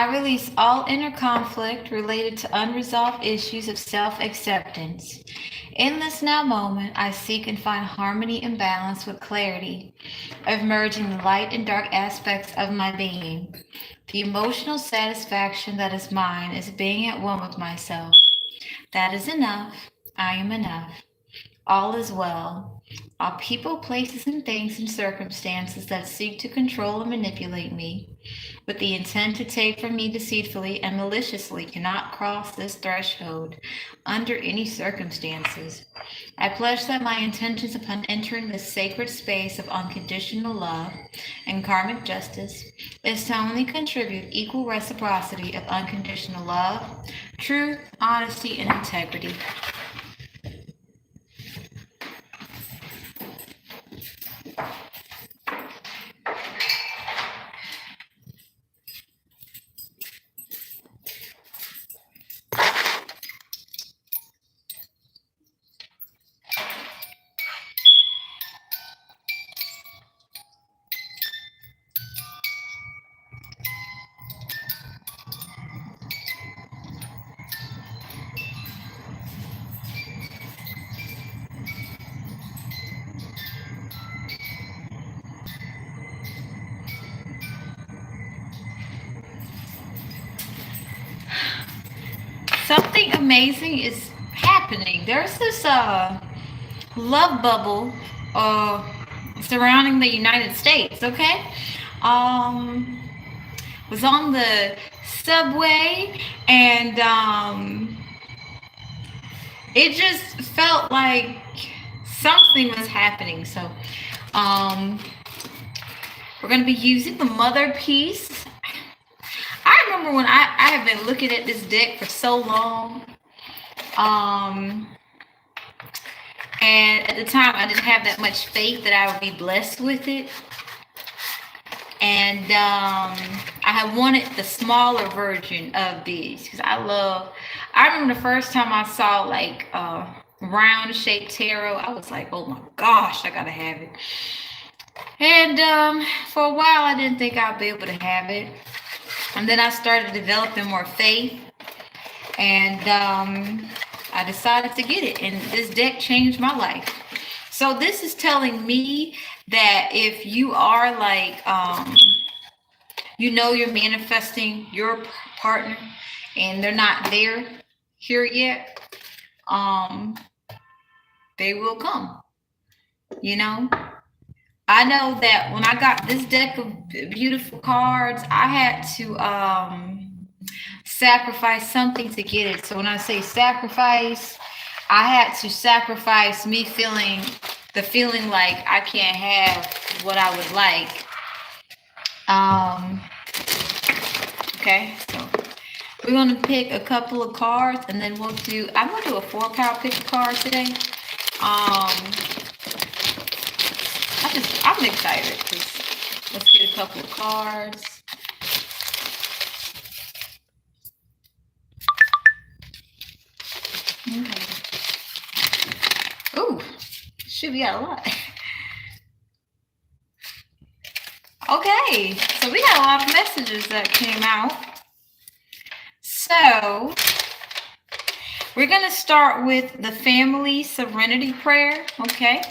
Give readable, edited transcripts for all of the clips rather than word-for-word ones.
I release all inner conflict related to unresolved issues of self-acceptance. In this now moment, I seek and find harmony and balance with clarity of merging the light and dark aspects of my being. The emotional satisfaction that is mine is being at one with myself. That is enough. I am enough. All is well. All people, places, and things and circumstances that seek to control and manipulate me with the intent to take from me deceitfully and maliciously cannot cross this threshold under any circumstances. I pledge that my intentions upon entering this sacred space of unconditional love and karmic justice is to only contribute equal reciprocity of unconditional love, truth, honesty, and integrity. Something amazing is happening. There's this love bubble surrounding the United States. Okay, um, was on the subway and it just felt like something was happening. So um, we're gonna be using the mother piece. I remember when I have been looking at this deck for so long. And at the time, I didn't have that much faith that I would be blessed with it. And I had wanted the smaller version of these because I remember the first time I saw like round shaped tarot, I was like, oh my gosh, I gotta have it. And for a while, I didn't think I'd be able to have it. And then I started developing more faith. And I decided to get it, and this deck changed my life. So this is telling me that if you are like, you're manifesting your partner, and they're not here yet, they will come. I know that when I got this deck of beautiful cards, I had to sacrifice something to get it. So when I say sacrifice, I had to sacrifice me feeling like I can't have what I would like. Okay, so we're gonna pick a couple of cards, and then I'm gonna do a 4-power pick a card today. I'm excited because let's get a couple of cards. Okay. Ooh, shoot, we got a lot. Okay, so we got a lot of messages that came out. So we're going to start with the family serenity prayer. Okay.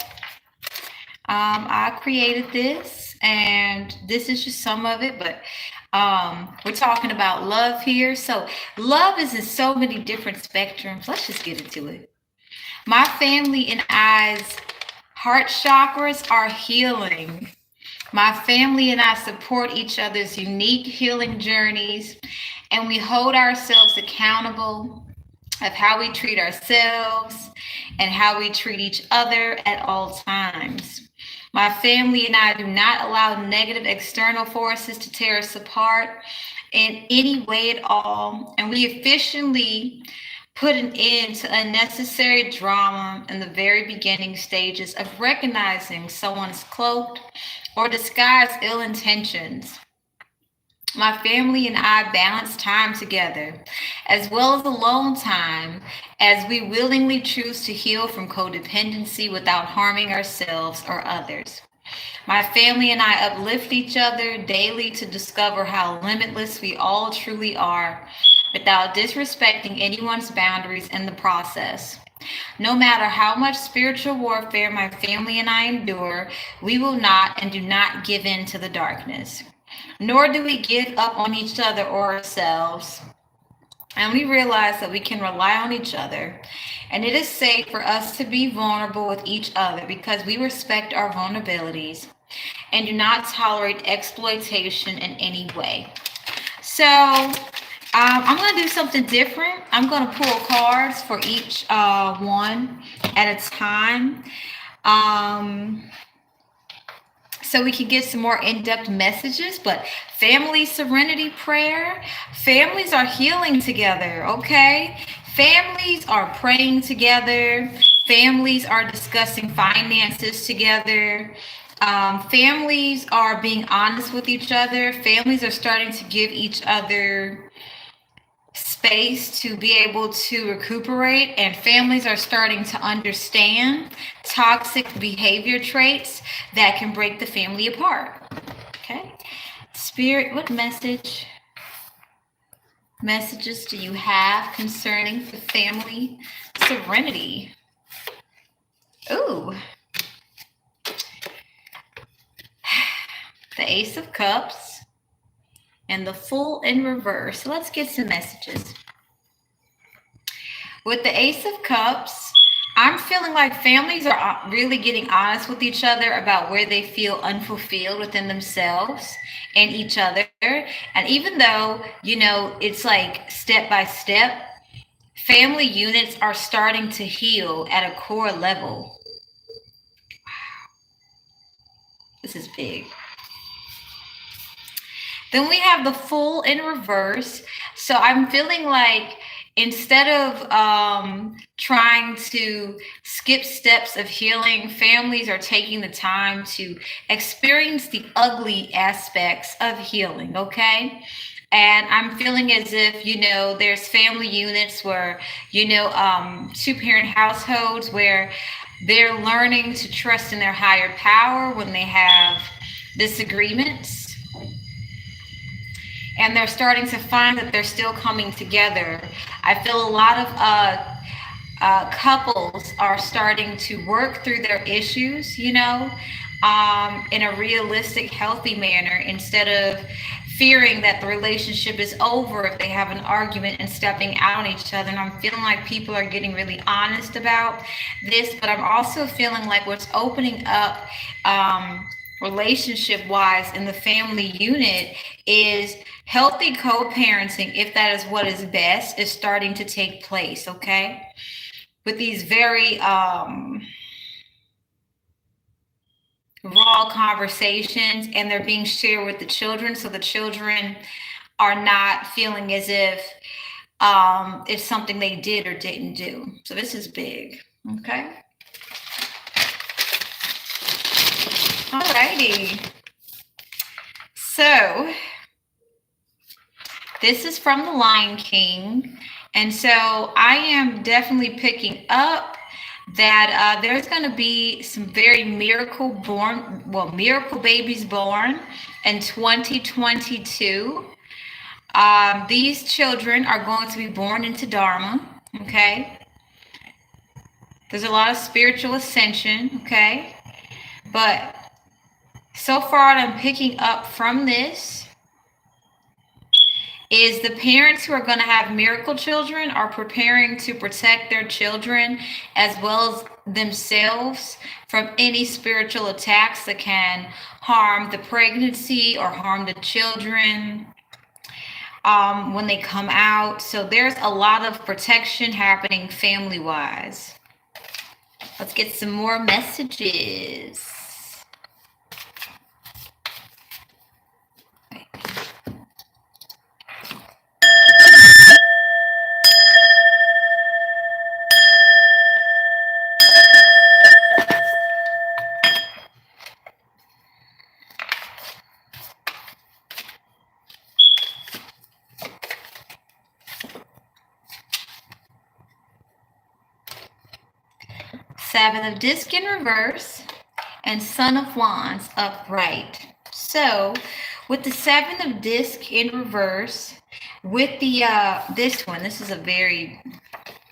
I created this, and this is just some of it, but we're talking about love here. So love is in so many different spectrums. Let's just get into it. My family and I's heart chakras are healing. My family and I support each other's unique healing journeys, and we hold ourselves accountable of how we treat ourselves and how we treat each other at all times. My family and I do not allow negative external forces to tear us apart in any way at all, and we efficiently put an end to unnecessary drama in the very beginning stages of recognizing someone's cloaked or disguised ill intentions. My family and I balance time together, as well as alone time, as we willingly choose to heal from codependency without harming ourselves or others. My family and I uplift each other daily to discover how limitless we all truly are, without disrespecting anyone's boundaries in the process. No matter how much spiritual warfare my family and I endure, we will not and do not give in to the darkness. Nor do we give up on each other or ourselves. And we realize that we can rely on each other. And it is safe for us to be vulnerable with each other because we respect our vulnerabilities and do not tolerate exploitation in any way. So I'm going to do something different. I'm going to pull cards for each one at a time. So we can get some more in-depth messages. But family serenity prayer, families are healing together, okay? Families are praying together. Families are discussing finances together. Families are being honest with each other. Families are starting to give each other space to be able to recuperate, and families are starting to understand toxic behavior traits that can break the family apart. Okay, Spirit, what messages do you have concerning the family serenity? Ooh, the Ace of Cups and the Fool in reverse. So let's get some messages. With the Ace of Cups, I'm feeling like families are really getting honest with each other about where they feel unfulfilled within themselves and each other. And even though, it's like step by step, family units are starting to heal at a core level. Wow. This is big. Then we have the Fool in reverse. So I'm feeling like instead of trying to skip steps of healing, families are taking the time to experience the ugly aspects of healing, okay? And I'm feeling as if, there's family units where, two-parent households where they're learning to trust in their higher power when they have disagreements. And they're starting to find that they're still coming together. I feel a lot of couples are starting to work through their issues, in a realistic, healthy manner, instead of fearing that the relationship is over if they have an argument and stepping out on each other. And I'm feeling like people are getting really honest about this, but I'm also feeling like what's opening up relationship wise in the family unit is healthy co-parenting, if that is what is best, is starting to take place, okay? With these very raw conversations, and they're being shared with the children, so the children are not feeling as if it's something they did or didn't do. So this is big, okay? Alrighty. So this is from the Lion King. And so I am definitely picking up that there's going to be some very miracle babies born in 2022. These children are going to be born into Dharma, okay? There's a lot of spiritual ascension, okay? But so far what I'm picking up from this is the parents who are going to have miracle children are preparing to protect their children as well as themselves from any spiritual attacks that can harm the pregnancy or harm the children when they come out. So there's a lot of protection happening family-wise. Let's get some more messages. Seven of Disc in reverse and Son of Wands upright. So with the Seven of Disc in reverse, with the this is a very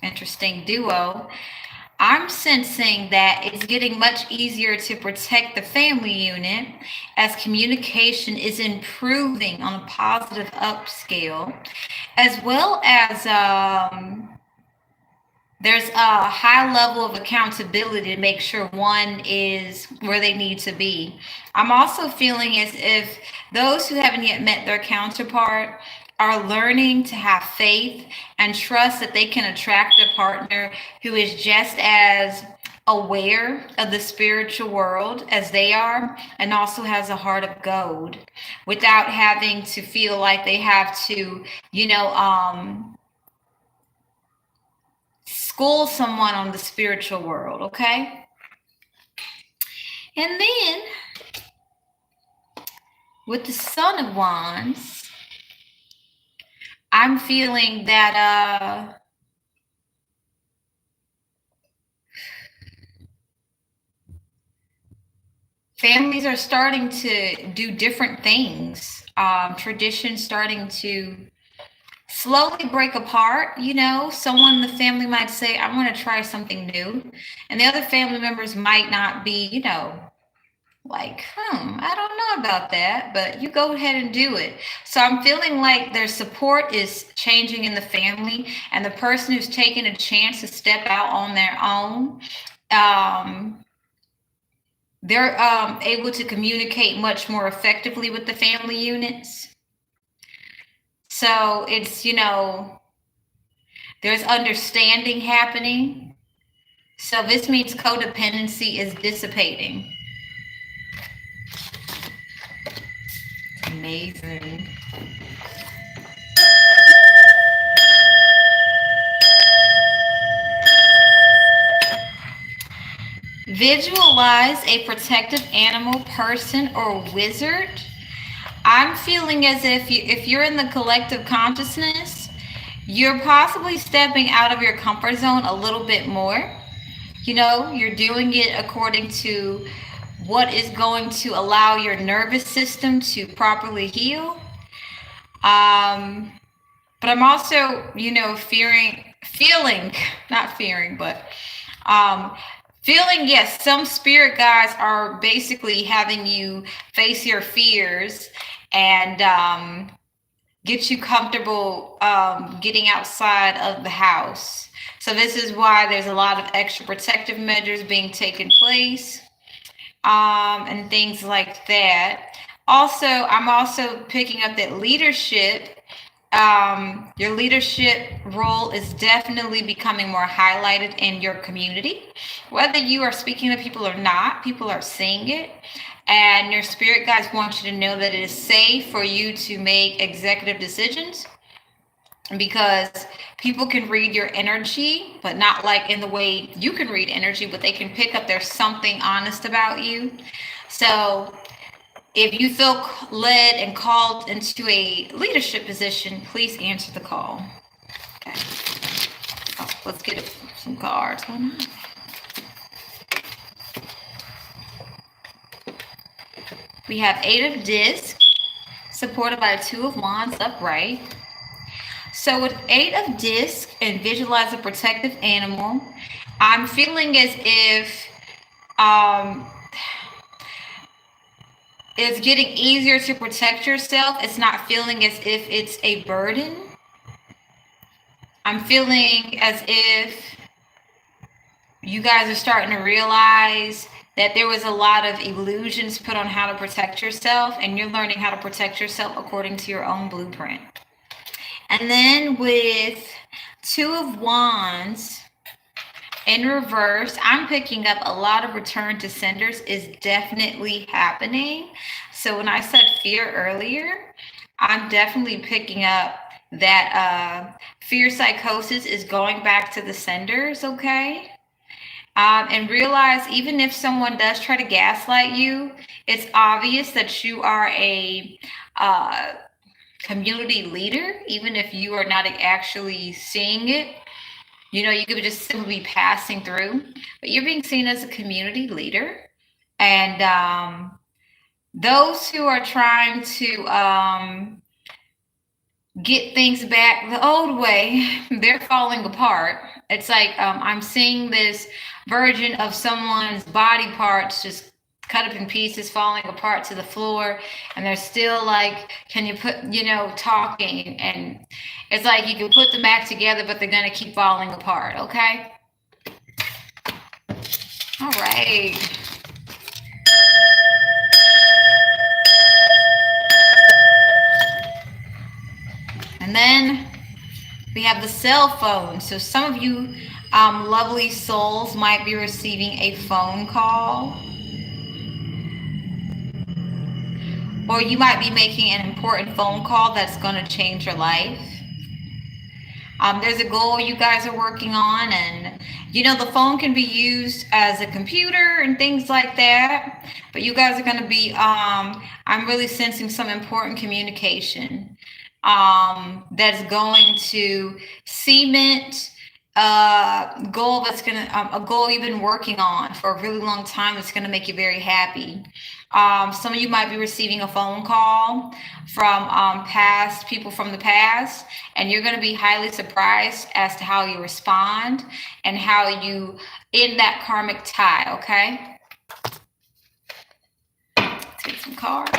interesting duo. I'm sensing that it's getting much easier to protect the family unit as communication is improving on a positive upscale, as well as there's a high level of accountability to make sure one is where they need to be. I'm also feeling as if those who haven't yet met their counterpart are learning to have faith and trust that they can attract a partner who is just as aware of the spiritual world as they are and also has a heart of gold without having to feel like they have to, school someone on the spiritual world, okay? And then with the Son of Wands, I'm feeling that families are starting to do different things. Traditions starting to slowly break apart. Someone in the family might say, I want to try something new. And the other family members might not be, like, I don't know about that, but you go ahead and do it. So I'm feeling like their support is changing in the family, and the person who's taking a chance to step out on their own, they're able to communicate much more effectively with the family units. So it's, there's understanding happening. So this means codependency is dissipating. Amazing. Visualize a protective animal, person, or wizard. I'm feeling as if you're in the collective consciousness, you're possibly stepping out of your comfort zone a little bit more. You're doing it according to what is going to allow your nervous system to properly heal. But I'm also, feeling, yes, some spirit guides are basically having you face your fears and get you comfortable getting outside of the house. So this is why there's a lot of extra protective measures being taken place and things like that. Also, I'm also picking up that leadership, your leadership role is definitely becoming more highlighted in your community. Whether you are speaking to people or not, people are seeing it. And your spirit guides want you to know that it is safe for you to make executive decisions, because people can read your energy, but not like in the way you can read energy, but they can pick up there's something honest about you. So if you feel led and called into a leadership position, please answer the call. Okay. Let's get some cards. Why not? We have 8 of Discs, supported by 2 of Wands upright. So with 8 of Discs and visualize a protective animal, I'm feeling as if it's getting easier to protect yourself. It's not feeling as if it's a burden. I'm feeling as if you guys are starting to realize that there was a lot of illusions put on how to protect yourself, and you're learning how to protect yourself according to your own blueprint. And then with 2 of Wands in reverse, I'm picking up a lot of return to senders is definitely happening. So when I said fear earlier, I'm definitely picking up that fear psychosis is going back to the senders, okay? And realize even if someone does try to gaslight you, it's obvious that you are a community leader, even if you are not actually seeing it. You could just simply be passing through, but you're being seen as a community leader. And those who are trying to get things back the old way, they're falling apart. It's like I'm seeing this version of someone's body parts just cut up in pieces, falling apart to the floor, and they're still like, can you put, talking, and it's like you can put them back together, but they're gonna keep falling apart. Okay. All right. And then we have the cell phone. So some of you lovely souls might be receiving a phone call, or you might be making an important phone call that's going to change your life. There's a goal you guys are working on, and the phone can be used as a computer and things like that, but you guys are going to be I'm really sensing some important communication that's going to cement a goal that's going to a goal you've been working on for a really long time that's going to make you very happy. Some of you might be receiving a phone call from past people from the past, and you're going to be highly surprised as to how you respond and how you end that karmic tie. Okay, let's get some cards.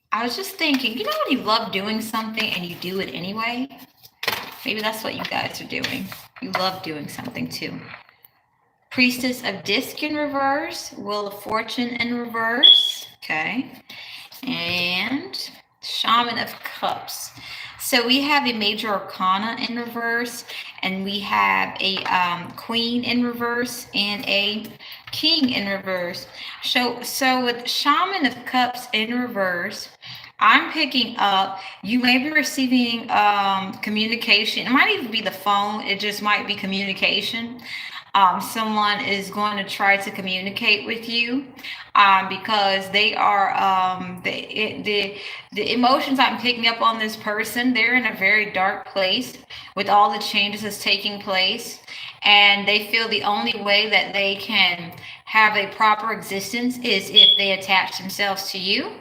I was just thinking, when you love doing something and you do it anyway? Maybe that's what you guys are doing. You love doing something too. Priestess of Disc in reverse. Wheel of Fortune in reverse. Okay. And Shaman of Cups. So we have a Major Arcana in reverse, and we have a Queen in reverse and a King in reverse. So with Shaman of Cups in reverse, I'm picking up, you may be receiving communication. It might even be the phone. It just might be communication. Someone is going to try to communicate with you because they are the emotions I'm picking up on this person. They're in a very dark place with all the changes that's taking place, and they feel the only way that they can have a proper existence is if they attach themselves to you,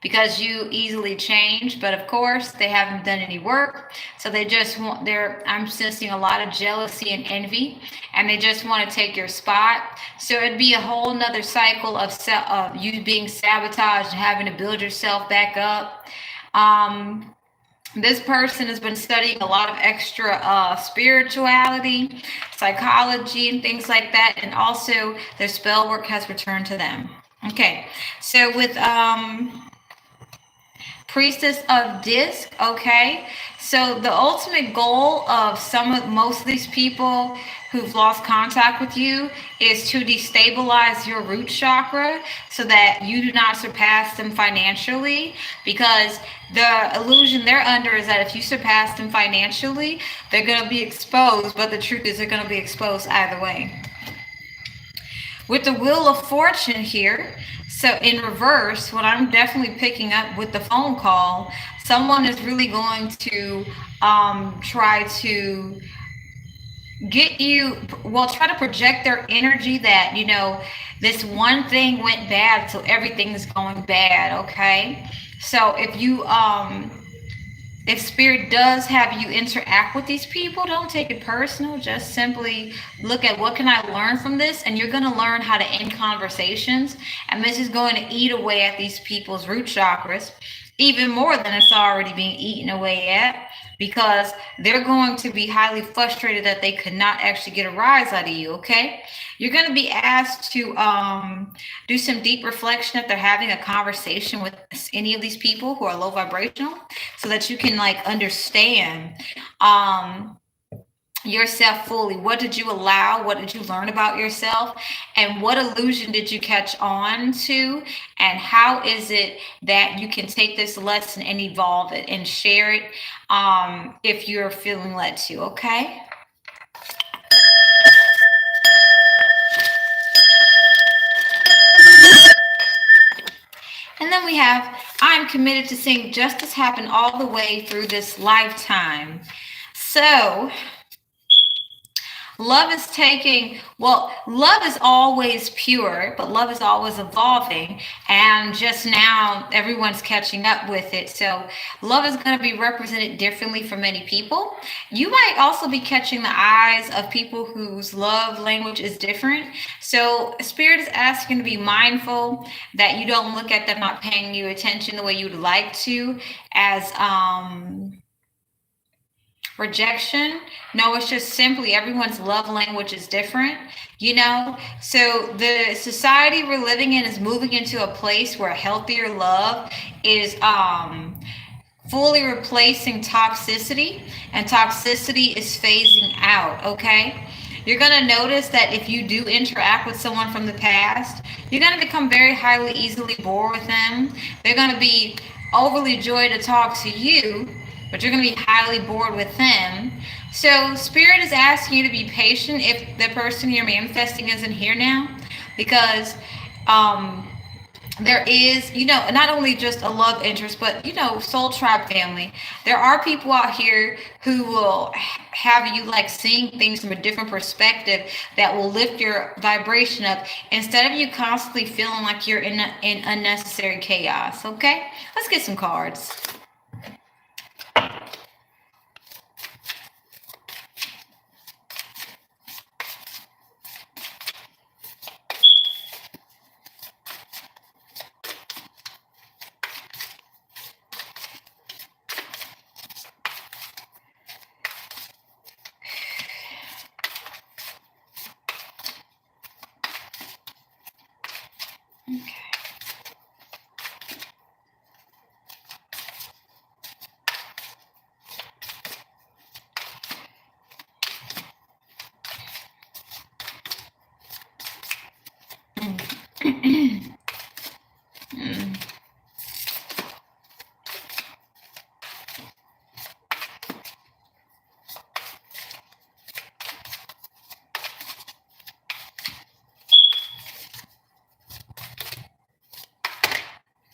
because you easily change. But of course, they haven't done any work, so they just want I'm sensing a lot of jealousy and envy, and they just want to take your spot. So it'd be a whole nother cycle of you being sabotaged and having to build yourself back up. This person has been studying a lot of extra spirituality, psychology, and things like that, and also their spell work has returned to them. Okay, so with Priestess of Disc. Okay, so the ultimate goal of most of these people who've lost contact with you is to destabilize your root chakra so that you do not surpass them financially, because the illusion they're under is that if you surpass them financially, they're going to be exposed, but the truth is they're going to be exposed either way. With the Wheel of Fortune here, so in reverse, what I'm definitely picking up with the phone call, someone is really going to try to get you, try to project their energy that, this one thing went bad, so everything is going bad, okay? So if spirit does have you interact with these people, don't take it personal. Just simply look at, what can I learn from this? And you're going to learn how to end conversations. And this is going to eat away at these people's root chakras even more than it's already being eaten away at, because they're going to be highly frustrated that they could not actually get a rise out of you. Okay, you're going to be asked to do some deep reflection if they're having a conversation with any of these people who are low vibrational, so that you can understand yourself fully. What did you allow? What did you learn about yourself? And what illusion did you catch on to? And how is it that you can take this lesson and evolve it and share it if you're feeling led to, okay? And then we have I'm committed to seeing justice happen all the way through this lifetime. So, love is love is always pure, but love is always evolving. And just now, everyone's catching up with it. So, love is going to be represented differently for many people. You might also be catching the eyes of people whose love language is different. So, Spirit is asking to be mindful that you don't look at them not paying you attention the way you would like to as, rejection. No, it's just simply everyone's love language is different, you know. So the society we're living in is moving into a place where healthier love is fully replacing toxicity, and toxicity is phasing out. Okay, you're going to notice that if you do interact with someone from the past, you're going to become very highly easily bored with them. They're going to be overly joyed to talk to you, but you're going to be highly bored with them. So Spirit is asking you to be patient if the person you're manifesting isn't here now, because there is, not only just a love interest, but, soul tribe family. There are people out here who will have you like seeing things from a different perspective that will lift your vibration up instead of you constantly feeling like you're in unnecessary chaos. Okay, let's get some cards.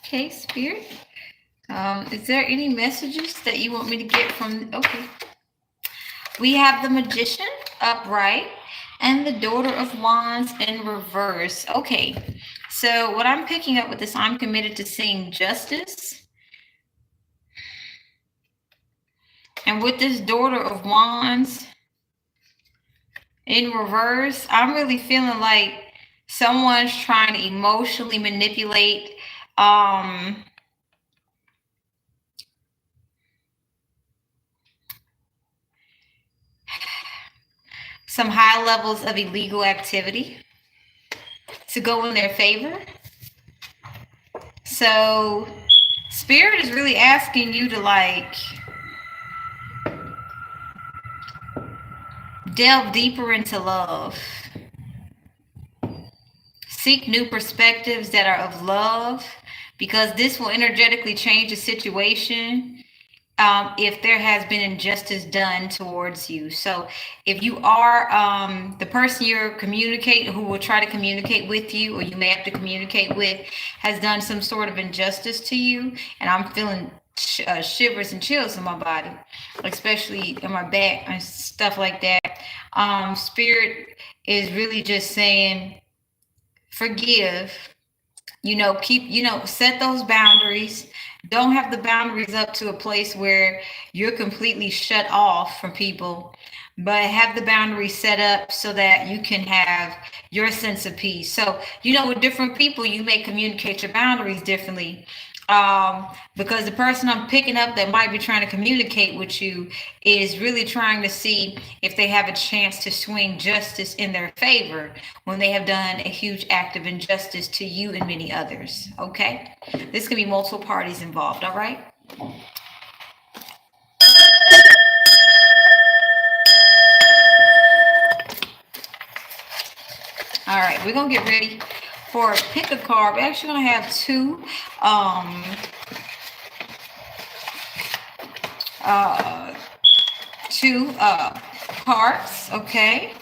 Okay, Spirit. Is there any messages that you want me to get from? Okay. We have the Magician upright and the Daughter of Wands in reverse. Okay. So what I'm picking up with this, I'm committed to seeing justice. And with this Daughter of Wands in reverse, I'm really feeling like someone's trying to emotionally manipulate some high levels of illegal activity to go in their favor. So Spirit is really asking you to like delve deeper into love. Seek new perspectives that are of love, because this will energetically change the situation if there has been injustice done towards you. So if you are the person you're communicating, who will try to communicate with you, or you may have to communicate with, has done some sort of injustice to you, and I'm feeling shivers and chills in my body, especially in my back and stuff like that. Spirit is really just saying, forgive, set those boundaries. Don't have the boundaries up to a place where you're completely shut off from people, but have the boundaries set up so that you can have your sense of peace. So, with different people, you may communicate your boundaries differently. Because the person I'm picking up that might be trying to communicate with you is really trying to see if they have a chance to swing justice in their favor when they have done a huge act of injustice to you and many others. Okay, this can be multiple parties involved. All right. All right, we're gonna get ready for a pick a card. We're actually gonna have two cards, okay?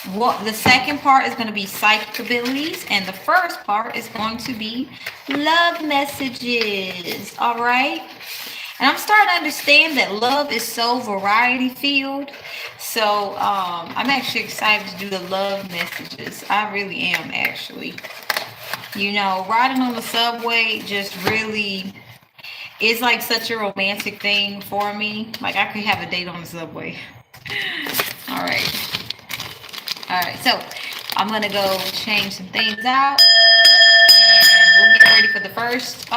The second part is going to be psychic abilities, and the first part is going to be love messages. All right. And I'm starting to understand that love is so variety filled. So I'm actually excited to do the love messages. I really am, actually. You know, riding on the subway just really is like such a romantic thing for me. Like I could have a date on the subway. All right. All right. So I'm going to go change some things out. And we'll get ready for the first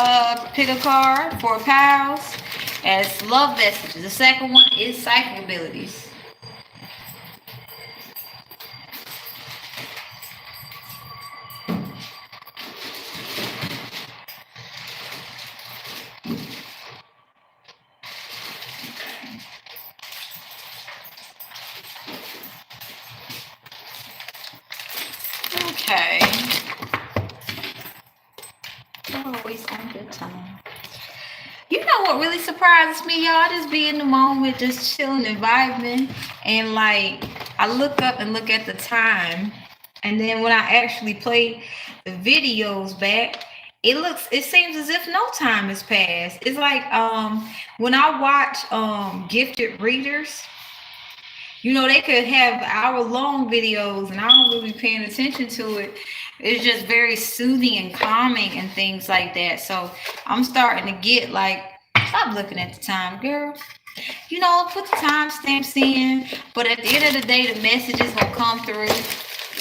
pick a card for pals. As love messages. The second one is psychic abilities. Okay. Always on good time. You know what really surprises me, y'all? Just be in the moment, just chilling and vibing. And like, I look up and look at the time. And then when I actually play the videos back, it seems as if no time has passed. It's like when I watch gifted readers, you know, they could have hour-long videos and I don't really be paying attention to it. It's just very soothing and calming and things like that. So I'm starting to get like, stop looking at the time, girl. You know, put the timestamps in. But at the end of the day, the messages will come through.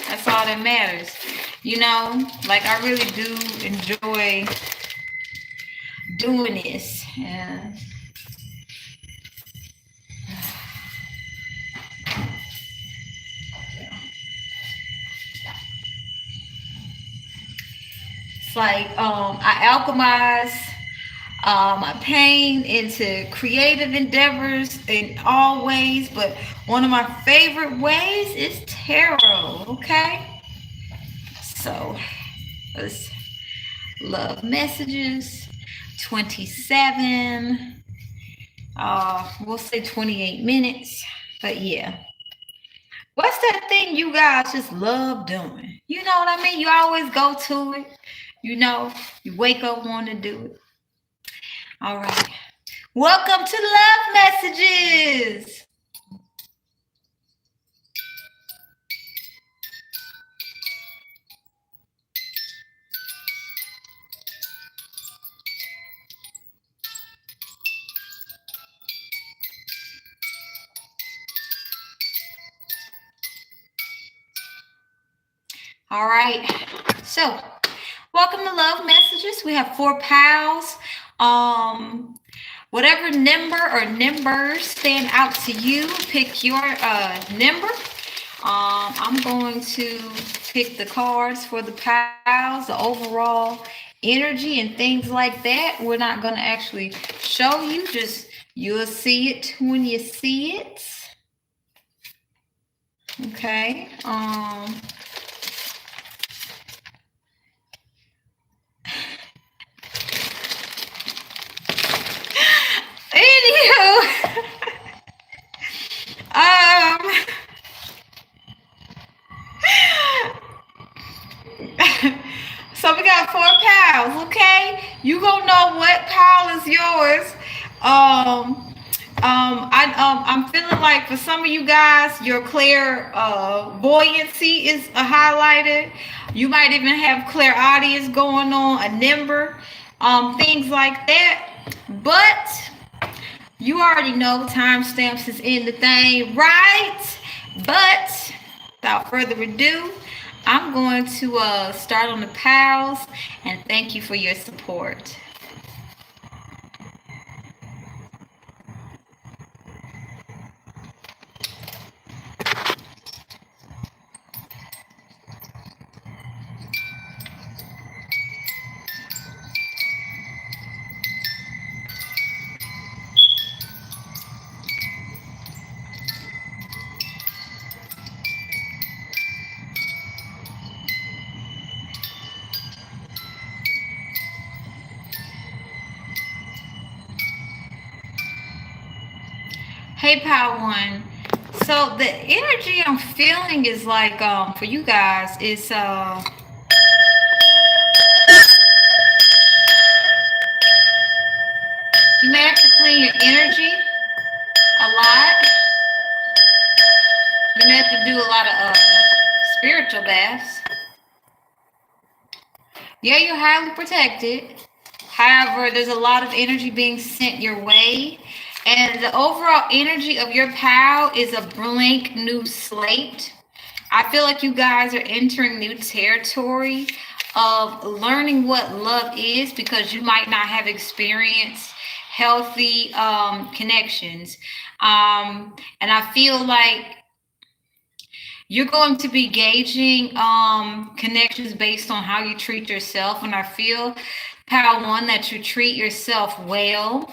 That's all that matters. You know, like I really do enjoy doing this. Yeah. It's like I alchemize my pain into creative endeavors in all ways, but one of my favorite ways is tarot. Okay, so let's love messages 27. We'll say 28 minutes, but yeah. What's that thing you guys just love doing? You know what I mean? You always go to it. You know, you wake up wanting to do it. All right. Welcome to Love Messages. All right. So, welcome to Love Messages. We have 4 pals. Whatever number or numbers stand out to you, pick your number. I'm going to pick the cards for the pals, the overall energy and things like that. We're not going to actually show you, just you'll see it when you see it. Okay. Anywho, so we got 4 pals, okay? You gonna know what pal is yours. I'm feeling like for some of you guys, your clairvoyancy is highlighted. You might even have clairaudience going on, a number, things like that. But you already know timestamps is in the thing, right? But without further ado, I'm going to start on the pals and thank you for your support. Hey, Pal One. So the energy I'm feeling is like for you guys is you may have to clean your energy a lot. You may have to do a lot of spiritual baths. Yeah, you're highly protected. However, there's a lot of energy being sent your way. And the overall energy of your pal is a blank new slate. I feel like you guys are entering new territory of learning what love is because you might not have experienced healthy connections. And I feel like you're going to be gauging connections based on how you treat yourself. And I feel, Pal One, that you treat yourself well.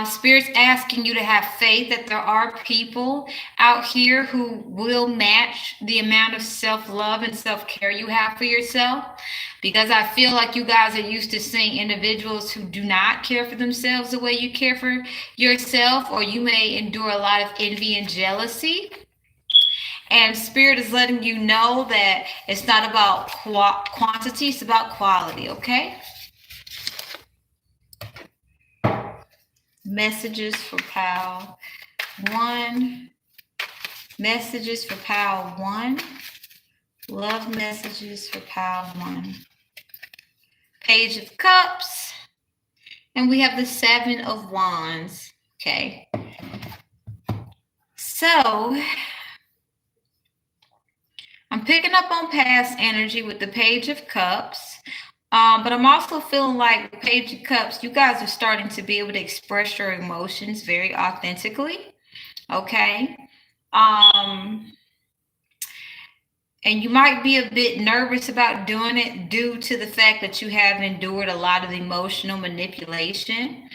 Spirit's asking you to have faith that there are people out here who will match the amount of self-love and self-care you have for yourself. Because I feel like you guys are used to seeing individuals who do not care for themselves the way you care for yourself, or you may endure a lot of envy and jealousy. And Spirit is letting you know that it's not about quantity, it's about quality, okay? Messages for Pal 1. Messages for Pal 1. Love messages for Pal 1. Page of Cups. And we have the 7 of Wands, okay? So I'm picking up on past energy with the Page of Cups. But I'm also feeling like the Page of Cups, you guys are starting to be able to express your emotions very authentically. Okay. And you might be a bit nervous about doing it due to the fact that you have endured a lot of emotional manipulation.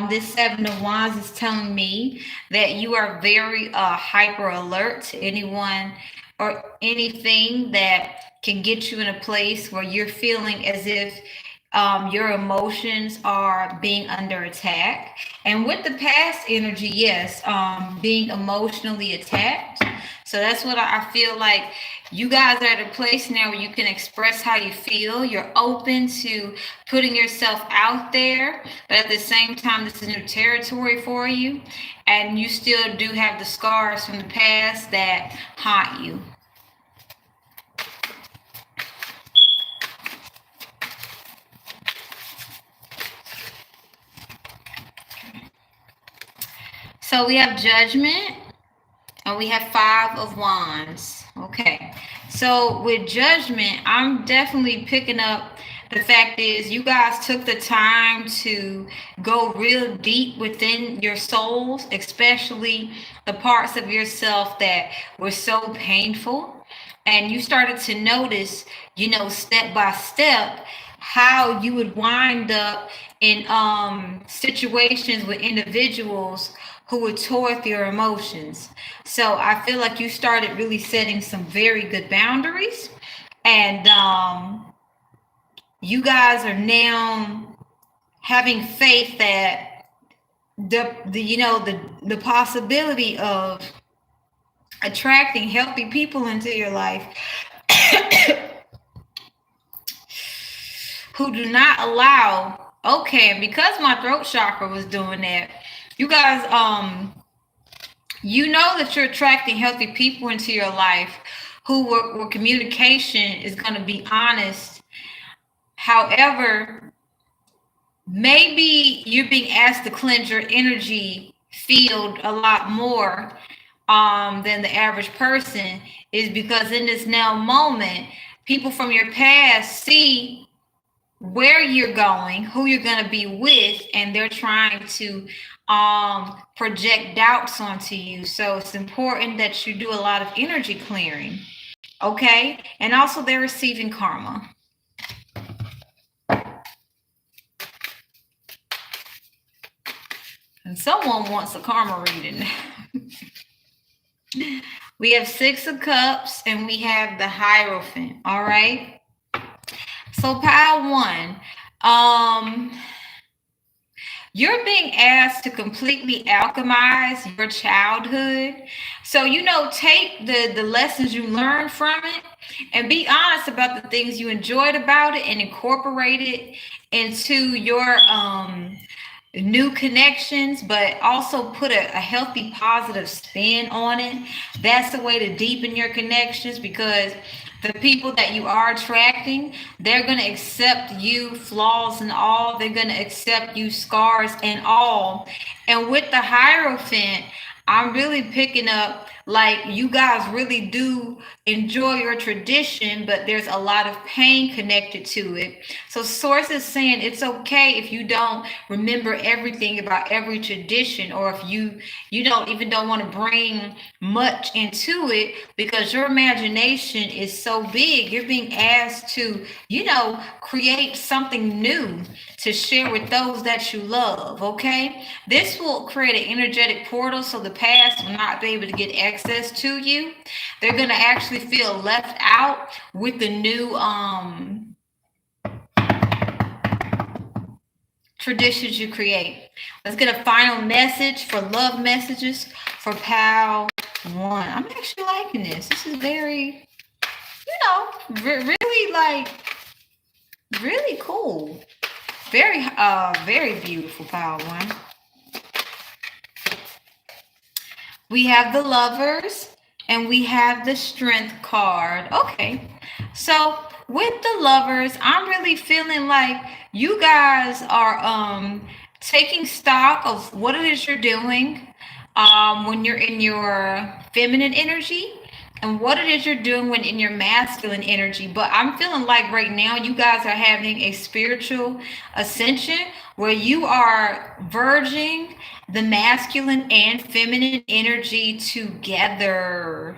This 7 of Wands is telling me that you are very hyper alert to anyone or anything that can get you in a place where you're feeling as if your emotions are being under attack. And with the past energy, yes, being emotionally attacked. So that's what I feel like. You guys are at a place now where you can express how you feel. You're open to putting yourself out there, but at the same time, this is new territory for you. And you still do have the scars from the past that haunt you. So we have Judgment, and we have 5 of Wands. Okay. So with Judgment, I'm definitely picking up the fact is you guys took the time to go real deep within your souls, especially the parts of yourself that were so painful. And you started to notice, step by step, how you would wind up in situations with individuals who would toy with your emotions. So I feel like you started really setting some very good boundaries, and you guys are now having faith that the possibility of attracting healthy people into your life who do not allow, okay, and because my throat chakra was doing that, you guys, you know that you're attracting healthy people into your life where communication is going to be honest. However, maybe you're being asked to cleanse your energy field a lot more than the average person, is because in this now moment, people from your past see where you're going, who you're going to be with, and they're trying to project doubts onto you. So it's important that you do a lot of energy clearing, okay? And also they're receiving karma. And someone wants a karma reading. We have 6 of Cups, and we have the Hierophant, all right? So pile 1, You're being asked to completely alchemize your childhood. So, take the lessons you learned from it and be honest about the things you enjoyed about it and incorporate it into your new connections, but also put a healthy, positive spin on it. That's the way to deepen your connections, because the people that you are attracting, they're going to accept you, flaws and all. They're going to accept you, scars and all. And with the Hierophant, I'm really picking up like you guys really do enjoy your tradition, but there's a lot of pain connected to it. So Source is saying it's okay if you don't remember everything about every tradition, or if you don't want to bring much into it, because your imagination is so big. You're being asked to, create something new to share with those that you love. Okay, this will create an energetic portal, so the past will not be able to get access to you. They're going to actually feel left out with the new traditions you create. Let's get a final message for love messages for PAL 1. I'm actually liking this. This is very, really like, really cool. Very, very beautiful, PAL 1. We have the Lovers and we have the Strength card. Okay. So with the Lovers, I'm really feeling like you guys are taking stock of what it is you're doing when you're in your feminine energy, and what it is you're doing when in your masculine energy. But I'm feeling like right now you guys are having a spiritual ascension where you are verging the masculine and feminine energy together.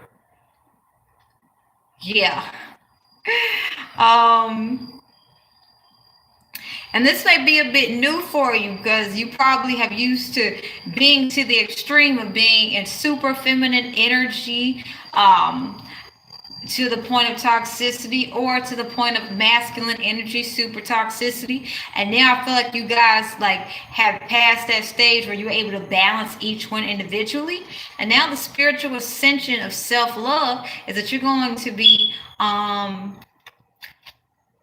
Yeah. And this may be a bit new for you, because you probably have used to being to the extreme of being in super feminine energy, to the point of toxicity, or to the point of masculine energy, super toxicity. And now I feel like you guys like have passed that stage where you're able to balance each one individually. And now the spiritual ascension of self-love is that you're going to be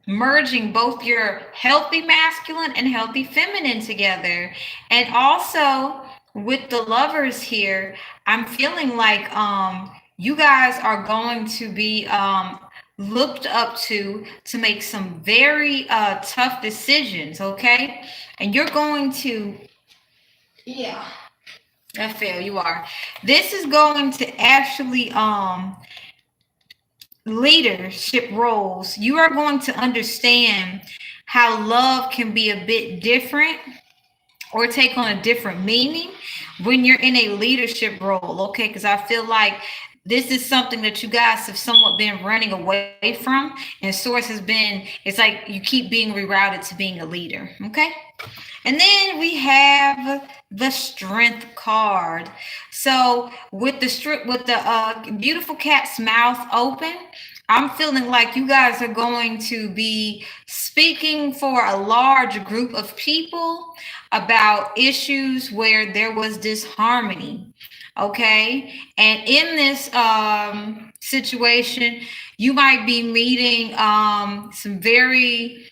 merging both your healthy masculine and healthy feminine together. And also with the Lovers here, I'm feeling like you guys are going to be looked up to make some very tough decisions. Okay, and you're going to, yeah, I feel you are. This is going to actually leadership roles. You are going to understand how love can be a bit different or take on a different meaning when you're in a leadership role. Okay, because I feel like this is something that you guys have somewhat been running away from, and Source has been, it's like you keep being rerouted to being a leader. Okay, and then we have the Strength card. So with the beautiful cat's mouth open, I'm feeling like you guys are going to be speaking for a large group of people about issues where there was disharmony. Okay, and in this situation, you might be meeting some very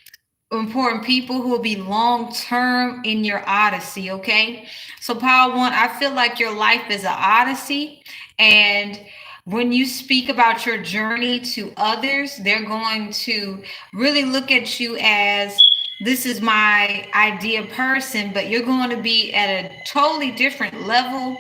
important people who will be long term in your odyssey. Okay, so Power 1, I feel like your life is an odyssey, and when you speak about your journey to others, they're going to really look at you as, this is my ideal person, but you're going to be at a totally different level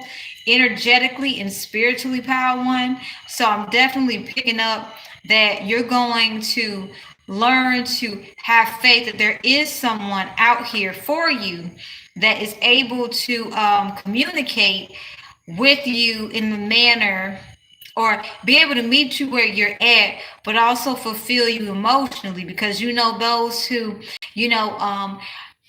energetically and spiritually, Power 1. So I'm definitely picking up that you're going to learn to have faith that there is someone out here for you that is able to communicate with you in the manner, or be able to meet you where you're at, but also fulfill you emotionally, because those who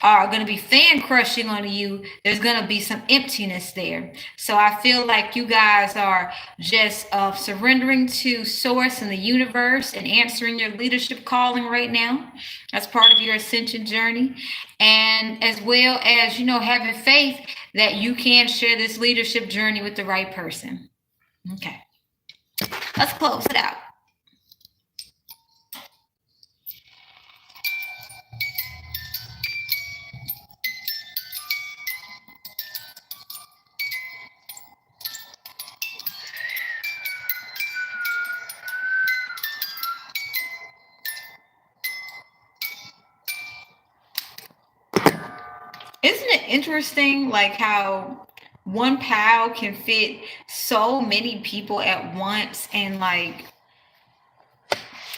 are going to be fan crushing on you, there's going to be some emptiness there. So I feel like you guys are just surrendering to source and the universe and answering your leadership calling right now. That's part of your ascension journey. And as well as, you know, having faith that you can share this leadership journey with the right person. Okay. Let's close it out. Isn't it interesting, like how one POW can fit so many people at once, and like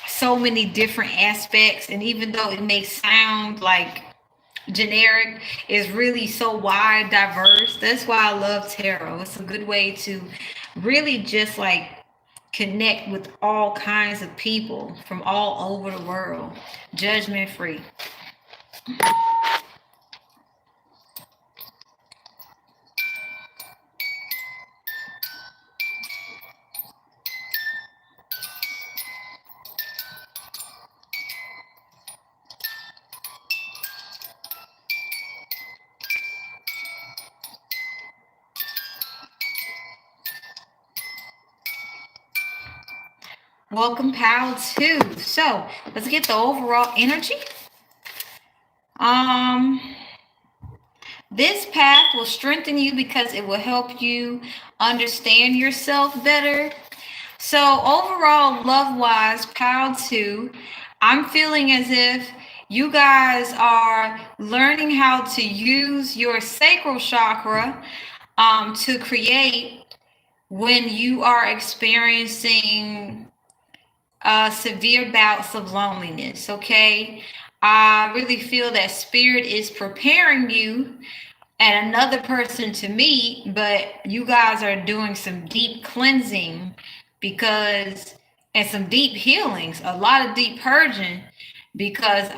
so many different aspects, and even though it may sound like generic, is really so wide, diverse. That's why I love tarot. It's a good way to really just like connect with all kinds of people from all over the world, judgment free. Welcome, pal 2. So let's get the overall energy. This path will strengthen you because it will help you understand yourself better. So overall, love-wise, pal 2, I'm feeling as if you guys are learning how to use your sacral chakra to create when you are experiencing severe bouts of loneliness. Okay, I really feel that spirit is preparing you and another person to meet, but you guys are doing some deep cleansing because, and some deep healings, a lot of deep purging, because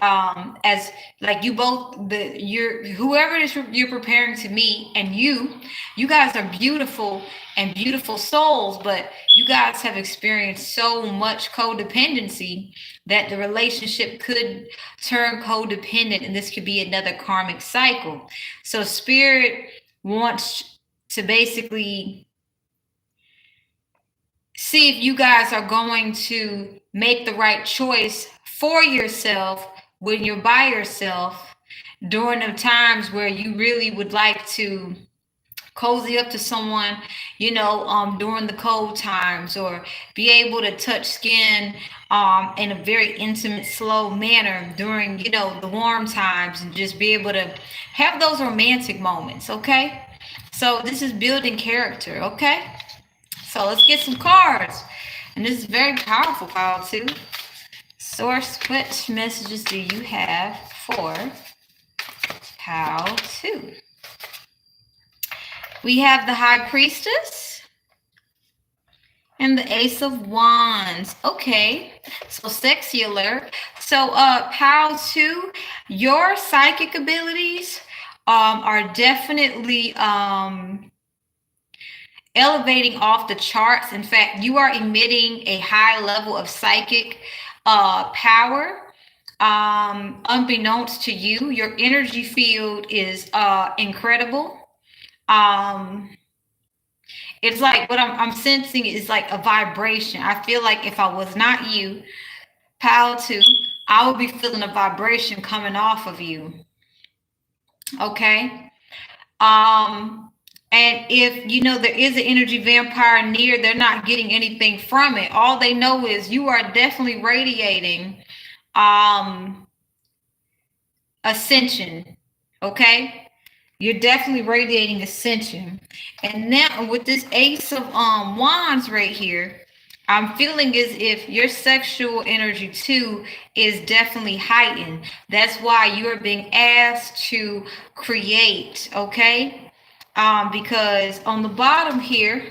as like you both, whoever it is you're preparing to meet, and you guys are beautiful and beautiful souls, but you guys have experienced so much codependency that the relationship could turn codependent, and this could be another karmic cycle. So spirit wants to basically see if you guys are going to make the right choice for yourself when you're by yourself during the times where you really would like to cozy up to someone, you know, during the cold times, or be able to touch skin in a very intimate, slow manner during, you know, the warm times, and just be able to have those romantic moments. Okay, so this is building character. Okay, so let's get some cards, and this is very powerful, pile 2. Source, what messages do you have for pile 2? We have the High Priestess and the Ace of Wands. Okay, so sexy alert. So pile 2, your psychic abilities are definitely elevating off the charts. In fact, you are emitting a high level of psychic power. Unbeknownst to you, your energy field is incredible. It's like what I'm sensing is like a vibration. I feel like if I was not you, pile 2, I would be feeling a vibration coming off of you. Okay. And if you know there is an energy vampire near, they're not getting anything from it. All they know is you are definitely radiating ascension. Okay, you're definitely radiating ascension. And now with this Ace of Wands right here, I'm feeling as if your sexual energy too is definitely heightened. That's why you're being asked to create. Okay. Because on the bottom here,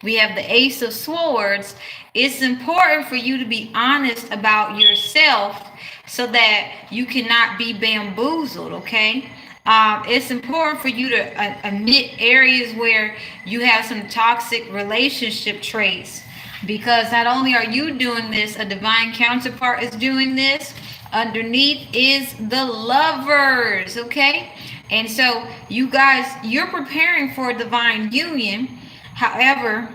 we have the Ace of Swords. It's important for you to be honest about yourself so that you cannot be bamboozled, okay? It's important for you to admit areas where you have some toxic relationship traits, because not only are you doing this, a divine counterpart is doing this. Underneath is the lovers, okay? And so you guys, you're preparing for a divine union. However,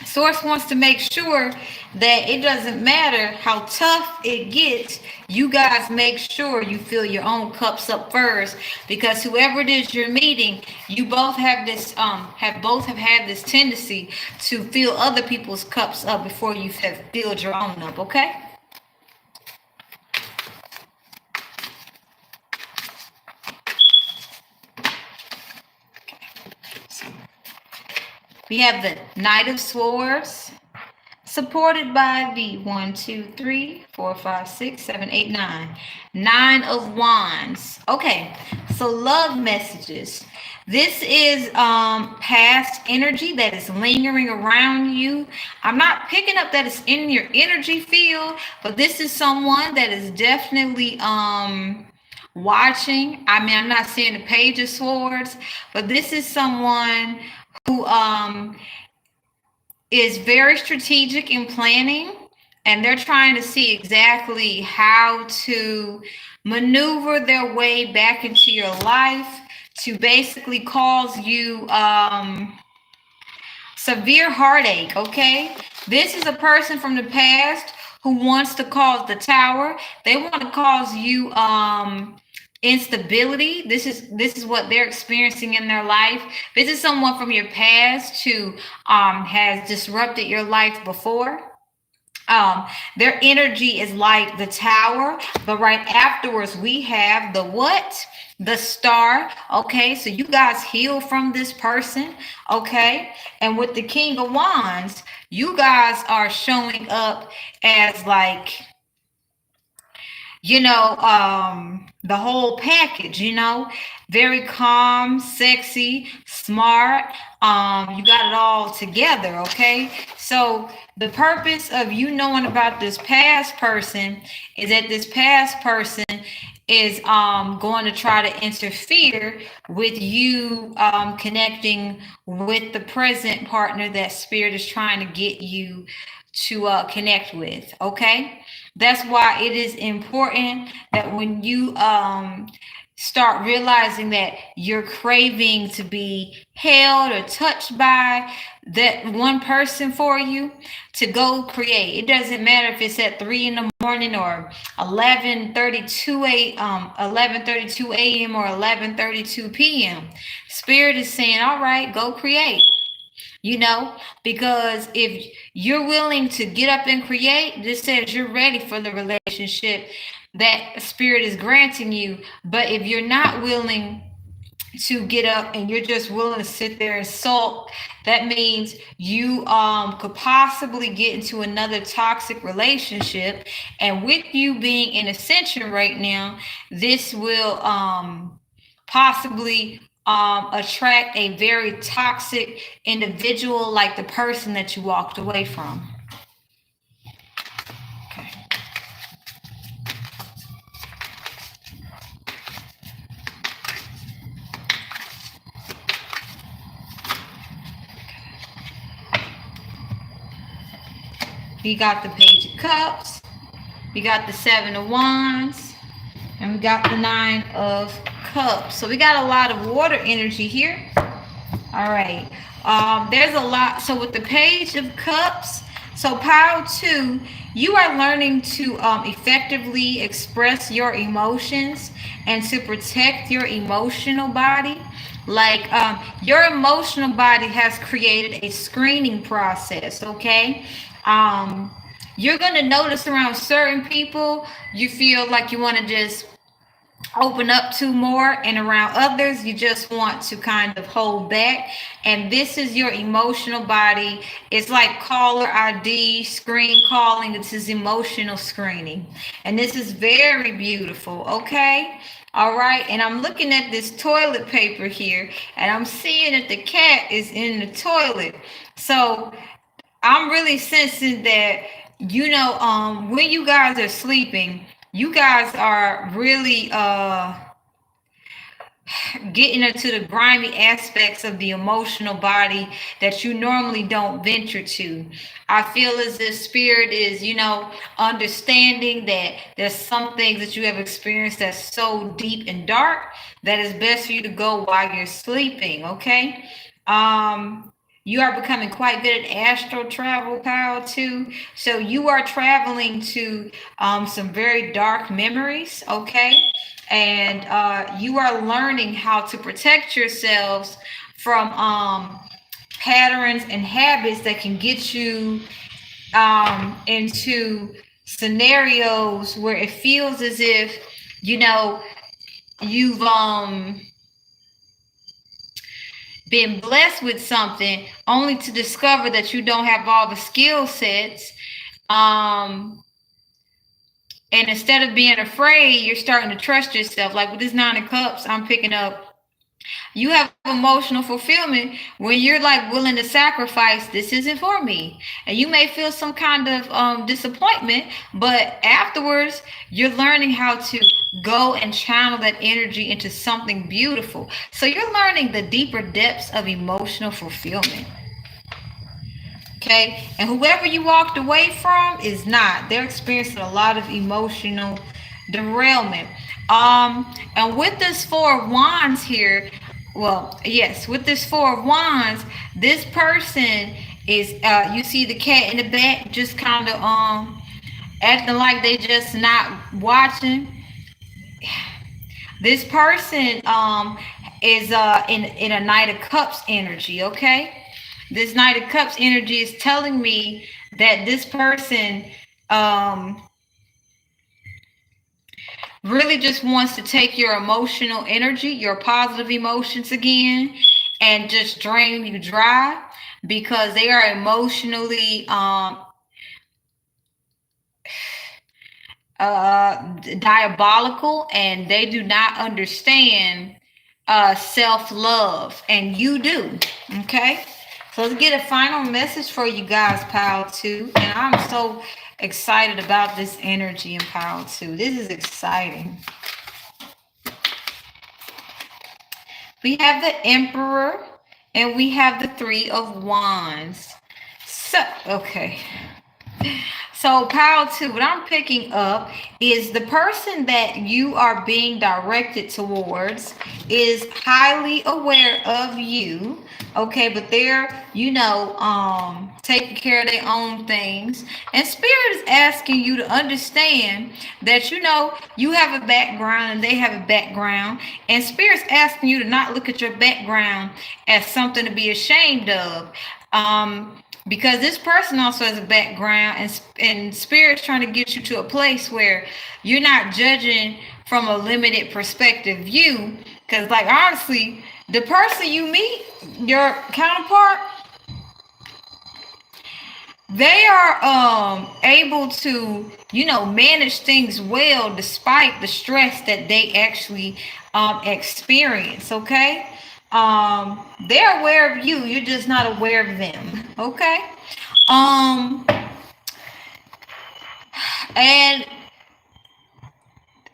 Source wants to make sure that it doesn't matter how tough it gets, you guys make sure you fill your own cups up first, because whoever it is you're meeting, you both have this have had this tendency to fill other people's cups up before you have filled your own up, okay? We have the Knight of Swords, supported by the 1, 2, 3, 4, 5, 6, 7, 8, 9. 9 of Wands. Okay, so love messages. This is past energy that is lingering around you. I'm not picking up that it's in your energy field, but this is someone that is definitely watching. I mean, I'm not seeing the Page of Swords, but this is someone who is very strategic in planning, and they're trying to see exactly how to maneuver their way back into your life to basically cause you severe heartache, okay? This is a person from the past who wants to cause the Tower. They want to cause you instability. This is what they're experiencing in their life. This is someone from your past who has disrupted your life before. Their energy is like the Tower, but right afterwards we have the what? The Star. Okay, so you guys heal from this person. Okay, and with the King of Wands, you guys are showing up as like, the whole package, very calm, sexy, smart. You got it all together, okay? So the purpose of you knowing about this past person is that this past person is going to try to interfere with you connecting with the present partner that Spirit is trying to get you to connect with, okay? That's why it is important that when you start realizing that you're craving to be held or touched by that one person for you, to go create. It doesn't matter if it's at 3 in the morning or 11:32 a.m. or 11:32 p.m. Spirit is saying, all right, go create. Because if you're willing to get up and create, this says you're ready for the relationship that Spirit is granting you. But if you're not willing to get up and you're just willing to sit there and sulk, that means you could possibly get into another toxic relationship. And with you being in Ascension right now, this will possibly attract a very toxic individual, like the person that you walked away from. Okay. We got the Page of Cups, we got the 7 of Wands, and we got the 9 of Cups. So we got a lot of water energy here. All right. There's a lot. So with the Page of Cups, so Pile 2, you are learning to effectively express your emotions and to protect your emotional body. Like your emotional body has created a screening process, okay? You're going to notice around certain people, you feel like you want to just open up to more, and around others you just want to kind of hold back. And this is your emotional body. It's like caller ID, screen calling. This is emotional screening, and this is very beautiful. Okay, all right. And I'm looking at this toilet paper here, and I'm seeing that the cat is in the toilet. So I'm really sensing that when you guys are sleeping, you guys are really getting into the grimy aspects of the emotional body that you normally don't venture to. I feel as if spirit is, understanding that there's some things that you have experienced that's so deep and dark that it's best for you to go while you're sleeping, okay? You are becoming quite good at astral travel, pal, too. So you are traveling to some very dark memories, okay? And you are learning how to protect yourselves from patterns and habits that can get you into scenarios where it feels as if you've been blessed with something only to discover that you don't have all the skill sets. And instead of being afraid, you're starting to trust yourself. Like with this 9 of Cups, I'm picking up. You have emotional fulfillment when you're like willing to sacrifice. This isn't for me, and you may feel some kind of disappointment, but afterwards, you're learning how to go and channel that energy into something beautiful. So you're learning the deeper depths of emotional fulfillment. Okay, and whoever you walked away from is not. They're experiencing a lot of emotional derailment. And with this 4 of Wands here, well, yes, with this 4 of Wands, this person is you see the cat in the back just kind of acting like they just not watching. This person is in a Knight of Cups energy, okay? This Knight of Cups energy is telling me that this person really just wants to take your emotional energy, your positive emotions again, and just drain you dry because they are emotionally diabolical, and they do not understand self-love, and you do. Okay, so let's get a final message for you guys, pal, too. And I'm so excited about this energy in pal, too. This is exciting. We have the Emperor and we have the 3 of Wands. So, okay. So, pile 2, what I'm picking up is the person that you are being directed towards is highly aware of you. Okay, but they're, taking care of their own things. And Spirit is asking you to understand that, you have a background and they have a background. And Spirit's asking you to not look at your background as something to be ashamed of. Because this person also has a background, and Spirit's trying to get you to a place where you're not judging from a limited perspective view. Because, like, honestly, the person you meet, your counterpart, they are able to, manage things well despite the stress that they actually experience, okay? They're aware of you, you're just not aware of them, okay? And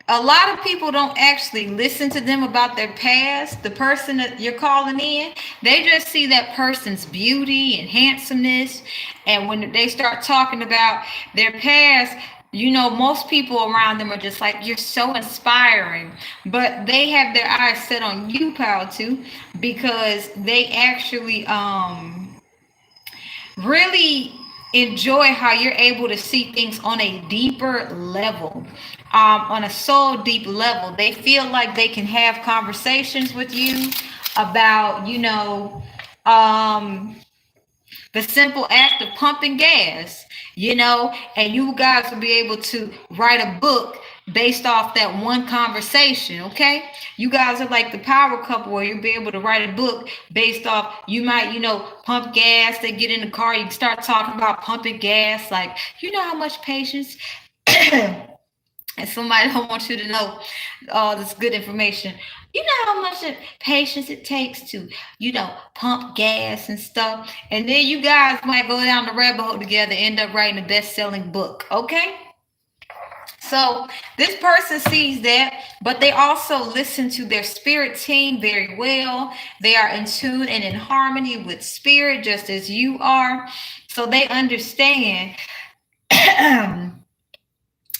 a lot of people don't actually listen to them about their past. The person that you're calling in, they just see that person's beauty and handsomeness. And when they start talking about their past, most people around them are just like, you're so inspiring. But they have their eyes set on you, pal, too, because they actually really enjoy how you're able to see things on a deeper level, on a soul deep level. They feel like they can have conversations with you about, the simple act of pumping gas, and you guys will be able to write a book based off that one conversation, okay? You guys are like the power couple where you'll be able to write a book based off, you might, pump gas, they get in the car, you can start talking about pumping gas, like, how much patience, and somebody don't want you to know all this good information. You know how much patience it takes to, pump gas and stuff. And then you guys might go down the rabbit hole together, end up writing a best-selling book, okay? So this person sees that, but they also listen to their spirit team very well. They are in tune and in harmony with spirit, just as you are. So they understand.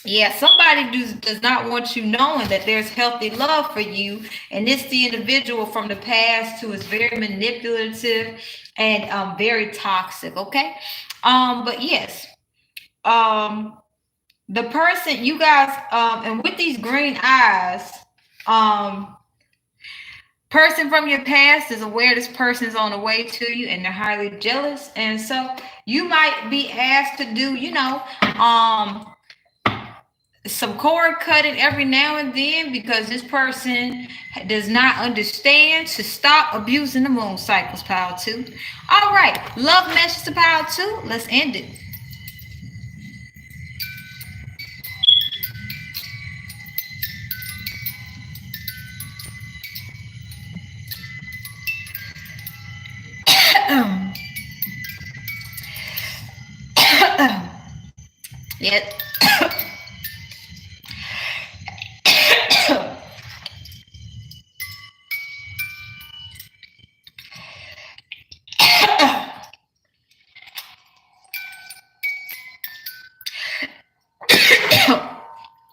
Yeah, somebody does not want you knowing that there's healthy love for you. And it's the individual from the past who is very manipulative and very toxic. Okay. But yes. The person, you guys, and with these green eyes, person from your past is aware this person is on the way to you and they're highly jealous. And so you might be asked to do, some cord cutting every now and then because this person does not understand to stop abusing the moon cycles, Power 2. All right, love message to Power 2. Let's end it. Yeah.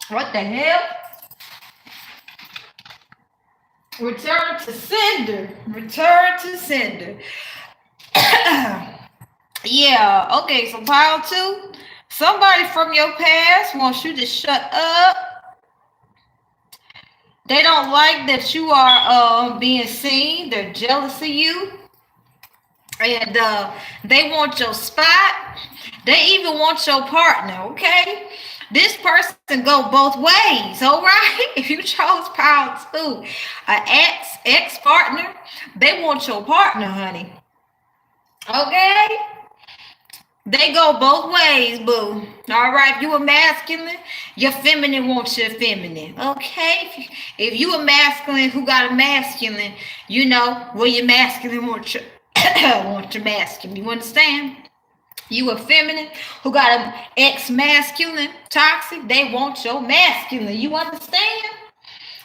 What the hell? Return to sender. Return to sender. Yeah, okay, so Power 2. Somebody from your past wants you to shut up. They don't like that you are being seen. They're jealous of you. And they want your spot. They even want your partner, okay? This person go both ways, all right? If you chose Power 2, an ex-partner, they want your partner, honey. Okay? They go both ways, boo. All right, if you a masculine, your feminine wants your feminine. Okay? If you a masculine who got a masculine, well, your masculine wants your, want your masculine. You understand? You a feminine who got an ex-masculine, toxic, they want your masculine. You understand?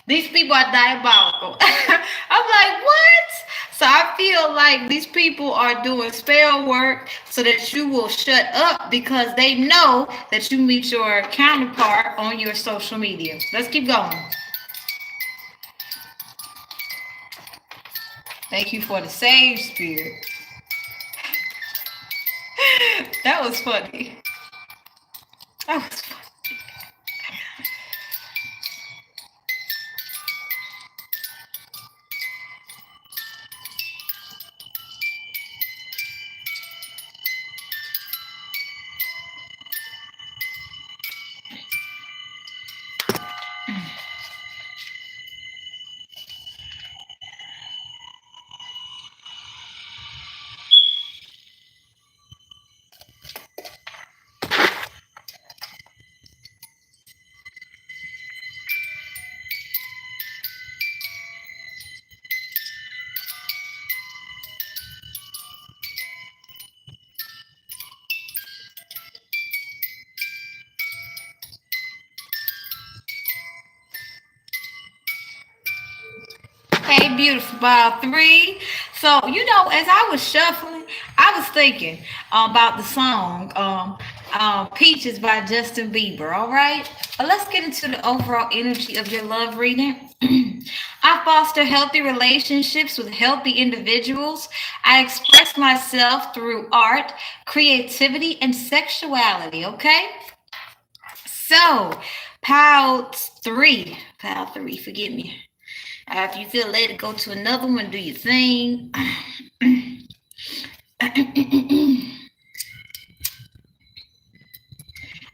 These people are diabolical. I'm like, what? So I feel like these people are doing spell work so that you will shut up because they know that you meet your counterpart on your social media. Let's keep going. Thank you for the sage spirit. That was funny. That was funny. Hey, beautiful Bob 3. So, as I was shuffling, I was thinking about the song Peaches by Justin Bieber. All right. But let's get into the overall energy of your love reading. I foster healthy relationships with healthy individuals. I express myself through art, creativity, and sexuality. Okay. So, Pal 3, forgive me. If you feel led to go to another one, do your thing.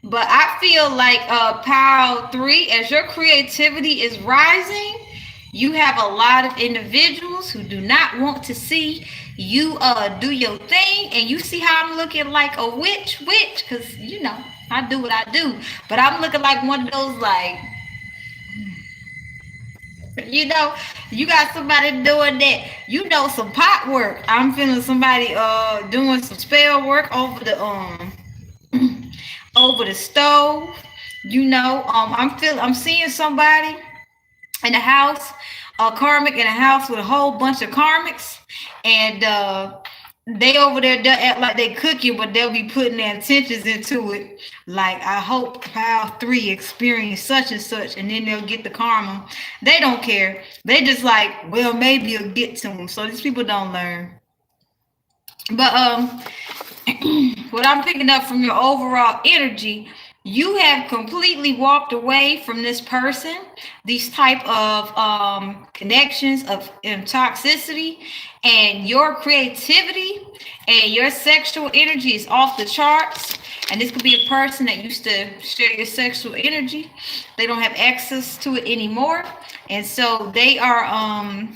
But I feel like Pal 3, as your creativity is rising, you have a lot of individuals who do not want to see you do your thing. And you see how I'm looking like a witch, because, I do what I do. But I'm looking like one of those, like, you got somebody doing that, some pot work. I'm feeling somebody doing some spell work over the over the stove. I'm seeing somebody in the house, a karmic in a house with a whole bunch of karmics, and they over there act like they cooking, but they'll be putting their intentions into it. Like, I hope pile 3 experience such and such, and then they'll get the karma. They don't care. They just like, well, maybe it'll get to them. So these people don't learn. But what I'm picking up from your overall energy, you have completely walked away from this person, these type of connections of toxicity, and your creativity and your sexual energy is off the charts. And this could be a person that used to share your sexual energy. They don't have access to it anymore, and so they're on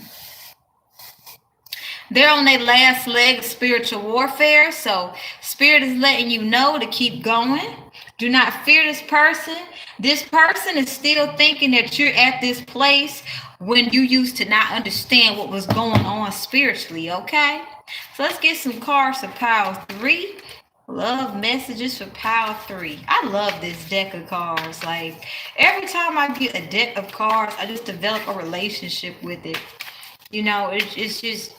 their last leg of spiritual warfare. So spirit is letting you know to keep going. Do not fear this person. This person is still thinking that you're at this place when you used to not understand what was going on spiritually, okay? So let's get some cards for Power 3. Love messages for Power 3. I love this deck of cards. Like, every time I get a deck of cards, I just develop a relationship with it. It's just,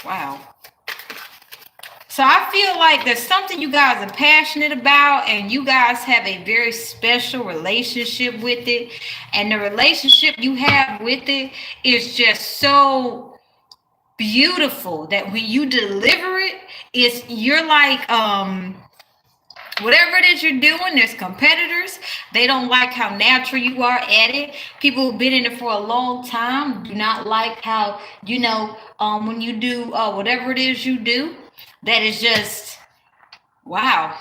wow. So I feel like there's something you guys are passionate about, and you guys have a very special relationship with it. And the relationship you have with it is just so beautiful that when you deliver it, you're like, whatever it is you're doing, there's competitors. They don't like how natural you are at it. People who've been in it for a long time do not like how, when you do whatever it is you do, that is just, wow.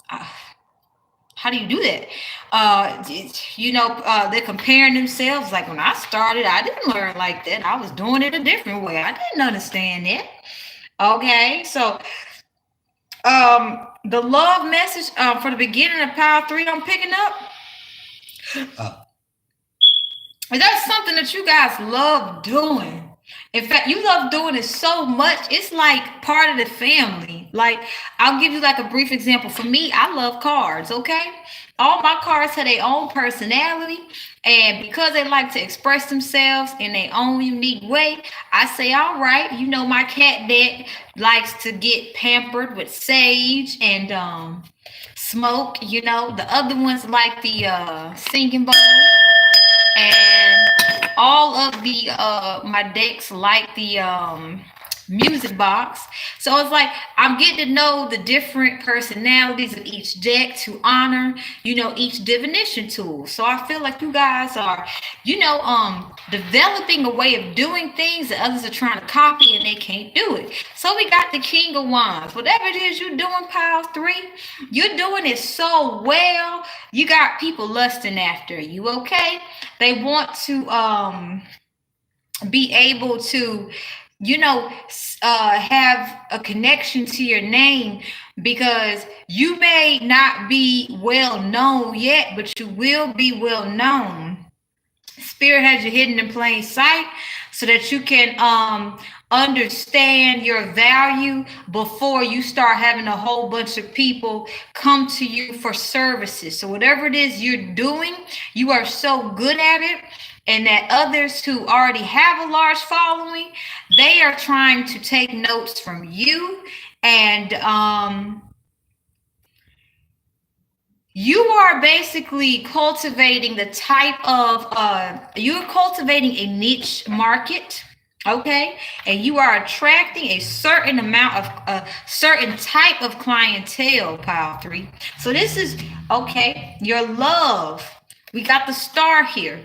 How do you do that? They're comparing themselves. Like, when I started, I didn't learn like that. I was doing it a different way. I didn't understand it. Okay, so the love message for the beginning of Power 3 I'm picking up. Is that something that you guys love doing? In fact, you love doing it so much, it's like part of the family. Like, I'll give you like a brief example. For me, I love cards, okay? All my cards have their own personality, and because they like to express themselves in their own unique way, I say, all right, my cat deck likes to get pampered with sage and smoke. The other ones like the singing bowl. And all of the my decks like the music box. So it's like I'm getting to know the different personalities of each deck to honor, each divination tool. So I feel like you guys are, developing a way of doing things that others are trying to copy and they can't do it. So we got the King of Wands. Whatever it is you're doing, Pile 3, you're doing it so well. You got people lusting after you, okay? They want to be able to have a connection to your name, because you may not be well known yet, but you will be well known. Spirit has you hidden in plain sight so that you can understand your value before you start having a whole bunch of people come to you for services. So whatever it is you're doing, you are so good at it, and that others who already have a large following, they are trying to take notes from you. And you are basically cultivating the type of, you're cultivating a niche market, okay? And you are attracting a certain amount of, a certain type of clientele, Pile 3. So this is, okay, your love. We got the star here.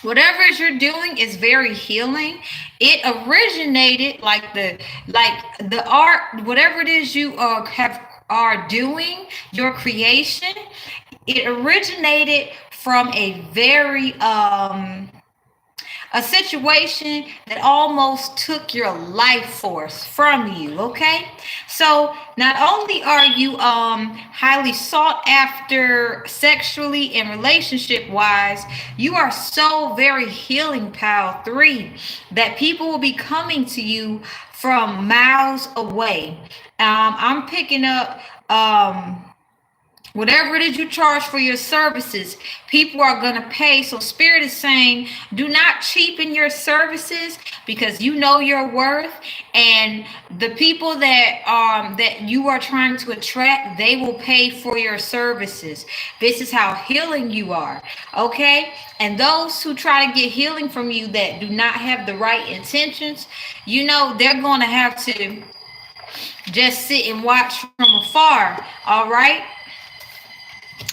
Whatever it is you're doing is very healing. It originated like the art, whatever it is you are doing, your creation, it originated from a very a situation that almost took your life force from you, okay? So not only are you highly sought after sexually and relationship wise, you are so very healing, Pile 3, that people will be coming to you from miles away. I'm picking up Whatever it is you charge for your services, people are going to pay. So Spirit is saying, do not cheapen your services, because you know your worth, and the people that you are trying to attract, they will pay for your services. This is how healing you are, okay? And those who try to get healing from you that do not have the right intentions, you know, they're going to have to just sit and watch from afar, all right?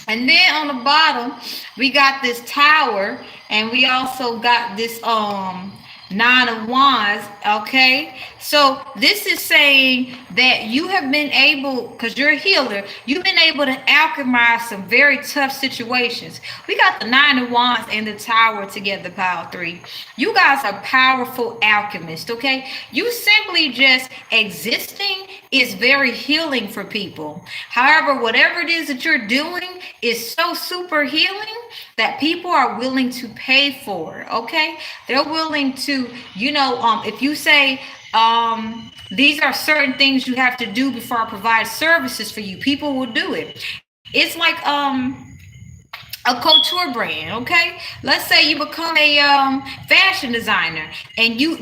And then on the bottom, we got this tower, and we also got this 9 of Wands, okay? So this is saying that you have been able, because you're a healer, you've been able to alchemize some very tough situations. We got the 9 of Wands and the tower together, Power 3. You guys are powerful alchemists, okay? You simply just existing is very healing for people. However, whatever it is that you're doing is so super healing that people are willing to pay for it, okay? They're willing to, you know, if you say, these are certain things you have to do before I provide services for you, people will do it. It's like a couture brand, okay? Let's say you become a fashion designer, and you're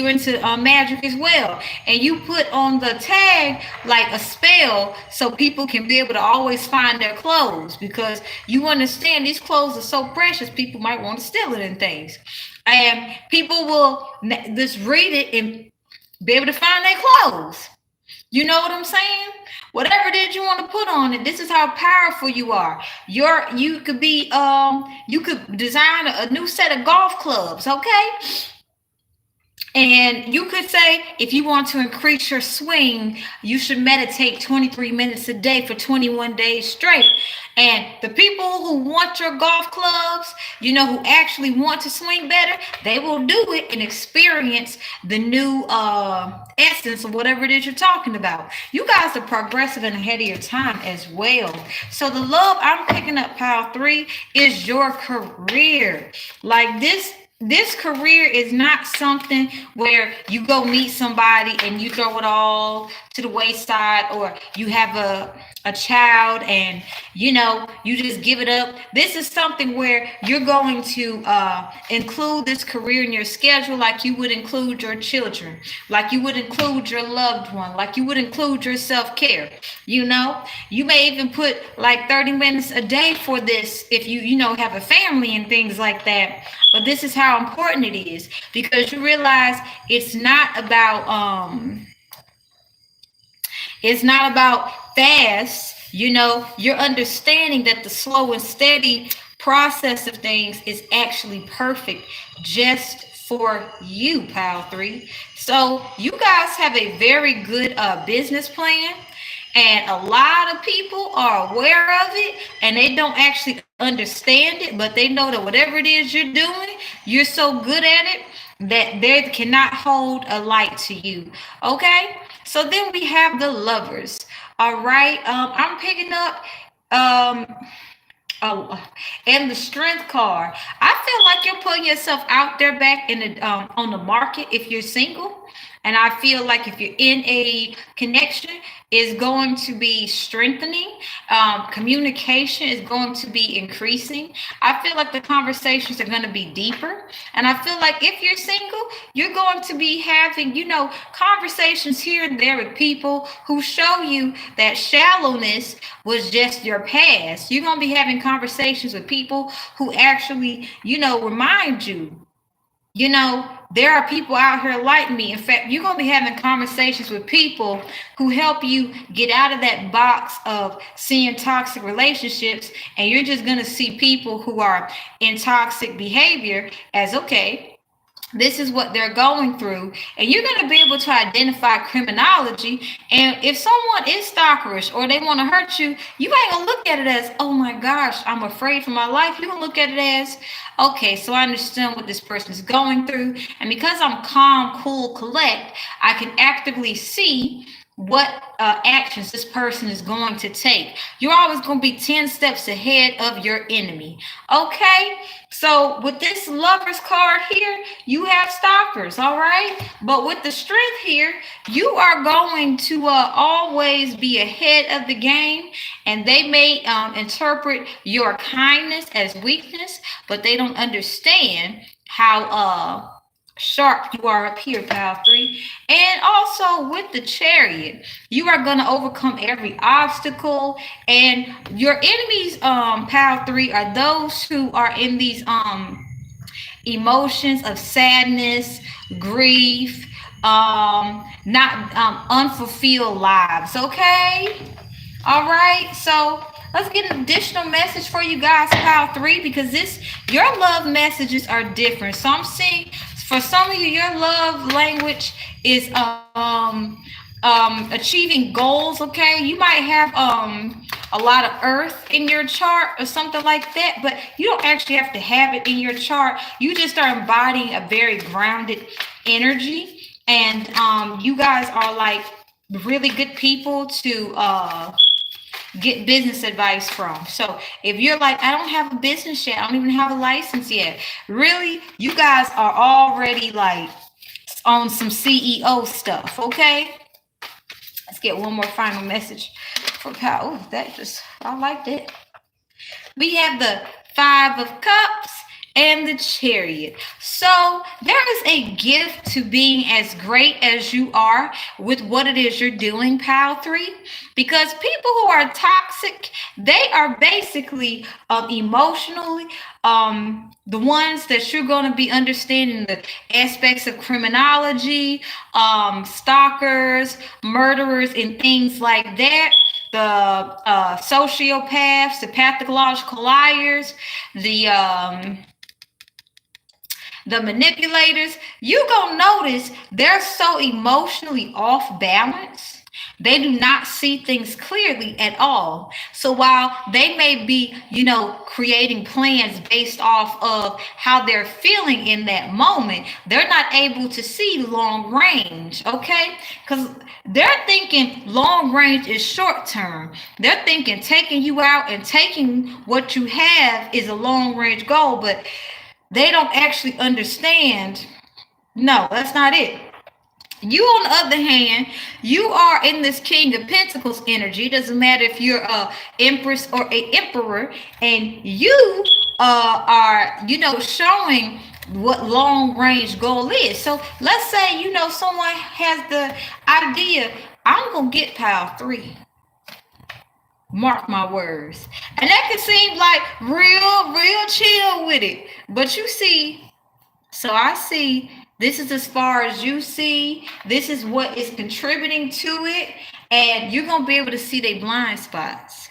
into magic as well, and you put on the tag like a spell so people can be able to always find their clothes, because you understand these clothes are so precious, people might want to steal it and things, and people will just read it and be able to find their clothes. You know what I'm saying? Whatever it is you want to put on it, this is how powerful you are. You could be you could design a new set of golf clubs, okay? And you could say, if you want to increase your swing, you should meditate 23 minutes a day for 21 days straight. And the people who want your golf clubs, you know, who actually want to swing better, they will do it and experience the new essence of whatever it is you're talking about. You guys are progressive and ahead of your time as well. So the love I'm picking up, Power 3, is your career. Like this career is not something where you go meet somebody and you throw it all to the wayside, or you have a child and, you know, you just give it up. This is something where you're going to include this career in your schedule, like you would include your children, like you would include your loved one, like you would include your self-care. You know, you may even put like 30 minutes a day for this if you know, have a family and things like that. But this is how important it is, because you realize it's not about fast. You know, you're understanding that the slow and steady process of things is actually perfect just for you, Power 3. So you guys have a very good business plan. And a lot of people are aware of it, and they don't actually understand it, but they know that whatever it is you're doing, you're so good at it that they cannot hold a light to you. Okay? So then we have the Lovers. All right. I'm picking up and the Strength card. I feel like you're putting yourself out there back in the on the market if you're single. And I feel like if you're in a connection, is going to be strengthening. Communication is going to be increasing. I feel like the conversations are going to be deeper. And I feel like if you're single, you're going to be having, you know, conversations here and there with people who show you that shallowness was just your past. You're going to be having conversations with people who actually, you know, remind you, you know, there are people out here like me. In fact, you're going to be having conversations with people who help you get out of that box of seeing toxic relationships. And you're just going to see people who are in toxic behavior as, okay, this is what they're going through. And you're going to be able to identify criminology. And if someone is stalkerish or they want to hurt you, you ain't going to look at it as, oh my gosh, I'm afraid for my life. You're going to look at it as, okay, so I understand what this person is going through. And because I'm calm, cool, collect, I can actively see what actions this person is going to take. You're always going to be 10 steps ahead of your enemy. Okay, so with this Lovers card here, you have stoppers, all right? But with the Strength here, you are going to always be ahead of the game, and they may interpret your kindness as weakness, but they don't understand how sharp you are up here, pile 3. And also with the Chariot, you are going to overcome every obstacle, and your enemies, pile 3, are those who are in these emotions of sadness, grief, not unfulfilled lives. Okay, all right, so let's get an additional message for you guys, pile 3, because your love messages are different. So I'm seeing for some of you, your love language is achieving goals. Okay, you might have a lot of earth in your chart or something like that, but you don't actually have to have it in your chart. You just are embodying a very grounded energy, and you guys are like really good people to get business advice from. So if you're like, I don't have a business yet, I don't even have a license yet, really, you guys are already like on some CEO stuff. Okay, let's get one more final message for Kyle. Oh, I liked it. We have the 5 of Cups and the Chariot. So there is a gift to being as great as you are with what it is you're doing, pile 3, because people who are toxic, they are basically emotionally the ones that you're going to be understanding the aspects of criminology, stalkers, murderers, and things like that. The sociopaths, the pathological liars, the manipulators, you gonna notice they're so emotionally off balance. They do not see things clearly at all. So while they may be, creating plans based off of how they're feeling in that moment, they're not able to see long range, okay? Because they're thinking long range is short term. They're thinking taking you out and taking what you have is a long range goal, but they don't actually understand. No, that's not it. You, on the other hand, you are in this King of Pentacles energy. It doesn't matter if you're a empress or a emperor, and you are, showing what long range goal is. So let's say, someone has the idea, I'm gonna get pile 3. Mark my words. And that could seem like real chill with it. But you see, so I see this is as far as you see. This is what is contributing to it. And you're going to be able to see their blind spots.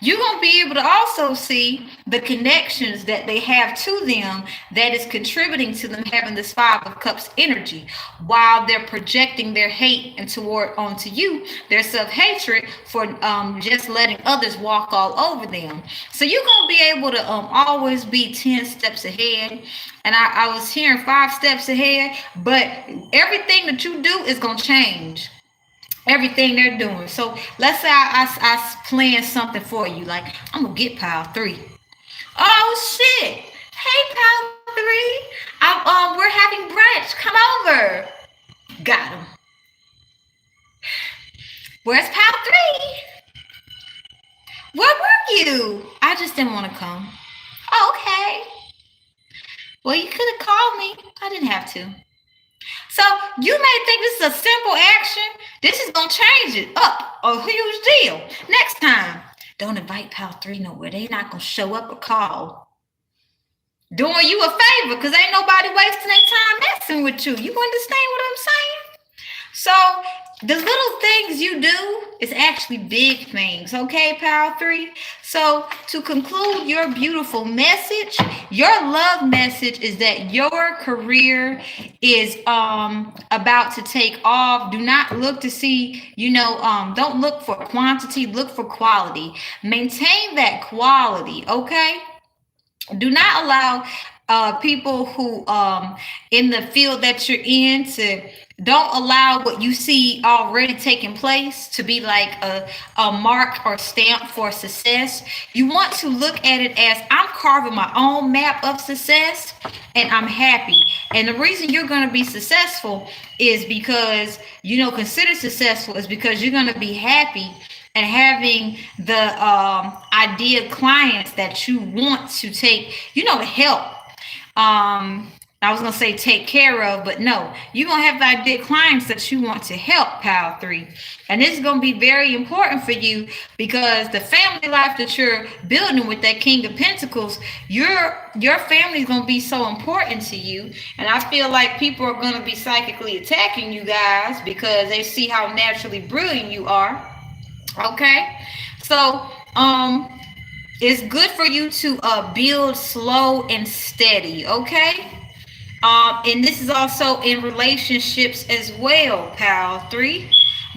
You're going to be able to also see the connections that they have to them that is contributing to them having this 5 of Cups energy, while they're projecting their hate and onto you, their self-hatred for just letting others walk all over them. So you're going to be able to always be 10 steps ahead. And I was hearing 5 steps ahead, but everything that you do is going to change. Everything they're doing. So let's say I plan something for you, like I'm gonna get pile 3. Oh shit! Hey, pile 3, we're having brunch. Come over. Got him. Where's pile 3? Where were you? I just didn't want to come. Oh, okay. Well, you could have called me. I didn't have to. So you may think this is a simple action. This is going to change it up a huge deal. Next time, don't invite pile 3 nowhere. They're not going to show up or call. Doing you a favor, because ain't nobody wasting their time messing with you. You understand what I'm saying? So the little things you do is actually big things, okay, pile 3? So to conclude your beautiful message, your love message is that your career is about to take off. Do not look to see, don't look for quantity, look for quality. Maintain that quality, okay? Do not allow people who in the field that you're in to don't allow what you see already taking place to be like a mark or stamp for success. You want to look at it as I'm carving my own map of success and I'm happy. And the reason you're going to be successful is because, you know, considered successful is because you're going to be happy and having the ideal clients that you want to take, you know, to help. I was gonna say take care of, but no, you're gonna have the ideal clients that you want to help, Pile 3. And this is gonna be very important for you because the family life that you're building with that King of Pentacles, your family is gonna be so important to you. And I feel like people are gonna be psychically attacking you guys because they see how naturally brilliant you are. Okay, so it's good for you to build slow and steady. Okay, and this is also in relationships as well, Pal 3.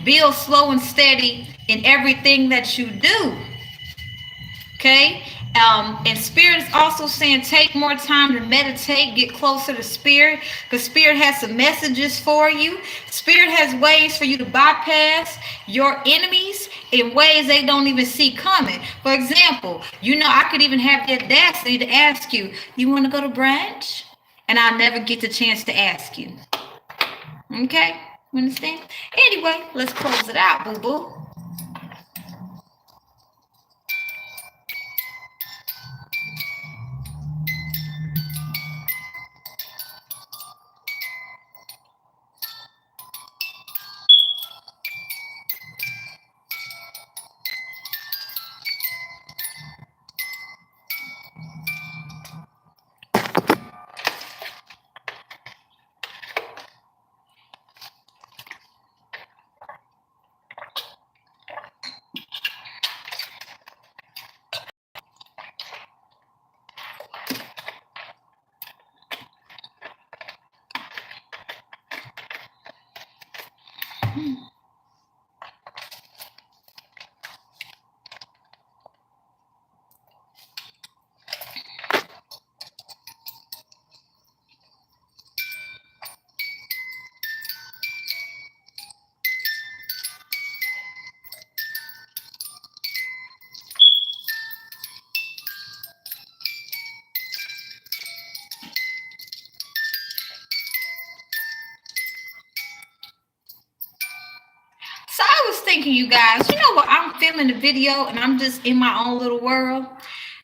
Build slow and steady in everything that you do. Okay, and Spirit is also saying take more time to meditate, get closer to Spirit, because Spirit has some messages for you. Spirit has ways for you to bypass your enemies in ways they don't even see coming. For example, you know, I could even have the audacity to ask you, you want to go to brunch? And I'll never get the chance to ask you. Okay, you understand? Anyway, let's close it out, boo-boo. So I was thinking, you guys, you know what? I'm filming the video and I'm just in my own little world.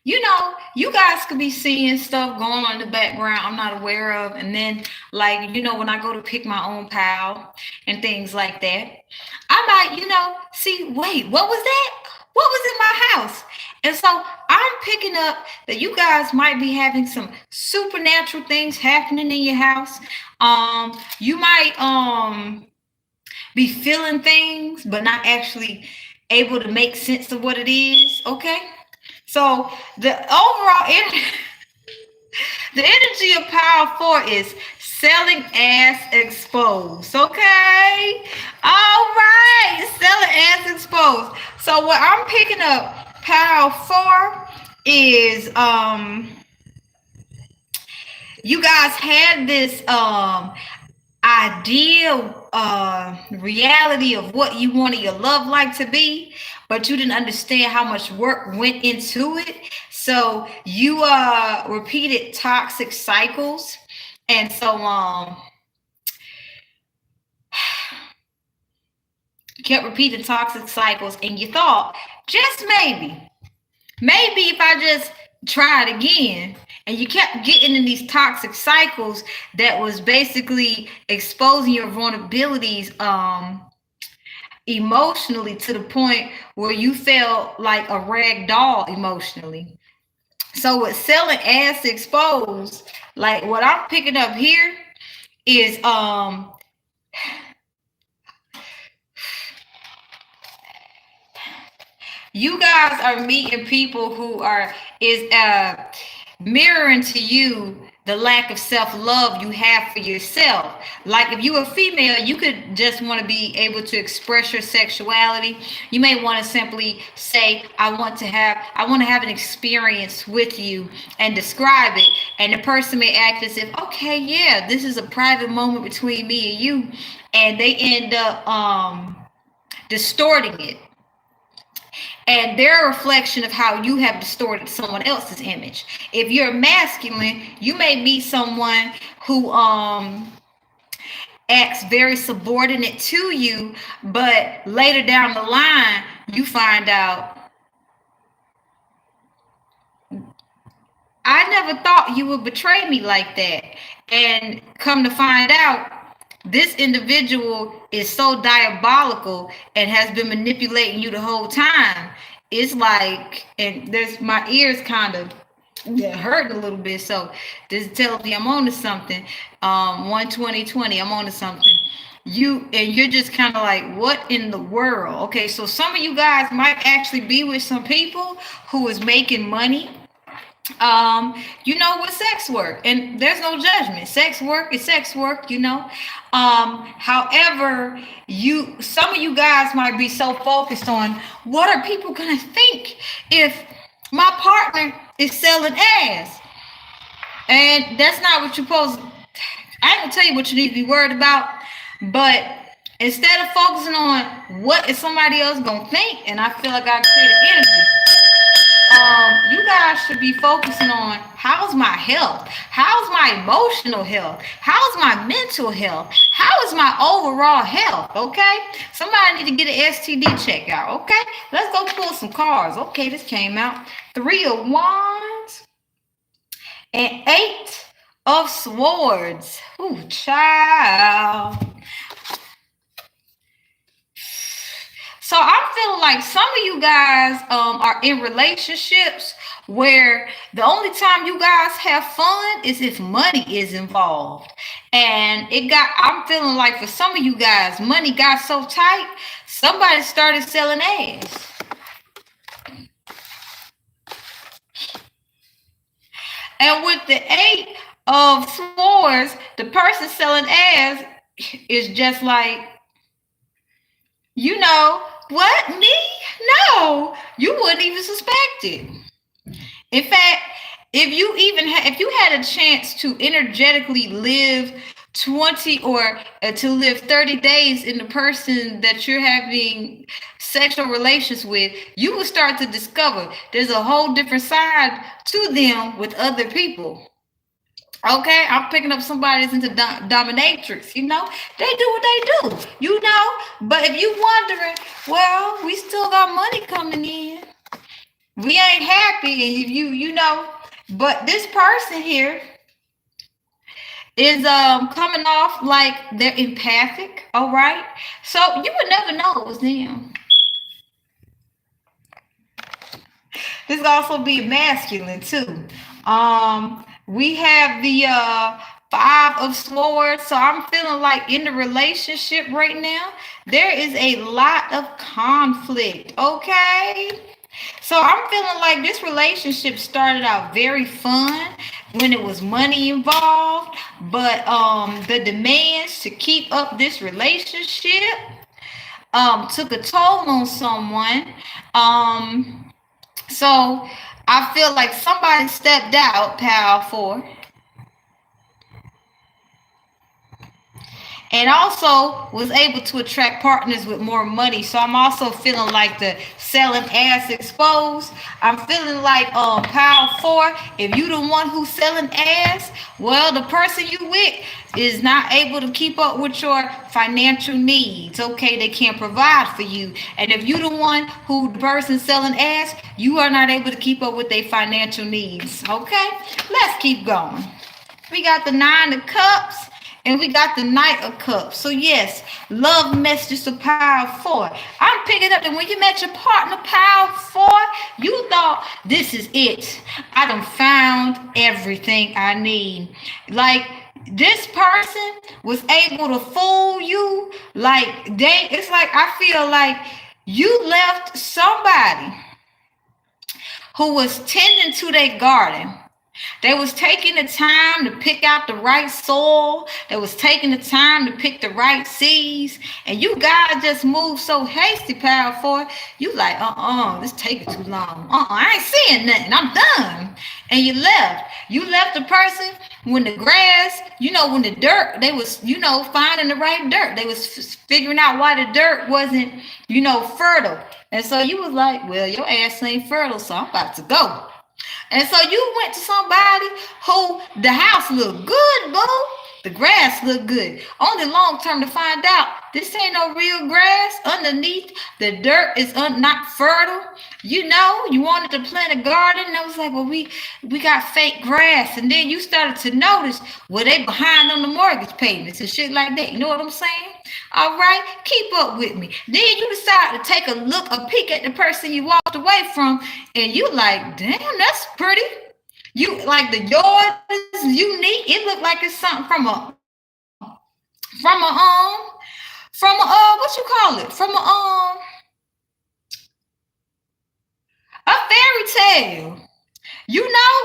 You know, you guys could be seeing stuff going on in the background I'm not aware of. And then, like, you know, when I go to pick my own pal and things like that, I might, you know, see, wait, what was that? What was in my house? And so I'm picking up that you guys might be having some supernatural things happening in your house. You might be feeling things, but not actually able to make sense of what it is. Okay. So the overall energy, the energy of Power 4 is selling as exposed. Okay. All right. Selling as exposed. So what I'm picking up, Power 4, is you guys had this ideal reality of what you wanted your love life to be, but you didn't understand how much work went into it. So you repeated toxic cycles, and so kept repeating toxic cycles, and you thought, just maybe if I just try it again. And you kept getting in these toxic cycles that was basically exposing your vulnerabilities emotionally to the point where you felt like a rag doll emotionally. So with selling as exposed, like what I'm picking up here is you guys are meeting people who is mirroring to you the lack of self-love you have for yourself. Like if you're a female, you could just want to be able to express your sexuality. You may want to simply say, I want to have an experience with you and describe it. And the person may act as if, okay, yeah, this is a private moment between me and you. And they end up distorting it. And they're a reflection of how you have distorted someone else's image. If you're masculine, you may meet someone who acts very subordinate to you, but later down the line, you find out, I never thought you would betray me like that. And come to find out, this individual is so diabolical and has been manipulating you the whole time. It's like, and there's my ears kind of hurt a little bit. So this tells me I'm on to something. 12020, I'm on to something. You're just kind of like, what in the world? Okay, so some of you guys might actually be with some people who is making money. With sex work, and there's no judgment. Sex work is sex work, however, some of you guys might be so focused on what are people gonna think if my partner is selling ass, and that's not what you're supposed to. I ain't gonna tell you what you need to be worried about, but instead of focusing on what is somebody else gonna think, and I feel like I created energy. You guys should be focusing on how's my health, how's my emotional health, how's my mental health, how is my overall health, okay? Somebody need to get an STD check out, okay? Let's go pull some cards. Okay, this came out. 3 of Wands and 8 of Swords. Ooh, child. So I'm feeling like some of you guys are in relationships where the only time you guys have fun is if money is involved. And I'm feeling like for some of you guys, money got so tight, somebody started selling ass. And with the 8 of Swords, the person selling ass is just like, what? Me? No, you wouldn't even suspect it. In fact, if you had a chance to energetically live 20 or to live 30 days in the person that you're having sexual relations with, you will start to discover there's a whole different side to them with other people. Okay, I'm picking up somebody that's into dominatrix, they do what they do, but if you wondering, well, we still got money coming in, we ain't happy, and but this person here is coming off like they're empathic, all right? So you would never know it was them. This could also be masculine too. We have the 5 of Swords. So I'm feeling like in the relationship right now, there is a lot of conflict, okay? So I'm feeling like this relationship started out very fun when it was money involved, but the demands to keep up this relationship took a toll on someone. So I feel like somebody stepped out, Power 4. And also was able to attract partners with more money. So I'm also feeling like the selling ass exposed. I'm feeling like Power 4, if you the one who's selling ass, well, the person you with is not able to keep up with your financial needs. Okay, they can't provide for you. And if you the one who the person selling ass, you are not able to keep up with their financial needs. Okay, let's keep going. We got the 9 of Cups. And we got the Knight of Cups. So yes, love messages to Power 4. I'm picking up that when you met your partner, Power 4, you thought, this is it. I done found everything I need. Like, this person was able to fool you. It's like, I feel like you left somebody who was tending to their garden. They was taking the time to pick out the right soil. They was taking the time to pick the right seeds. And you guys just move so hasty, Power 4. You like, this taking too long. I ain't seeing nothing. I'm done. And you left. You left the person when the grass, when the dirt, they was, finding the right dirt. They was figuring out why the dirt wasn't, fertile. And so you was like, well, your ass ain't fertile, so I'm about to go. And so you went to somebody who the house looked good, boo. The grass looked good. Only long term to find out this ain't no real grass. Underneath, the dirt is not fertile. You wanted to plant a garden. And I was like, well, we got fake grass. And then you started to notice, well, they behind on the mortgage payments and shit like that. You know what I'm saying? All right, keep up with me. Then you decide to take a peek at the person you walked away from, and you like, damn, that's pretty. You like the yard is unique. It looked like it's something from a what you call it? From a fairy tale.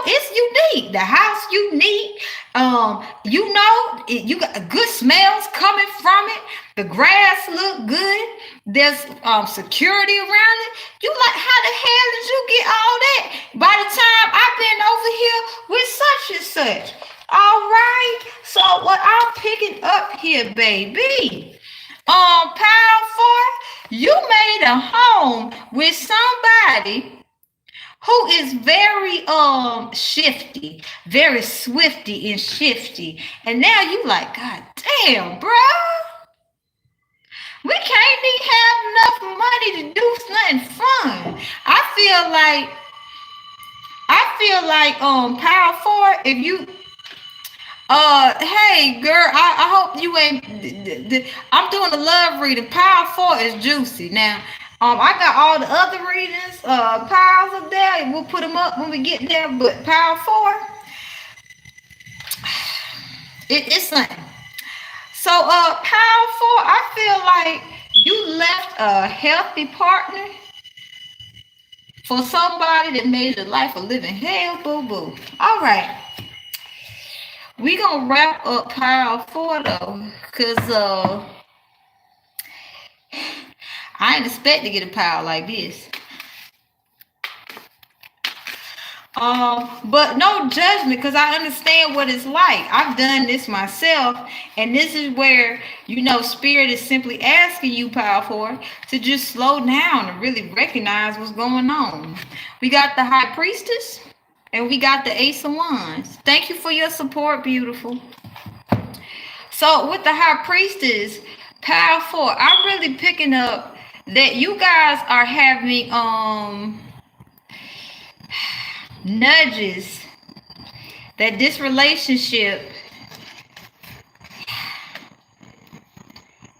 It's unique. The house unique. You got good smells coming from it. The grass look good. There's security around it. You like, how the hell did you get all that? By the time I've been over here with such and such. All right. So what I'm picking up here, baby. Power 4, you made a home with somebody who is very shifty, very swifty and shifty. And now you like, God damn, bro. We can't even have enough money to do something fun. I feel like Power 4, if you hey girl, I hope you ain't I'm doing a love reading. Power 4 is juicy. Now I got all the other readings, piles up there. We'll put them up when we get there. But Power 4, it's something. So, Power 4, I feel like you left a healthy partner for somebody that made your life a living hell, boo-boo. All right. We gonna wrap up Power 4, though, because I ain't expect to get a pile like this. But no judgment, because I understand what it's like. I've done this myself, and this is where, Spirit is simply asking you, Power 4, to just slow down and really recognize what's going on. We got the High Priestess, and we got the Ace of Wands. Thank you for your support, beautiful. So with the High Priestess, Power 4, I'm really picking up that you guys are having nudges that this relationship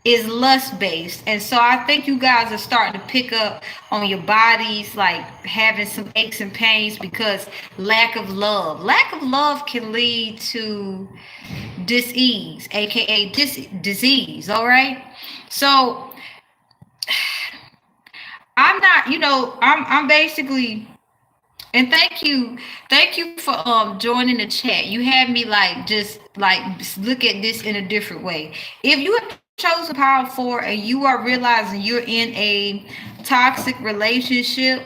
is lust based. And so I think you guys are starting to pick up on your bodies, like having some aches and pains because lack of love can lead to dis-ease, aka disease. All right, so I'm not, I'm basically. And thank you for joining the chat. You had me just look at this in a different way. If you have chosen Power 4 and you are realizing you're in a toxic relationship,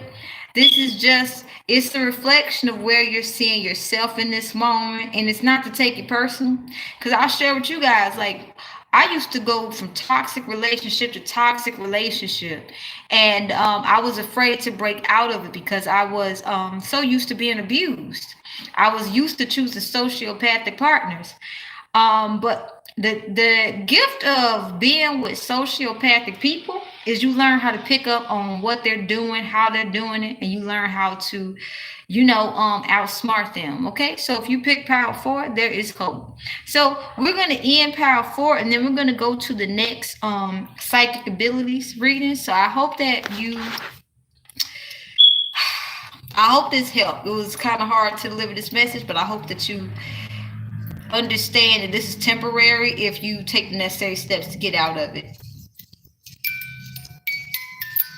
it's a reflection of where you're seeing yourself in this moment. And it's not to take it personal, because I'll share with you guys, I used to go from toxic relationship to toxic relationship. And I was afraid to break out of it because I was so used to being abused. I was used to choosing sociopathic partners. But the gift of being with sociopathic people is you learn how to pick up on what they're doing, how they're doing it, and you learn how to, outsmart them. Okay, so if you pick Power 4, there is hope. So we're going to end Power 4, and then we're going to go to the next psychic abilities reading. So I hope that I hope this helped. It was kind of hard to deliver this message, but I hope that you understand that this is temporary if you take the necessary steps to get out of it.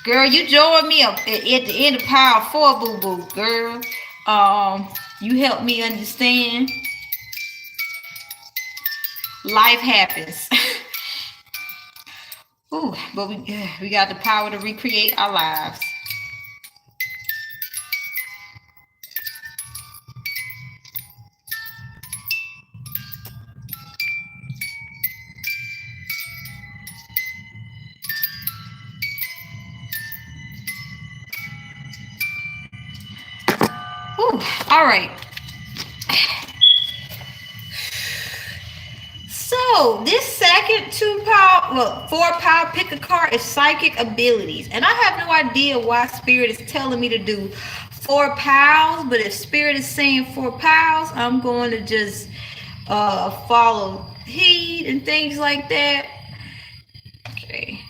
Girl, you joined me up at the end of Power 4, boo-boo, girl. You help me understand. Life happens. Ooh, but we got the power to recreate our lives. Ooh, all right. So this second 4-power pick a card is psychic abilities, and I have no idea why Spirit is telling me to do 4 pals. But if Spirit is saying 4 pals, I'm going to just follow heed and things like that. Okay.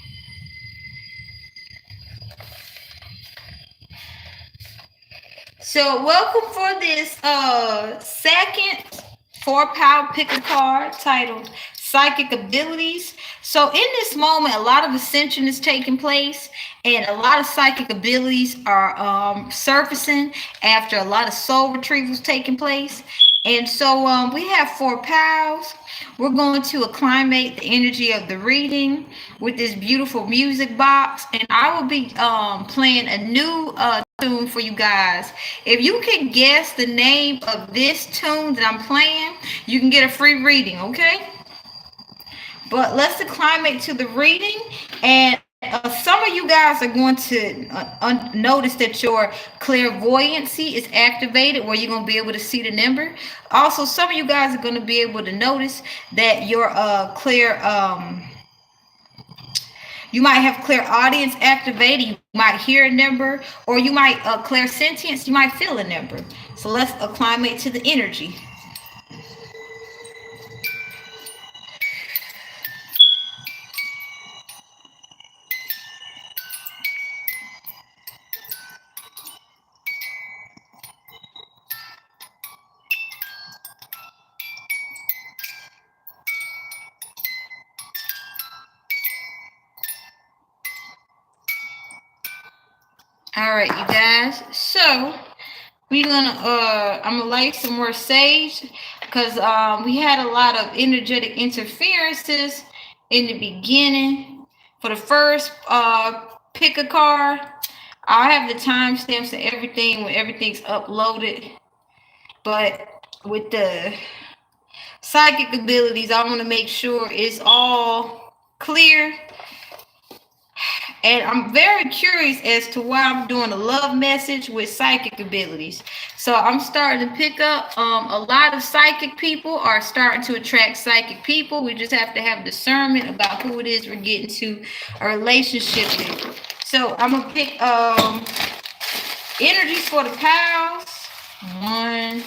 So welcome for this second 4-power pick a card titled Psychic Abilities. So in this moment, a lot of ascension is taking place, and a lot of psychic abilities are surfacing after a lot of soul retrievals taking place. And so we have 4 pals. We're going to acclimate the energy of the reading with this beautiful music box, and I will be playing a new tune for you guys. If you can guess the name of this tune that I'm playing, you can get a free reading, okay? But let's acclimate to the reading, and some of you guys are going to notice that your clairvoyancy is activated, where you're going to be able to see the number. Also, some of you guys are going to be able to notice that your you might have clairaudience activated. You might hear a number, or you might clairsentience. You might feel a number. So let's acclimate to the energy. All right, you guys. So we're gonna I'm gonna light some more sage, because we had a lot of energetic interferences in the beginning. For the first pick a card, I have the timestamps and everything when everything's uploaded. But with the psychic abilities, I want to make sure it's all clear. And I'm very curious as to why I'm doing a love message with psychic abilities. So I'm starting to pick up a lot of psychic people are starting to attract psychic people. We just have to have discernment about who it is we're getting to a relationship with. So I'm going to pick energies for the pals. 1,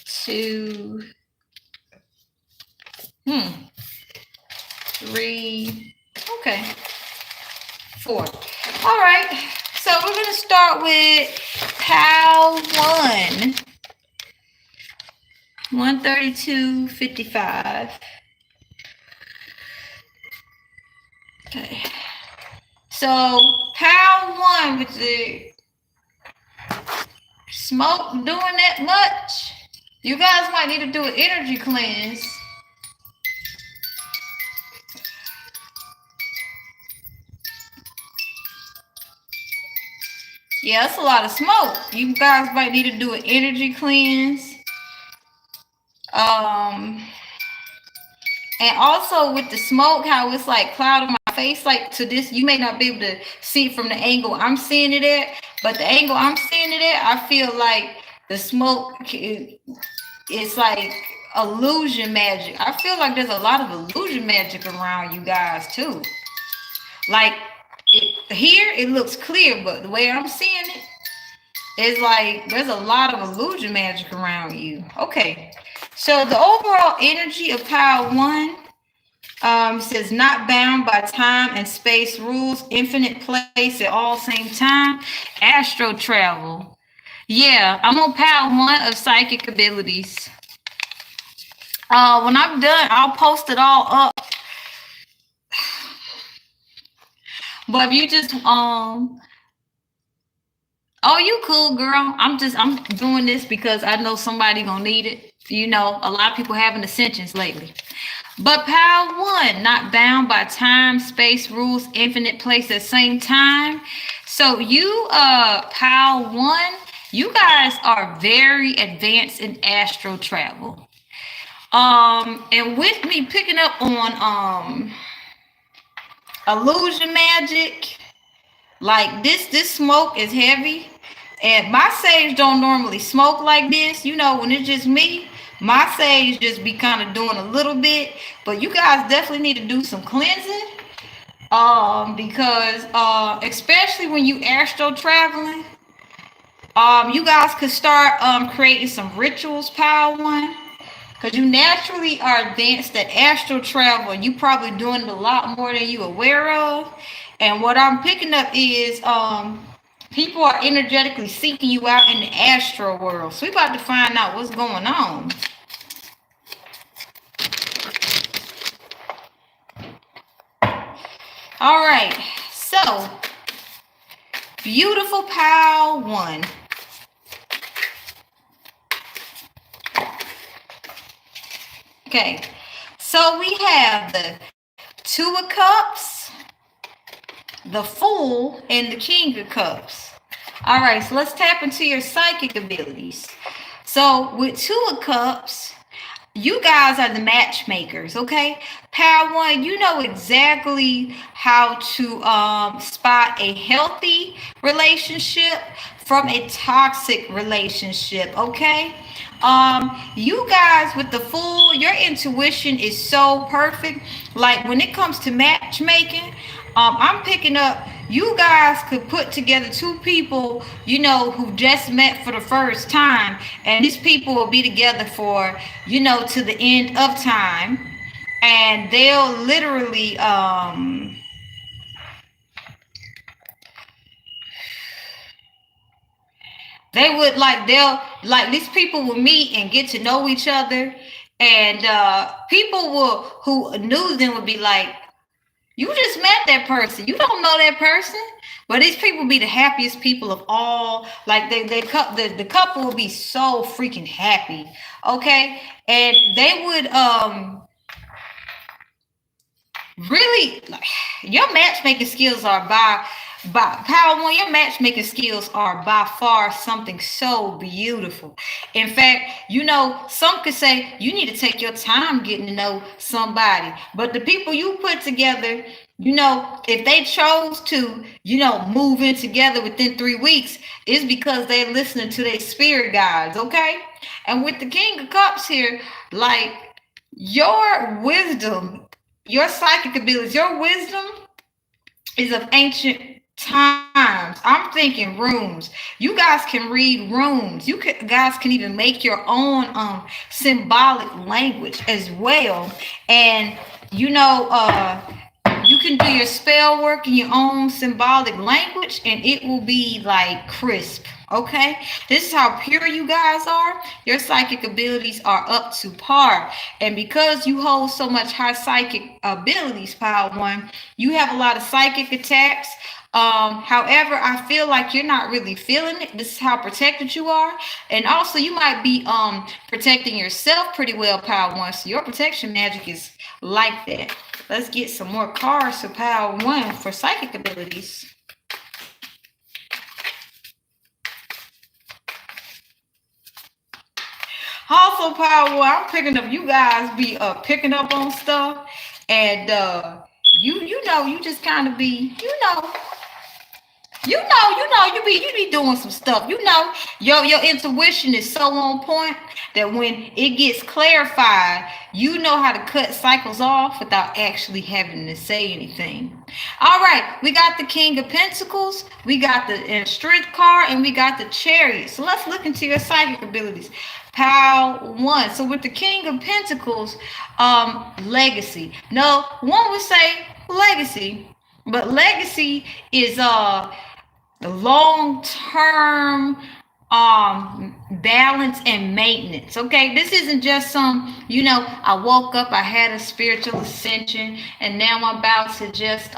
2, 3. Okay. 4. All right. So we're going to start with pal 1. 132.55. Okay. So pal 1 with the smoke doing that much, you guys might need to do an energy cleanse. Yeah, that's a lot of smoke. You guys might need to do an energy cleanse. And also with the smoke, how it's like clouding my face, like to this, you may not be able to see it from the angle I'm seeing it at, but the angle I'm seeing it at, I feel like the smoke it's like illusion magic. I feel like there's a lot of illusion magic around you guys too. Like here, it looks clear, but the way I'm seeing it, it's like there's a lot of illusion magic around you. Okay. So the overall energy of pile 1 says not bound by time and space rules, infinite place at all same time, astro travel. Yeah, I'm on pile 1 of psychic abilities. When I'm done, I'll post it all up. But if you just Oh, you cool, girl. I'm doing this because I know somebody gonna need it. You know, a lot of people having ascensions lately. But pile one, not bound by time, space, rules, infinite place at same time. So you, pile one, you guys are very advanced in astral travel. And with me picking up on illusion magic, like this smoke is heavy. And my sage don't normally smoke like this. You know, when it's just me, my sage just be kind of doing a little bit. But you guys definitely need to do some cleansing. Because especially when you astral traveling, you guys could start creating some rituals, pile one. Because you naturally are advanced at astral travel, and you probably doing it a lot more than you aware of. And what I'm picking up is people are energetically seeking you out in the astral world. So we about to find out what's going on. All right, so beautiful pile one. Okay, so we have the Two of Cups, the Fool, and the King of Cups. All right, so let's tap into your psychic abilities. So with Two of Cups, you guys are the matchmakers, okay? Pile one, you know exactly how to spot a healthy relationship from a toxic relationship, okay? You guys with the Fool, your intuition is so perfect. Like when it comes to matchmaking, I'm picking up you guys could put together two people, you know, who just met for the first time, and these people will be together for, you know, to the end of time, and they'll literally they'll these people will meet and get to know each other, and people who knew them would be like, you just met that person. You don't know that person. But these people be the happiest people of all. Like the couple will be so freaking happy. Okay? And they would really, like, your matchmaking skills are by power one, your matchmaking skills are by far something so beautiful. In fact, you know, some could say you need to take your time getting to know somebody. But the people you put together, you know, if they chose to, you know, move in together within 3 weeks, it's because they're listening to their spirit guides, okay? And with the King of Cups here, like, your wisdom, your psychic abilities, your wisdom is of ancient times. I'm thinking runes. You guys can read runes. Guys can even make your own symbolic language as well. And you know, you can do your spell work in your own symbolic language, and it will be like crisp. Okay, this is how pure you guys are. Your psychic abilities are up to par, and because you hold so much high psychic abilities, pile one, you have a lot of psychic attacks. However, I feel like you're not really feeling it. This is how protected you are, and also you might be protecting yourself pretty well, pile one. So your protection magic is like that. Let's get some more cards for pile one for psychic abilities. Also, power, I'm picking up. You guys be picking up on stuff, and you know, you just kind of be, you be doing some stuff. You know, your intuition is so on point that when it gets clarified, you know how to cut cycles off without actually having to say anything. All right, we got the King of Pentacles, we got the Strength card, and we got the Chariot. So let's look into your psychic abilities. Pile one. So with the King of Pentacles, legacy. No, one would say legacy, but legacy is the long-term balance and maintenance. Okay, this isn't just some, you know, I woke up, I had a spiritual ascension, and now I'm about to just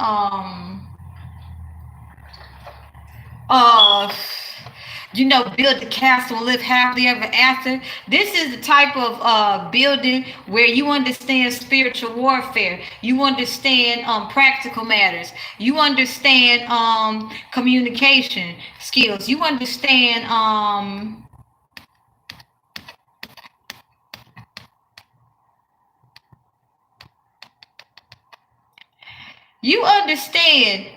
build the castle and live happily ever after. This is the type of building where you understand spiritual warfare. You understand practical matters. You understand communication skills. You understand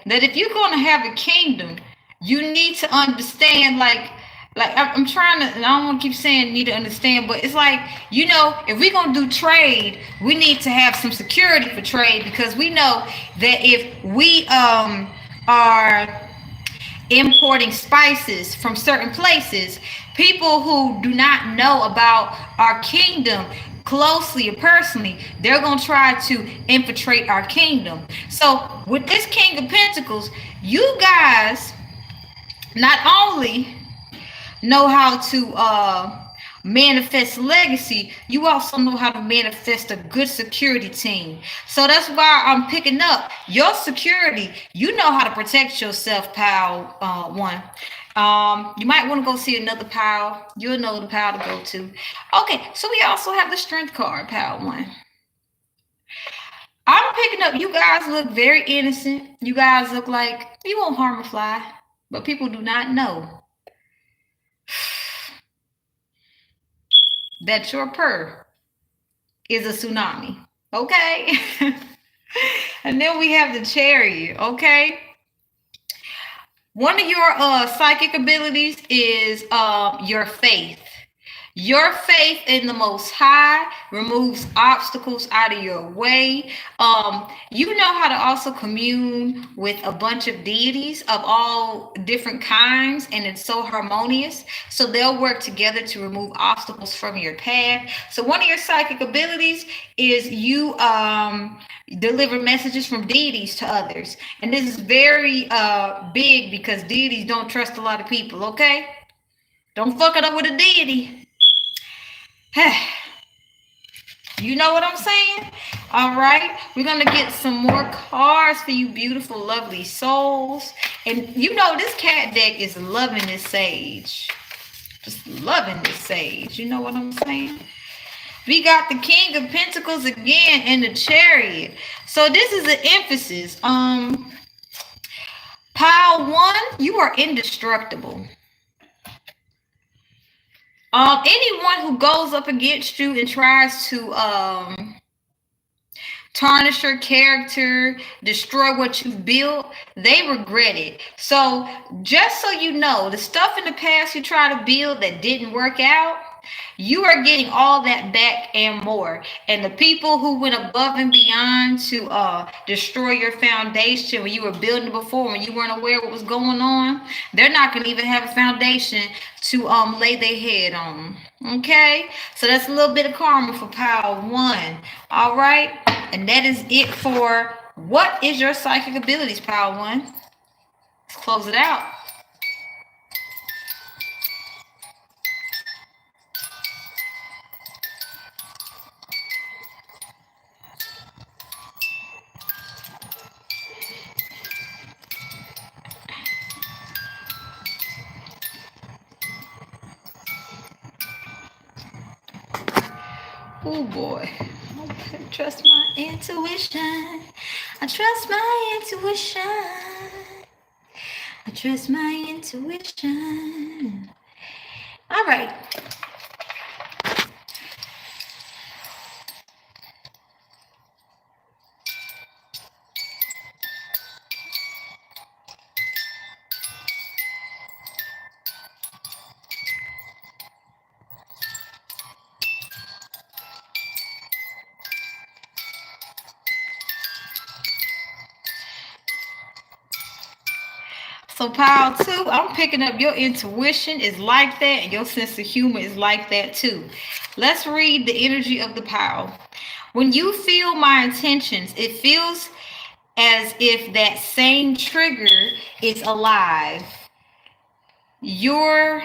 that if you're going to have a kingdom, you need to understand, like I'm trying to, and I don't want to keep saying need to understand, but it's like, if we're going to do trade, we need to have some security for trade, because we know that if we are importing spices from certain places, people who do not know about our kingdom closely or personally, they're going to try to infiltrate our kingdom. So with this King of Pentacles, you guys not only know how to manifest legacy, you also know how to manifest a good security team. So that's why I'm picking up your security. You know how to protect yourself, pal. One. You might want to go see another pal. You'll know the pal to go to. Okay, so we also have the strength card, pal. One. I'm picking up, you guys look very innocent. You guys look like you won't harm a fly, but people do not know that your purr is a tsunami. Okay. And then we have the Chariot. Okay. One of your psychic abilities is your faith. Your faith in the Most High removes obstacles out of your way. You know how to also commune with a bunch of deities of all different kinds, and it's so harmonious. So they'll work together to remove obstacles from your path. So one of your psychic abilities is you deliver messages from deities to others. And this is very big, because deities don't trust a lot of people, okay? Don't fuck it up with a deity. You know what I'm saying? All right, we're gonna get some more cards for you beautiful, lovely souls. And this cat deck is loving this sage. Just loving this sage. You know what I'm saying? We got the King of Pentacles again and the Chariot. So this is an emphasis. Pile 1, you are indestructible. Anyone who goes up against you and tries to tarnish your character, destroy what you built, they regret it. So just so you know, the stuff in the past you tried to build that didn't work out, you are getting all that back and more. And the people who went above and beyond to destroy your foundation when you were building before, when you weren't aware what was going on, they're not going to even have a foundation to lay their head on. Okay, so that's a little bit of karma for pile 1. All right, and that is it for what is your psychic abilities, pile 1. Let's close it out. Oh boy. Okay. Trust my intuition. I trust my intuition. I trust my intuition. All right. So pile 2, I'm picking up your intuition is like that, and your sense of humor is like that too. Let's read the energy of the pile. When you feel my intentions, it feels as if that same trigger is alive. You're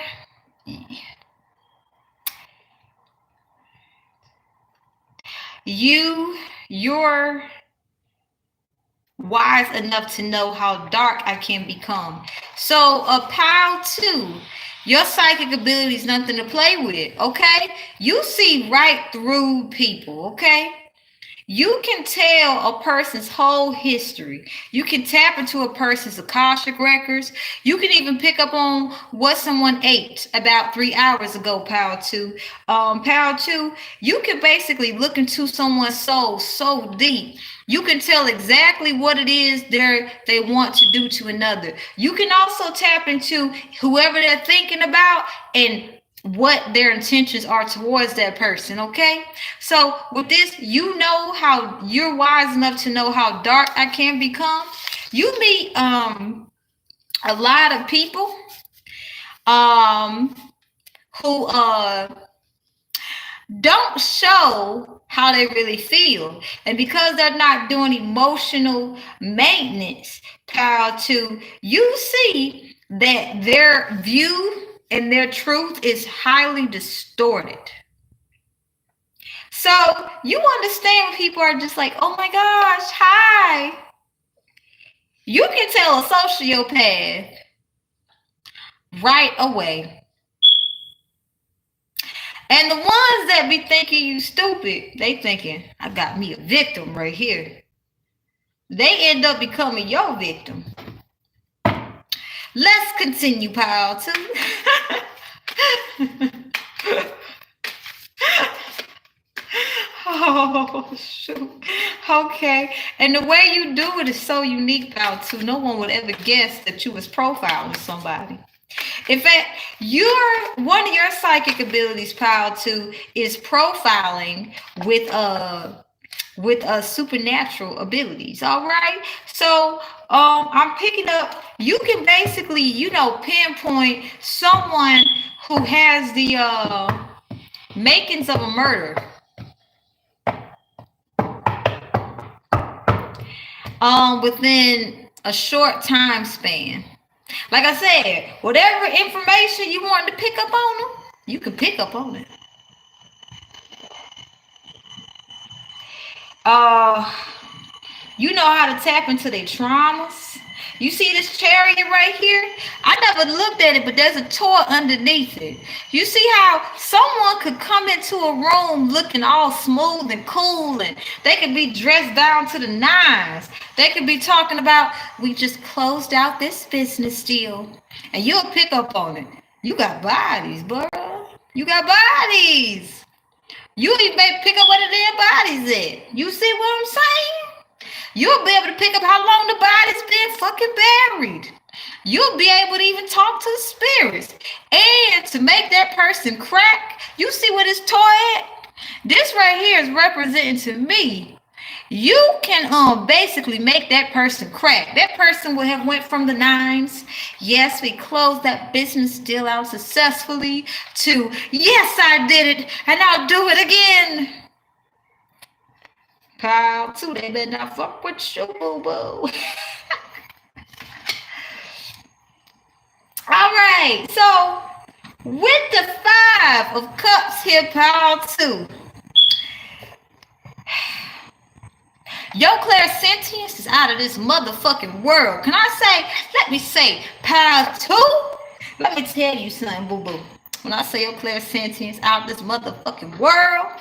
wise enough to know how dark I can become. So pile 2, Your psychic ability is nothing to play with, okay? You see right through people, okay? You can tell a person's whole history. You can tap into a person's Akashic records. You can even pick up on what someone ate about 3 hours ago, Power 2. Power 2, you can basically look into someone's soul so deep. You can tell exactly what it is they want to do to another. You can also tap into whoever they're thinking about and what their intentions are towards that person, okay? So with this, you know how you're wise enough to know how dark I can become. You meet a lot of people who don't show how they really feel, and because they're not doing emotional maintenance, Power 2, you see that their view and their truth is highly distorted. So you understand when people are just like, oh my gosh, hi. You can tell a sociopath right away. And the ones that be thinking you stupid, they thinking, I got me a victim right here. They end up becoming your victim. Let's continue, Power 2. Oh, shoot. Okay. And the way you do it is so unique, Power 2. No one would ever guess that you was profiling somebody. In fact, one of your psychic abilities, Power 2, is profiling with supernatural abilities. All right. So I'm picking up, you can basically, pinpoint someone who has the makings of a murder. Within a short time span. Like I said, whatever information you want to pick up on them, you can pick up on it. You know how to tap into their traumas. You see this chariot right here? I never looked at it, but there's a toy underneath it. You see how someone could come into a room looking all smooth and cool, and they could be dressed down to the nines. They could be talking about, we just closed out this business deal, and you'll pick up on it. You got bodies, bro. You got bodies. You even may pick up where the damn bodies at. You see what I'm saying? You'll be able to pick up how long the body's been fucking buried. You'll be able to even talk to the spirits. And to make that person crack, you see what this toy at? This right here is representing to me. You can basically make that person crack. That person would have went from the nines. Yes, we closed that business deal out successfully, to yes, I did it, and I'll do it again. Power 2, they better not fuck with you, boo-boo. All right, so with the 5 of Cups here, Power 2, your clairsentience is out of this motherfucking world. Can I say, let me say, Power 2, let me tell you something, boo-boo. When I say your clairsentience out of this motherfucking world,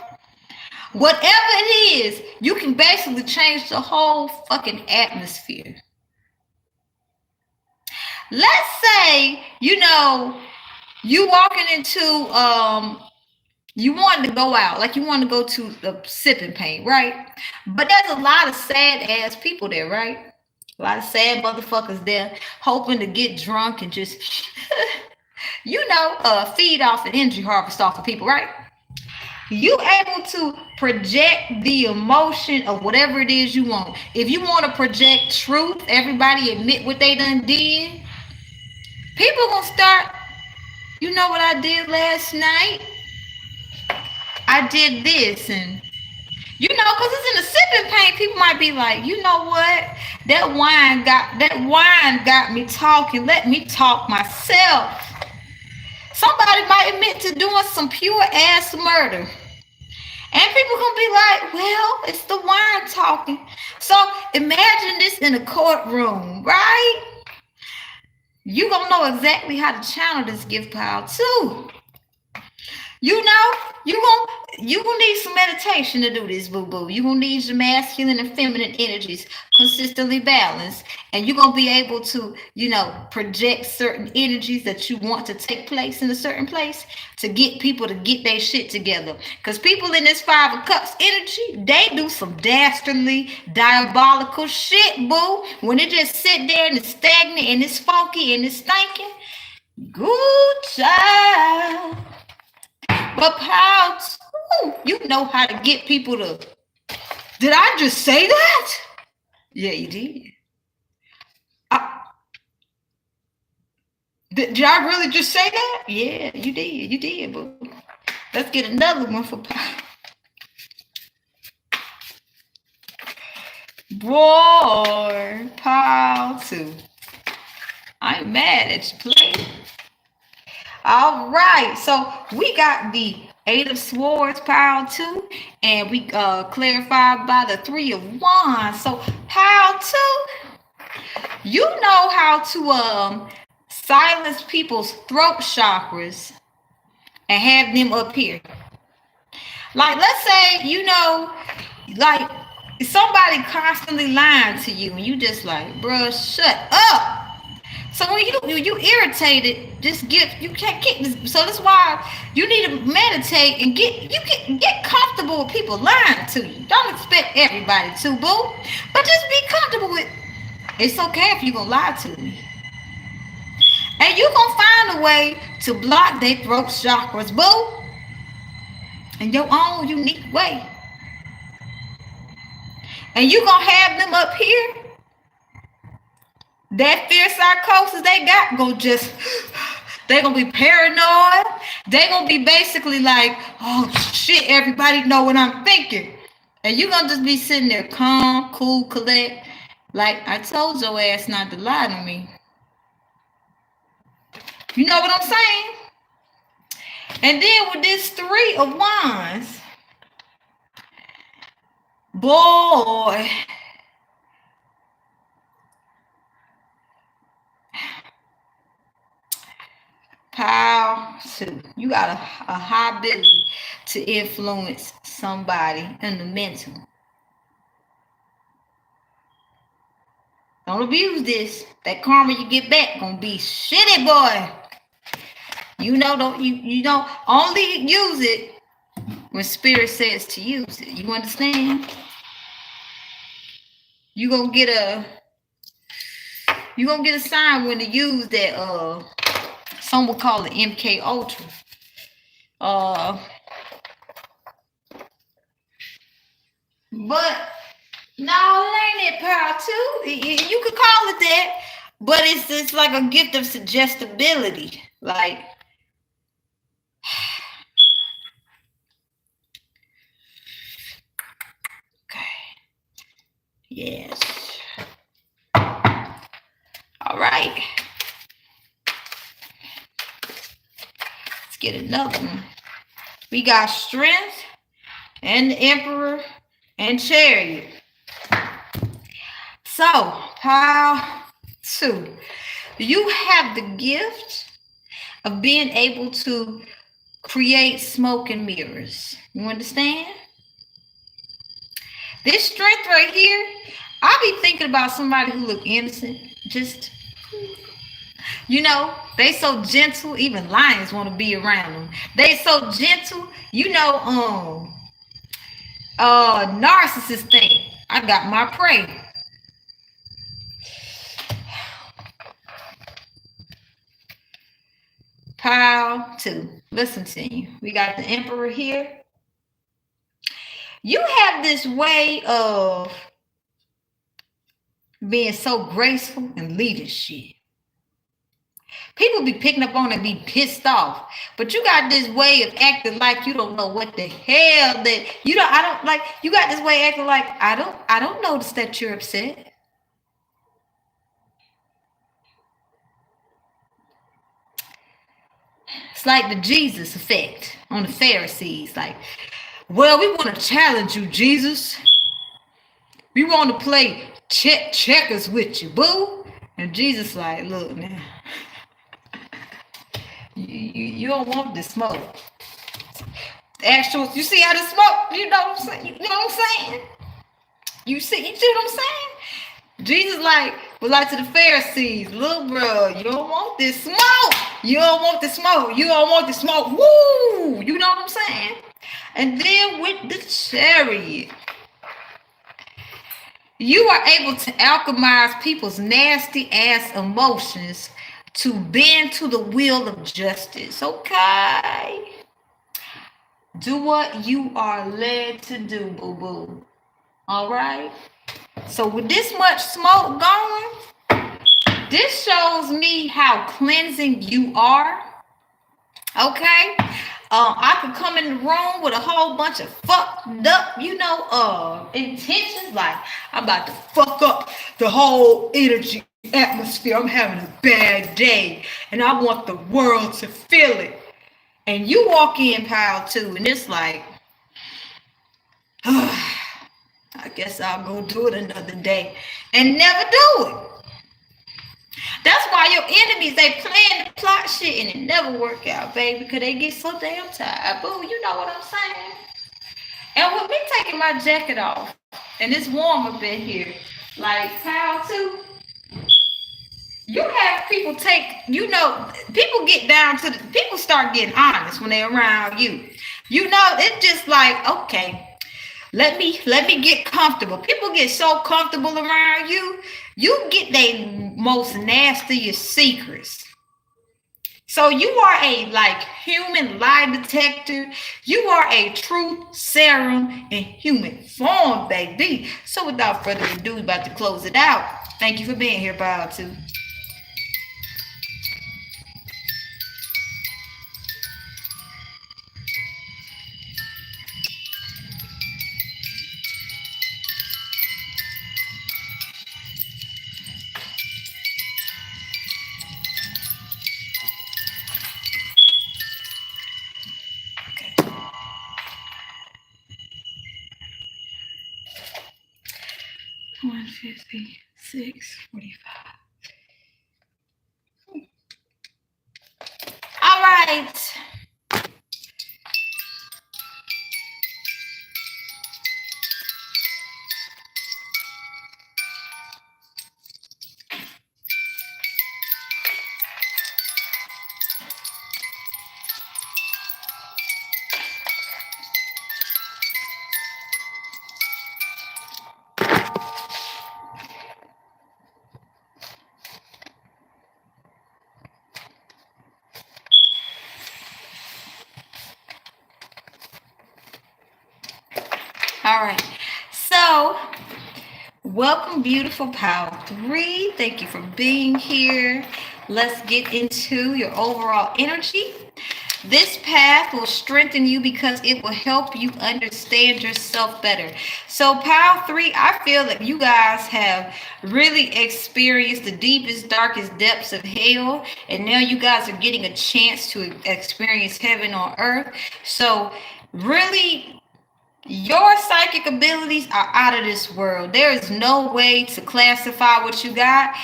whatever it is, you can basically change the whole fucking atmosphere. Let's say, you walking into, you wanted to go out, like you want to go to the sipping paint, right? But there's a lot of sad ass people there, right? A lot of sad motherfuckers there, hoping to get drunk and just, feed off an energy harvest off of people, right? You able to project the emotion of whatever it is you want. If you want to project truth, everybody admit what they done did. People gonna start, you know what I did last night? I did this, and because it's in the sipping paint, people might be like, you know what? That wine got me talking. Let me talk myself. Somebody might admit to doing some pure ass murder. And people gonna be like, well, it's the wine talking. So imagine this in a courtroom, right? you gonna know exactly how to channel this gift power too. You know, you gonna need some meditation to do this, boo-boo. You gonna need your masculine and feminine energies consistently balanced, and you're gonna be able to, you know, project certain energies that you want to take place in a certain place to get people to get their shit together. Because people in this Five of Cups energy, they do some dastardly, diabolical shit, boo. When it just sit there and it's stagnant and it's funky and it's stinking, good child. But how you know how to get people to. Did I just say that? Yeah, you did. Did I really just say that? Yeah, you did. You did, boo. Let's get another one for power. Boy, pile 2. I'm mad at you, player. All right, so we got the 8 of Swords, pile 2, and we clarified by the 3 of Wands. So pile 2, you know how to silence people's throat chakras and have them up here. Like, let's say, you know, like somebody constantly lying to you, and you just like, bruh, shut up. So when you irritated, just you can't get this. So that's why you need to meditate and get comfortable with people lying to you. Don't expect everybody to, boo. But just be comfortable with. It's okay if you're gonna lie to me. And you gonna find a way to block their throat chakras, boo. In your own unique way. And you gonna have them up here. That fear psychosis they got they gonna be paranoid. They gonna be basically like, oh shit, everybody know what I'm thinking. And you gonna just be sitting there calm, cool, collect. Like, I told your ass not to lie to me. You know what I'm saying? And then with this 3 of Wands, boy, pile 2, you got a high ability to influence somebody in the mental. Don't abuse this. That karma you get back gonna be shitty, boy. You know, you don't only use it when spirit says to use it. You understand? You gonna get a sign when to use that. Some would call it MK Ultra. But no, it ain't it, power 2. You could call it that, but it's like a gift of suggestibility. Like, okay, yes. All right. Let's get another one. We got Strength and the Emperor and Chariot. So, pile 2, you have the gift of being able to create smoke and mirrors. You understand? This strength right here, I be thinking about somebody who look innocent. Just, you know, they so gentle, even lions want to be around them. They so gentle, you know, narcissist thing. I got my prey. Pile 2. Listen to you. We got the Emperor here. You have this way of being so graceful and leading shit. People be picking up on it and be pissed off. But you got this way of acting like you don't know what the hell that you got this way of acting like I don't notice that you're upset. It's like the Jesus effect on the Pharisees. Like, well, we want to challenge you, Jesus. We want to play checkers with you, boo. And Jesus like, look now. You don't want the smoke. Actual, you see how the smoke, you know what I'm saying? You know what I'm saying? You see what I'm saying? Jesus was like to the Pharisees, look, bro, you don't want this smoke. You don't want the smoke. You don't want the smoke. Woo! You know what I'm saying? And then with the chariot, you are able to alchemize people's nasty ass emotions to bend to the will of justice. Okay? Do what you are led to do, boo-boo. All right? So with this much smoke going, this shows me how cleansing you are. Okay? I could come in the room with a whole bunch of fucked up, intentions. Like, I'm about to fuck up the whole energy atmosphere. I'm having a bad day. And I want the world to feel it. And you walk in, pile two, and it's like, I guess I'll go do it another day. And never do it. That's why your enemies, they plan to plot shit and it never work out, baby, because they get so damn tired. Boo, you know what I'm saying? And with me taking my jacket off, and it's warm up in here, like pile two, you have people people get down to people start getting honest when they're around you. You know, it's just like, okay, let me get comfortable. People get so comfortable around you, you get their most nastiest secrets. So you are a human lie detector. You are a truth serum in human form, baby. So without further ado, we're about to close it out. Thank you for being here, Bow Two. Okay. 150, 645. All right. All right. So, welcome, beautiful Power 3. Thank you for being here. Let's get into your overall energy. This path will strengthen you because it will help you understand yourself better. So, Power 3, I feel that you guys have really experienced the deepest, darkest depths of hell. And now you guys are getting a chance to experience heaven on earth. So, really, your psychic abilities are out of this world. There is no way to classify what you got.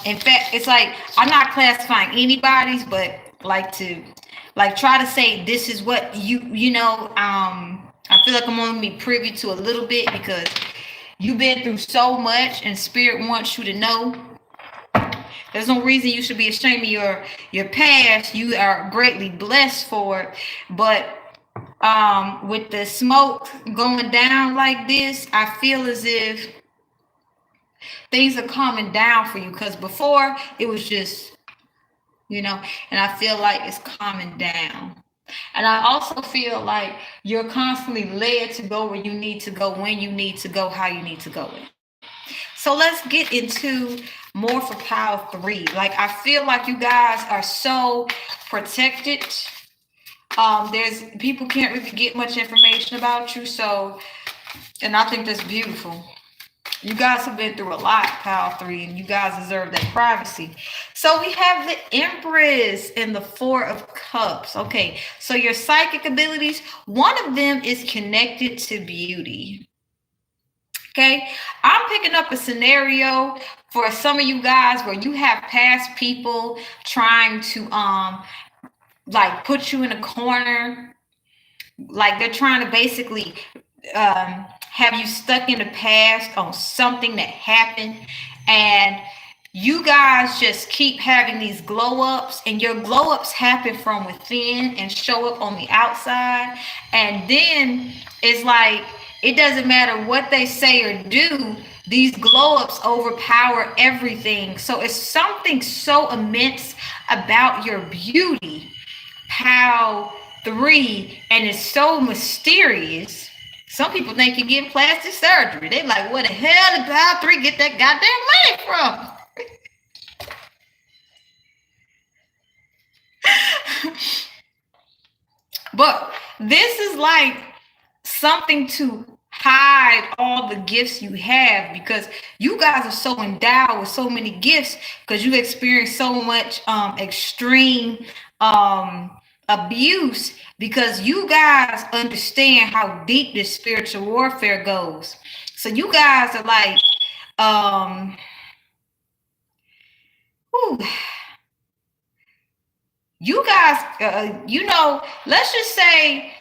In fact, it's like I'm not classifying anybody's, but try to say this is what I feel like I'm only be privy to a little bit because you've been through so much and spirit wants you to know. There's no reason you should be ashamed of your past. You are greatly blessed for it. But with the smoke going down like this, I feel as if things are calming down for you, because before it was just, and I feel like it's calming down. And I also feel like you're constantly led to go where you need to go, when you need to go, how you need to go. So let's get into more for Power 3. Like, I feel like you guys are so protected. There's people can't really get much information about you, so, and I think that's beautiful. You guys have been through a lot, Power 3, and you guys deserve that privacy. So we have the Empress and the Four of Cups. Okay, so your psychic abilities, one of them is connected to beauty. Okay, I'm picking up a scenario for some of you guys where you have past people trying to like put you in a corner. Like they're trying to basically have you stuck in the past on something that happened, and you guys just keep having these glow ups, and your glow ups happen from within and show up on the outside. And then it's like it doesn't matter what they say or do, these glow ups overpower everything. So it's something so immense about your beauty, how three, and it's so mysterious. Some people think you're getting plastic surgery. They like, where the hell did Power 3 get that goddamn money from? But this is like something to hide all the gifts you have, because you guys are so endowed with so many gifts because you experience so much extreme abuse, because you guys understand how deep this spiritual warfare goes. So you guys are like whew, you guys let's just say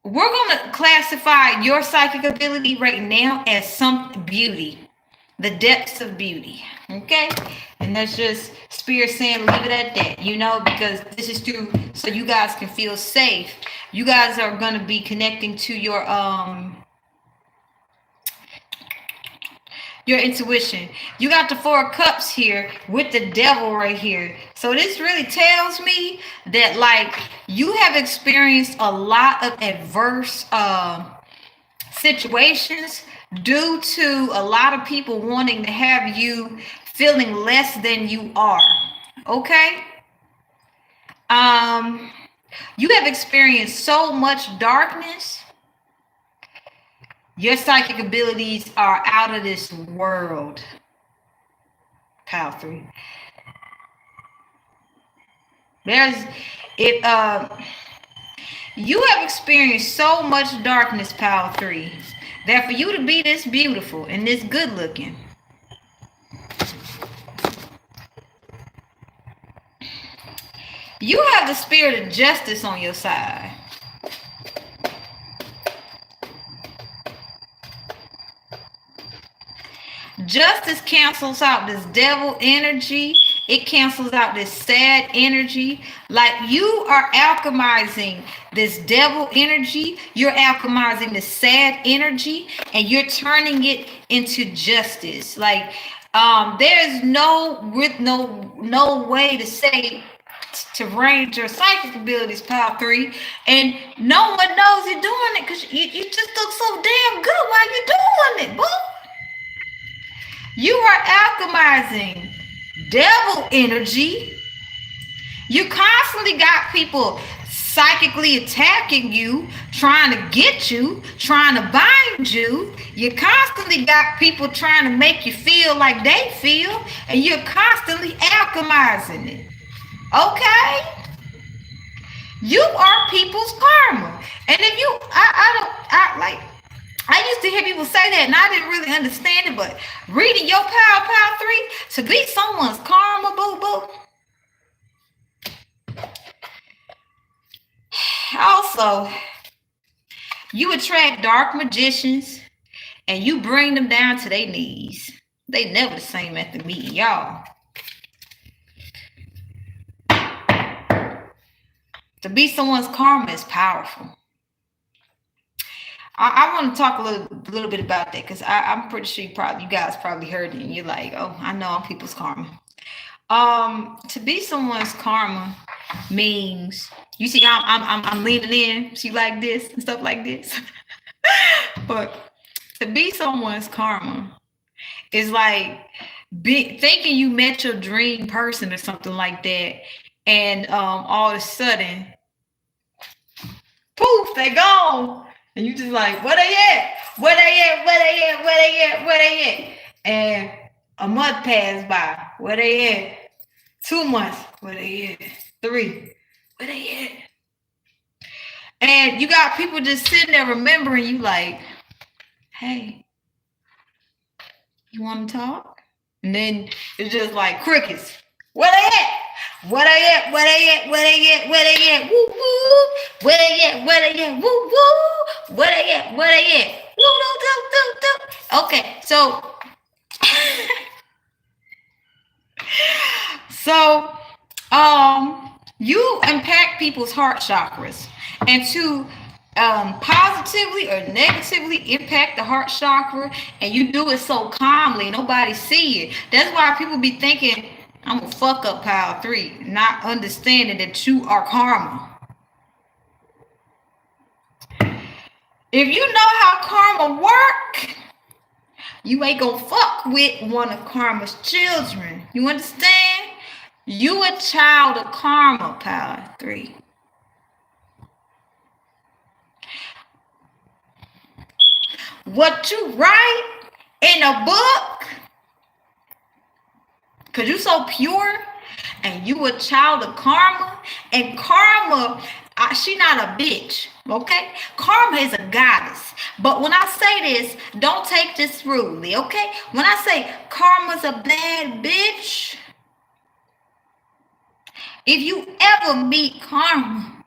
we're going to classify your psychic ability right now as some beauty, the depths of beauty. Okay? And that's just spirit saying leave it at that, because this is true, so you guys can feel safe. You guys are going to be connecting to your intuition. You got the Four of Cups here with the devil right here. So this really tells me that like you have experienced a lot of adverse situations due to a lot of people wanting to have you feeling less than you are. Okay? You have experienced so much darkness. Your psychic abilities are out of this world. Power 3. You have experienced so much darkness, Power 3, that for you to be this beautiful and this good looking, you have the spirit of justice on your side. Justice cancels out this devil energy. It cancels out this sad energy. Like you are alchemizing this devil energy. You're alchemizing the sad energy, and you're turning it into justice. Like there's no way to say to range your psychic abilities, Power 3, and no one knows you're doing it because you just look so damn good while you're doing it, boo. You are alchemizing devil energy. You constantly got people psychically attacking you, trying to get you, trying to bind you. You constantly got people trying to make you feel like they feel, and you're constantly alchemizing it. Okay? You are people's karma. And if you, I used to hear people say that, and I didn't really understand it, but reading your Power 3, to be someone's karma, boo-boo. Also, you attract dark magicians, and you bring them down to their knees. They never the same at the meeting, y'all. To be someone's karma is powerful. I want to talk a little bit about that, because I'm pretty sure you guys probably heard it and you're like, oh, I know I'm people's karma. To be someone's karma means, you see, I'm leaning in, see, like this and stuff like this. But to be someone's karma is like thinking you met your dream person or something like that, and all of a sudden, poof, they gone. And you just like, where they at? Where they at? Where they at? Where they at? Where they at? And a month passed by. Where they at? 2 months. Where they at? 3. Where they at? And you got people just sitting there remembering you like, hey, you want to talk? And then it's just like crickets. Where they at? Where they at? Where they at? Where they at? Where they at? Woo woo. Where they at? Where they at? Woo woo. Where they at? Where they at? Woo doo. Okay, so so you impact people's heart chakras, and to positively or negatively impact the heart chakra, and you do it so calmly, nobody see it. That's why people be thinking, I'm gonna fuck up pile 3, not understanding that you are karma. If you know how karma work, you ain't gonna fuck with one of karma's children. You understand? You a child of karma, pile 3. What you write in a book, because you so pure, and you a child of karma, and karma, she not a bitch, okay? Karma is a goddess. But when I say this, don't take this rudely, okay? When I say karma's a bad bitch, if you ever meet karma,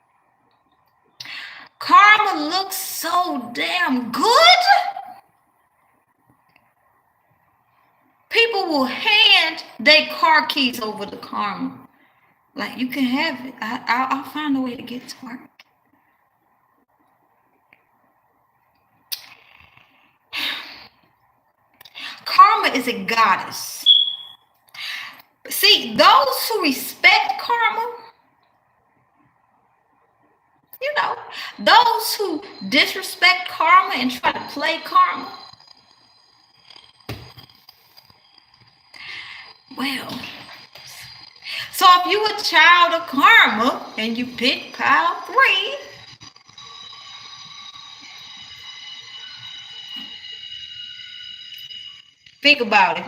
karma looks so damn good. People will hand their car keys over to karma. Like, you can have it. I'll find a way to get to work. Karma is a goddess. See, those who respect karma, you know, those who disrespect karma and try to play karma, well, so if you a child of karma and you pick pile 3, think about it.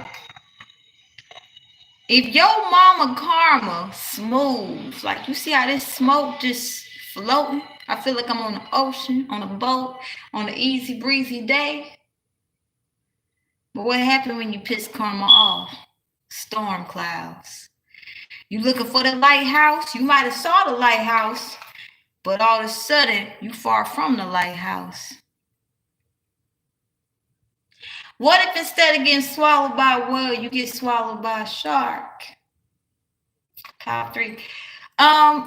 If your mama karma smooth, like you see how this smoke just floating, I feel like I'm on the ocean, on a boat, on an easy breezy day. But what happened when you piss karma off? Storm clouds. You looking for the lighthouse? You might have saw the lighthouse, but all of a sudden you far from the lighthouse. What if instead of getting swallowed by a whale, you get swallowed by a shark? Pile 3.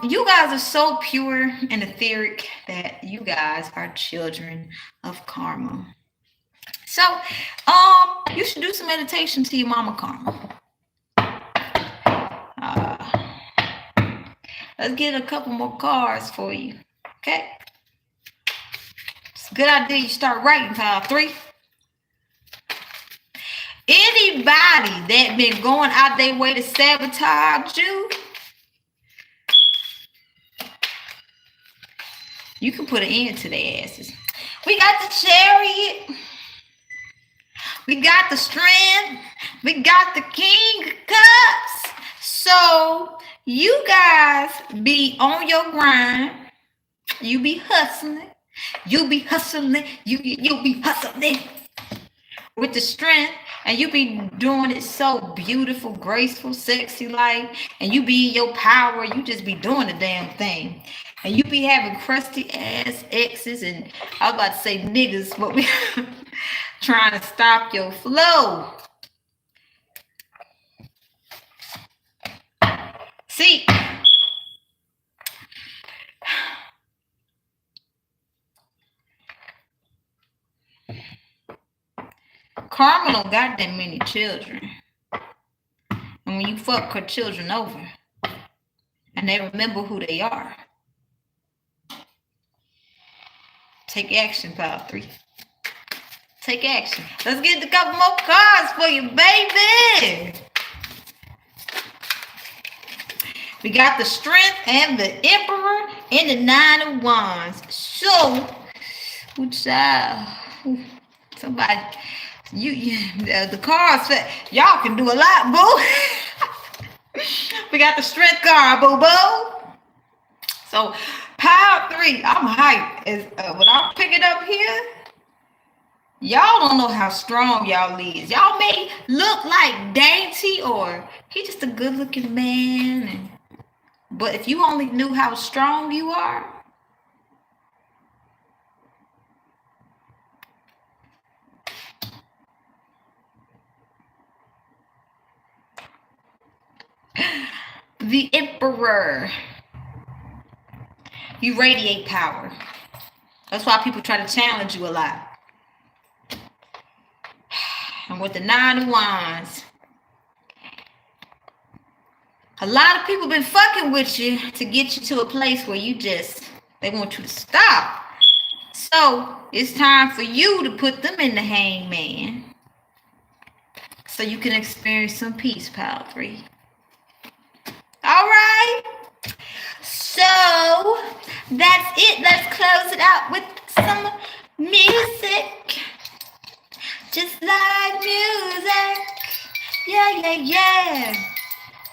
You guys are so pure and etheric that you guys are children of karma. So, you should do some meditation to your mama karma. Let's get a couple more cards for you. Okay? It's a good idea you start writing, pile 3. Anybody that been going out their way to sabotage you, you can put an end to their asses. We got the Chariot. We got the Strength. We got the King of Cups. So you guys be on your grind. You be hustling. You be hustling. You be hustling with the Strength. And you be doing it so beautiful, graceful, sexy like. And you be in your power. You just be doing the damn thing. And you be having crusty ass exes and I was about to say niggas, but we trying to stop your flow. See, karma don't got that many children. And when you fuck her children over and they remember who they are, take action, pile 3. Take action. Let's get a couple more cards for you, baby. We got the Strength and the Emperor and the 9 of Wands. So, somebody, the cards that y'all can do a lot, boo. We got the Strength card, boo boo. So, pile 3, I'm hyped. When I pick it up here, y'all don't know how strong y'all is. Y'all may look like dainty or he just a good looking man. And But if you only knew how strong you are, the Emperor. You radiate power. That's why people try to challenge you a lot. And with the 9 of Wands, a lot of people been fucking with you to get you to a place where they want you to stop. So it's time for you to put them in the hangman so you can experience some peace, pile 3. All right. So that's it. Let's close it out with some music. Just like music. Yeah, yeah, yeah.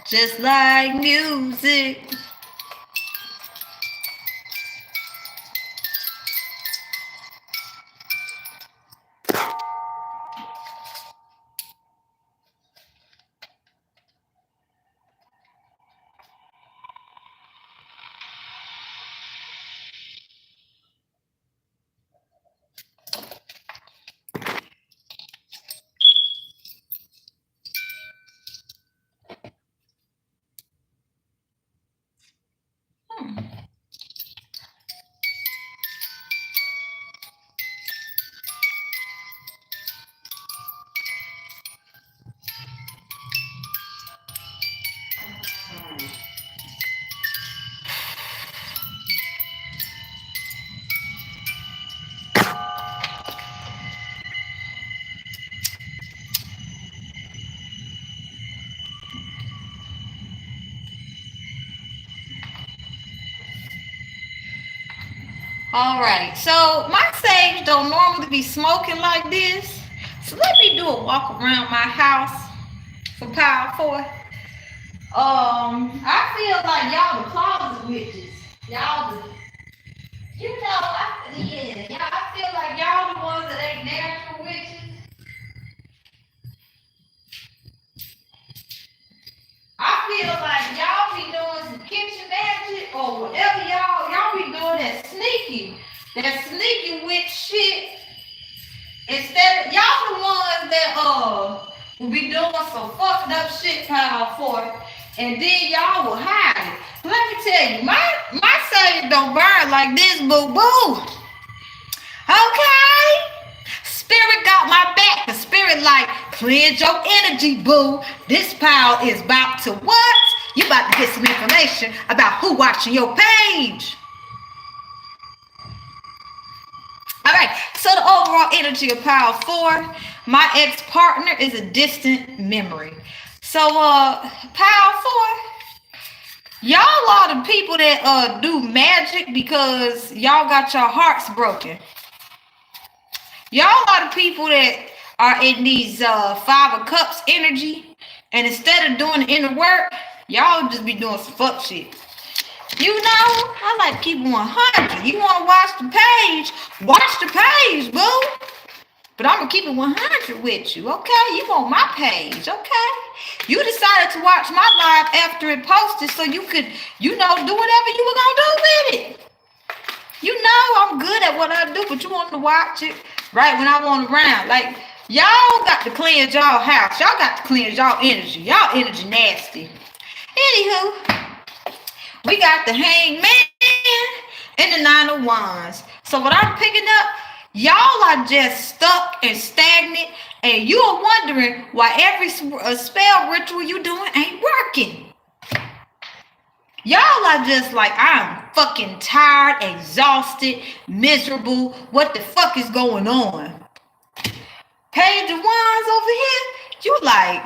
Just like music. All right, so my sage don't normally be smoking like this. So let me do a walk around my house for power 4. I feel like y'all the closet witches. Y'all the, I feel like y'all the ones that ain't natural witches. I feel like y'all be doing some kitchen magic or whatever y'all be doing that sneaky witch shit. Instead of y'all the ones that will be doing some fucked up shit power 4, and then y'all will hide it. Let me tell you, my sage don't burn like this, boo boo. Okay? Spirit got my back. The spirit like, cleanse your energy, boo. This pile is about to what? You about to get some information about who watching your page. All right, so the overall energy of pile 4, my ex-partner is a distant memory. So pile 4, y'all are the people that do magic because y'all got your hearts broken. Y'all are the people that are in these 5 of Cups energy, and instead of doing the inner work, y'all just be doing some fuck shit. You know, I like keeping 100. You want to watch the page? Watch the page, boo. But I'm going to keep it 100 with you, okay? You on my page, okay? You decided to watch my live after it posted so you could, do whatever you were going to do with it. You know I'm good at what I do, but you want to watch it right when I want around. Like, y'all got to cleanse y'all house. Y'all got to cleanse y'all energy. Y'all energy nasty. Anywho, we got the Hangman and the 9 of Wands. So what I'm picking up, y'all are just stuck and stagnant, and you are wondering why every spell ritual you doing ain't working. Y'all are just like, I'm fucking tired, exhausted, miserable. What the fuck is going on? Page of Wands over here, you like,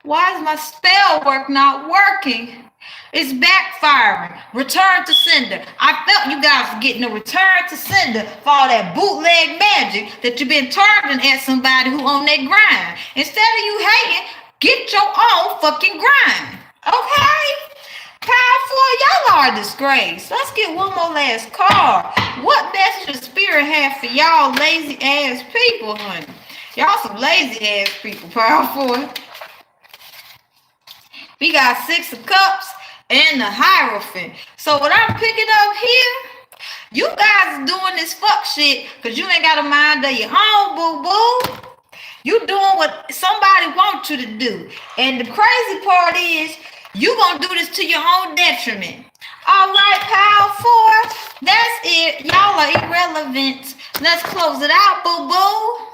why is my spell work not working? It's backfiring. Return to sender. I felt you guys were getting a return to sender for all that bootleg magic that you've been targeting at somebody who on that grind. Instead of you hating, get your own fucking grind. Okay? Powerful, y'all are a disgrace. Let's get one more last card. What message the spirit have for y'all lazy ass people, honey? Y'all some lazy ass people, powerful. We got 6 of Cups and the Hierophant. So what I'm picking up here, you guys are doing this fuck shit because you ain't got a mind of your own, boo-boo. You doing what somebody wants you to do. And the crazy part is, you gonna do this to your own detriment. All right, Power 4, that's it. Y'all are irrelevant. Let's close it out, boo-boo.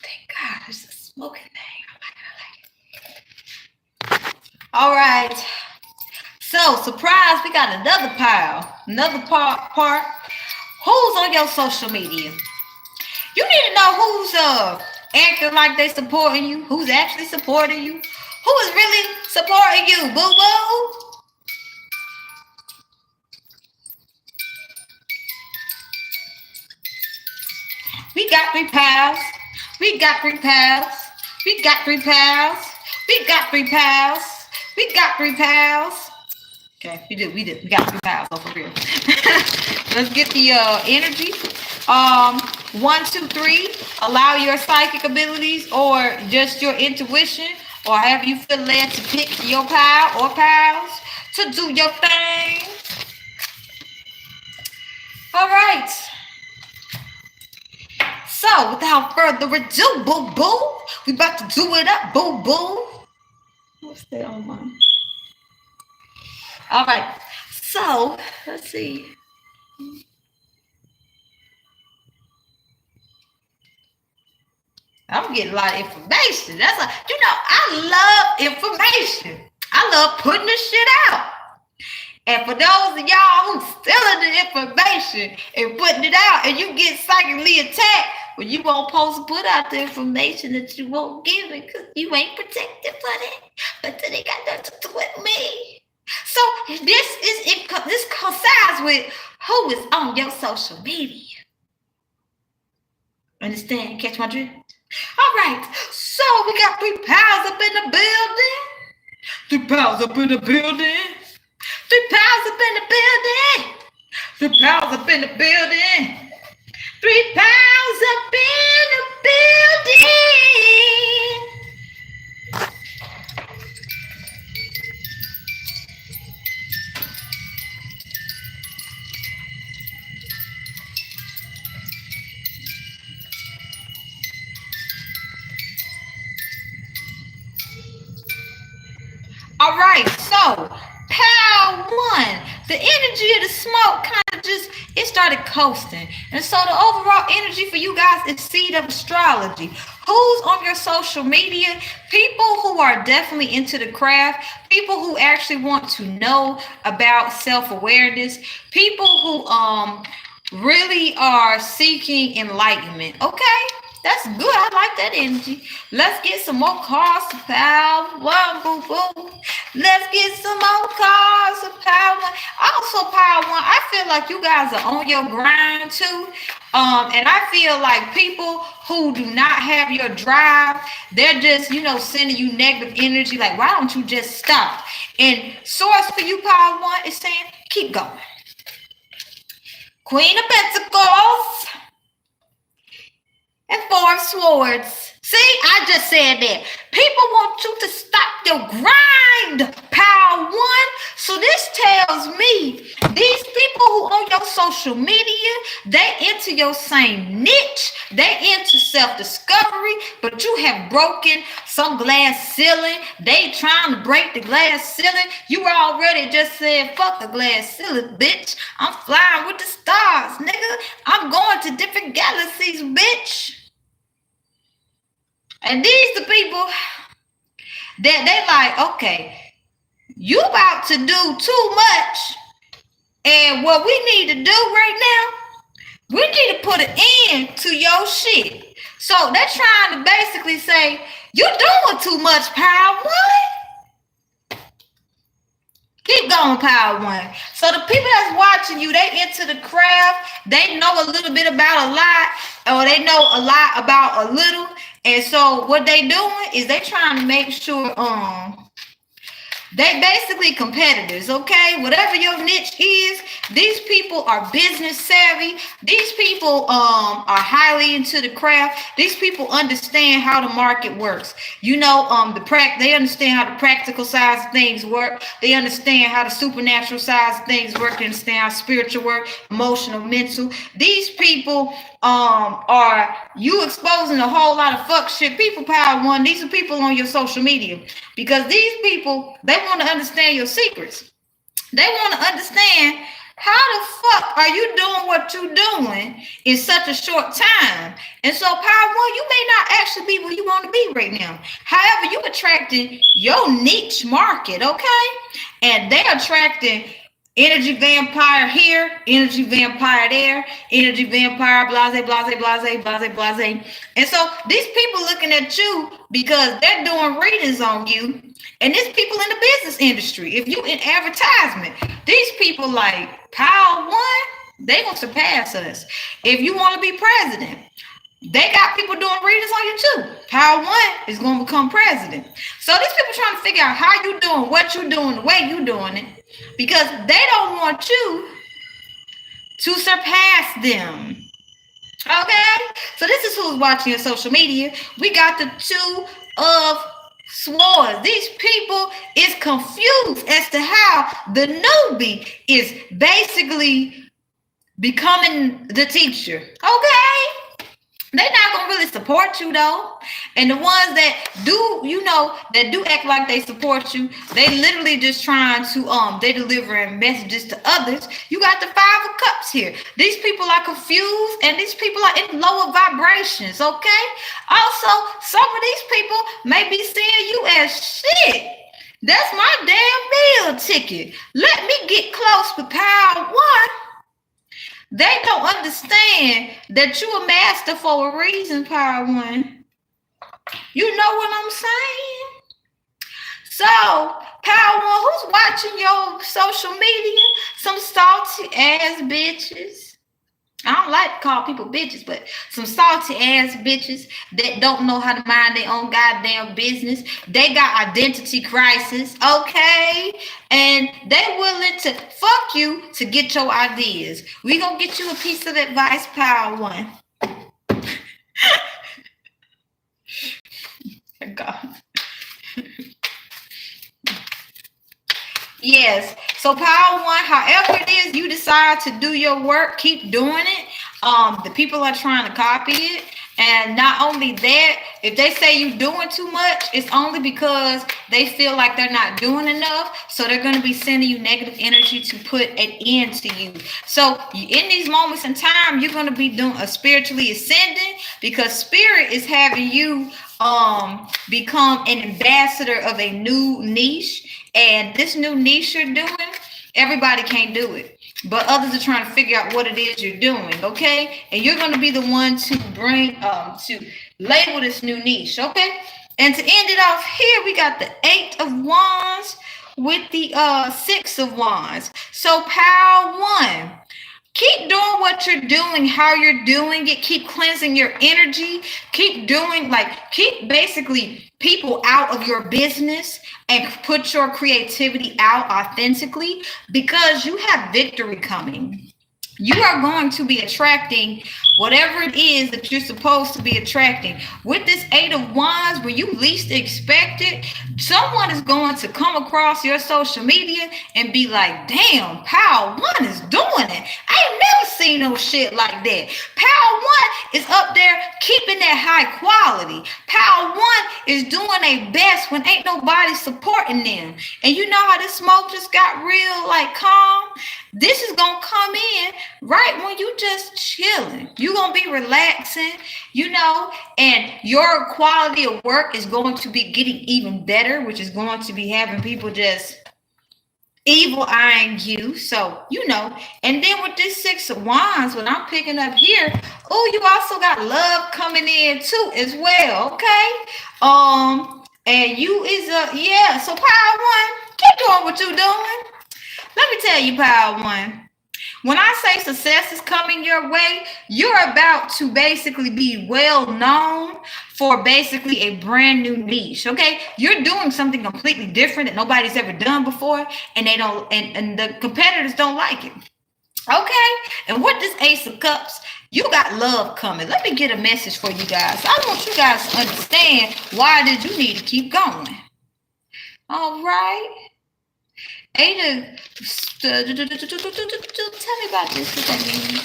Thank God, there's a smoking thing. All right. So, surprise, we got another pile. Another part. Who's on your social media? You need to know who's acting like they supporting you, who's actually supporting you, who is really supporting you, boo-boo. We got 3 pals. We got 3 pals. We got 3 pals. We got 3 pals. We got 3 pals. Okay, we did. We got 3 pals over here. Let's get the energy. 1, 2, 3. Allow your psychic abilities or just your intuition or however you feel led to pick your pal or pals to do your thing. All right. So, without further ado, boo-boo, we about to do it up, boo-boo. What's that on my... All right. So, let's see. I'm getting a lot of information. That's a, you know, I love information. I love putting this shit out. And for those of y'all who's stealing the information and putting it out, and you get psychically attacked when you won't supposed to put out the information that you won't give it because you ain't protected for that. But then it got nothing to do with me. So this coincides with who is on your social media. Understand? Catch my drift? All right. So we got 3 pals up in the building. 3 pals up in the building. 3 pals up in the building. 3 pals up in the building. 3 pals up in the building. All right, so pal 1, the energy of the smoke kind of just, it started coasting. And so the overall energy for you guys is seed of astrology. Who's on your social media? People who are definitely into the craft, people who actually want to know about self-awareness, people who really are seeking enlightenment. Okay? That's good. I like that energy. Let's get some more cards to pal 1, boo-boo. Let's get some more cards to pal 1. Also, pal 1, I feel like you guys are on your grind too. And I feel like people who do not have your drive, they're just, you know, sending you negative energy. Like, why don't you just stop? And source for you, pal 1, is saying, keep going. Queen of Pentacles. And 4 of Swords. See, I just said that. People want you to stop your grind, pal 1. So this tells me these people who on your social media, they into your same niche. They into self-discovery, but you have broken some glass ceiling. They trying to break the glass ceiling. You already just said, fuck the glass ceiling, bitch. I'm flying with the stars, nigga. I'm going to different galaxies, bitch. And these the people that they like, okay, you about to do too much. And what we need to do right now, we need to put an end to your shit. So they're trying to basically say, you're doing too much, pal 1. Keep going, pal 1. So the people that's watching you, they into the craft, they know a little bit about a lot, or they they know a lot about a little. And so what they doing is they trying to make sure they basically competitors, okay? Whatever your niche is, these people are business savvy. These people are highly into the craft. These people understand how the market works. You know, they understand how the practical sides of things work. They understand how the supernatural sides of things work. They understand how spiritual work, emotional, mental. These people are you exposing a whole lot of fuck shit. People Power One. These are people on your social media because these people, they want to understand your secrets. They want to understand how the fuck are you doing what you're doing in such a short time. And so Power One, you may not actually be where you want to be right now. However, you attracting your niche market, okay? And they're attracting energy vampire here, energy vampire there, energy vampire, blase, blase, blase, blase, blase. And so these people looking at you because they're doing readings on you. And there's people in the business industry. If you in advertisement, these people like Power One, they gonna surpass us. If you want to be president, they got people doing readings on you too. Power One is gonna become president. So these people trying to figure out how you doing, what you doing, the way you doing it. Because they don't want you to surpass them. Okay? So this is who's watching your social media. We got the Two of Swords. These people is confused as to how the newbie is basically becoming the teacher. Okay? They're not gonna really support you though. And the ones that do, that do act like they support you, they literally just trying to they delivering messages to others. You got the Five of Cups here. These people are confused and these people are in lower vibrations, okay? Also, some of these people may be seeing you as shit. That's my damn meal ticket. Let me get close with Power One. They don't understand that you a master for a reason, Power One. You know what I'm saying? So, Power One, who's watching your social media? Some salty ass bitches. I don't like to call people bitches, but some salty ass bitches that don't know how to mind their own goddamn business. They got identity crisis, okay? And they willing to fuck you to get your ideas. We gonna get you a piece of advice, Power One. God. Yes. So Power One, however it is you decide to do your work, keep doing it. The people are trying to copy it. And not only that, if they say you're doing too much, it's only because they feel like they're not doing enough. So they're going to be sending you negative energy to put an end to you. So in these moments in time, you're going to be doing a spiritually ascending because spirit is having you become an ambassador of a new niche. And this new niche you're doing, everybody can't do it. But others are trying to figure out what it is you're doing, okay? And you're going to be the one to bring, to label this new niche, okay? And to end it off here, we got the 8 of Wands with the 6 of Wands. So Power One, keep doing what you're doing, how you're doing it. Keep cleansing your energy. Keep doing, keep basically people out of your business and put your creativity out authentically because you have victory coming. You are going to be attracting whatever it is that you're supposed to be attracting. With this 8 of Wands, when you least expect it, someone is going to come across your social media and be like, damn, Power One is doing it. I ain't never seen no shit like that. Power One is up there keeping that high quality. Power One is doing their best when ain't nobody supporting them. And you know how this smoke just got real, calm? This is going to come in right when you just chilling. You're going to be relaxing, and your quality of work is going to be getting even better, which is going to be having people just evil eyeing you. So, and then with this 6 of Wands, what I'm picking up here, you also got love coming in too as well, okay? And you is so Power One, keep doing what you're doing. Let me tell you, Power One, When I say success is coming your way, you're about to basically be well known for basically a brand new niche. Okay, you're doing something completely different that nobody's ever done before, and they don't, and the competitors don't like it. Okay, and with this Ace of Cups, you got love coming. Let me get a message for you guys. I want you guys to understand why did you need to keep going. All right. Ada, tell me about this. What that means.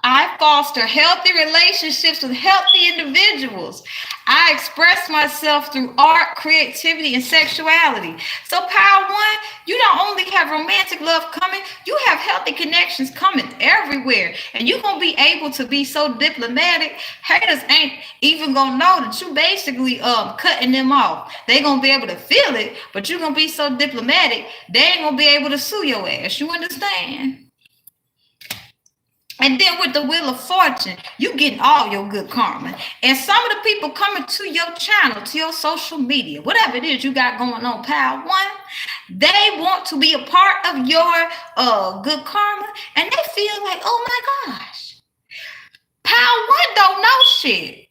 I foster healthy relationships with healthy individuals. I express myself through art, creativity, and sexuality. So, Power One, you not only have romantic love coming, you have healthy connections coming everywhere. And you're going to be able to be so diplomatic, haters ain't even going to know that you basically cutting them off. They're going to be able to feel it, but you're going to be so diplomatic, they ain't going to be able to sue your ass. You understand? And then with the Wheel of Fortune, you getting all your good karma. And some of the people coming to your channel, to your social media, whatever it is you got going on, Power One, they want to be a part of your good karma. And they feel like, oh my gosh, Power One don't know shit.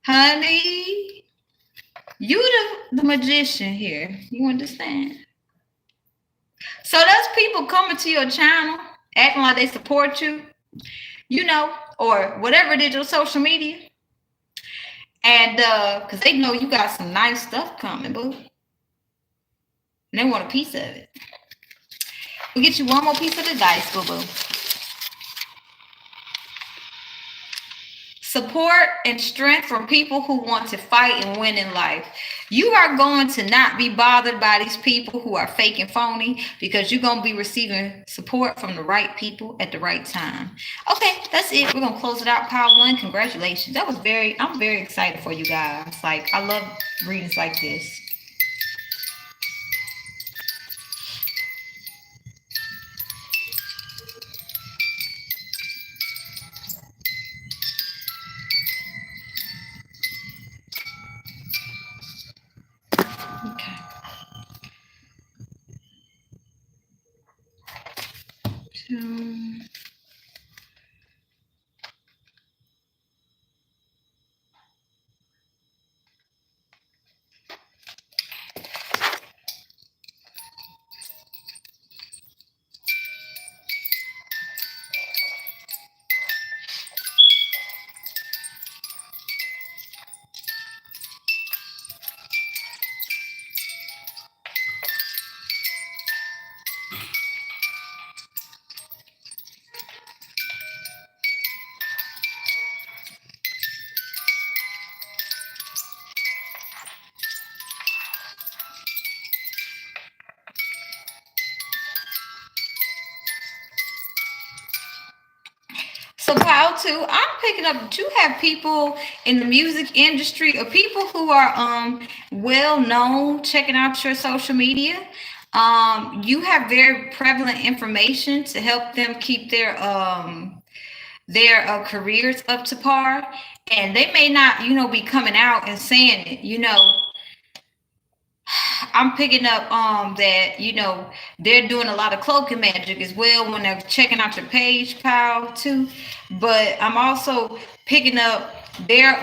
Honey, you the magician here. You understand? So there's people coming to your channel, acting like they support you, you know, or whatever it is on social media. And because they know you got some nice stuff coming, boo. And they want a piece of it. We'll get you one more piece of the dice, boo-boo. Support and strength from people who want to fight and win in life. You are going to not be bothered by these people who are fake and phony because you're going to be receiving support from the right people at the right time. Okay, that's it. We're going to close it out, Power One. Congratulations. I'm very excited for you guys. Like, I love readings like this. So Power Two, I'm picking up that you have people in the music industry or people who are well known checking out your social media. You have very prevalent information to help them keep their careers up to par, and they may not, you know, be coming out and saying it, you know. I'm picking up that, you know, they're doing a lot of cloaking magic as well when they're checking out your page, Power Two. But I'm also picking up their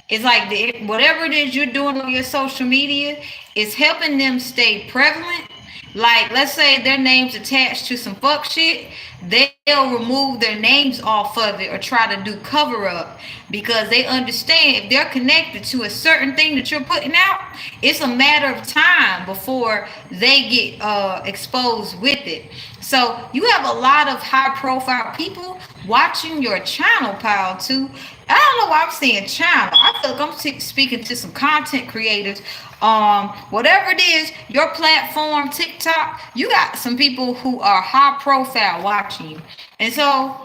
it's like whatever it is you're doing on your social media is helping them stay prevalent. Like, let's say their name's attached to some fuck shit, they'll remove their names off of it or try to do cover up because they understand if they're connected to a certain thing that you're putting out, it's a matter of time before they get exposed with it. So you have a lot of high profile people watching your channel, Power Two. I don't know why I'm saying channel. I feel like I'm speaking to some content creators. Whatever it is, your platform, TikTok, you got some people who are high profile watching you. And so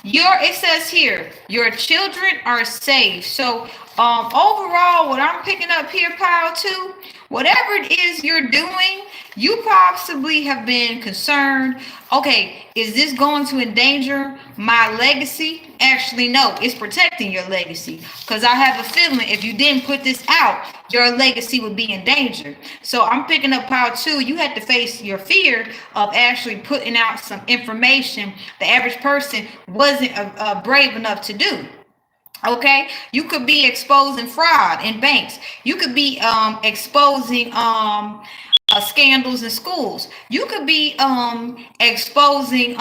it says here, your children are safe. So overall, what I'm picking up here, Power Two, whatever it is you're doing, you possibly have been concerned, okay, is this going to endanger my legacy? Actually, no, it's protecting your legacy. Because I have a feeling if you didn't put this out, your legacy would be in danger. So I'm picking up Power 2. You had to face your fear of actually putting out some information the average person wasn't brave enough to do. Okay, you could be exposing fraud in banks. You could be exposing scandals in schools. You could be exposing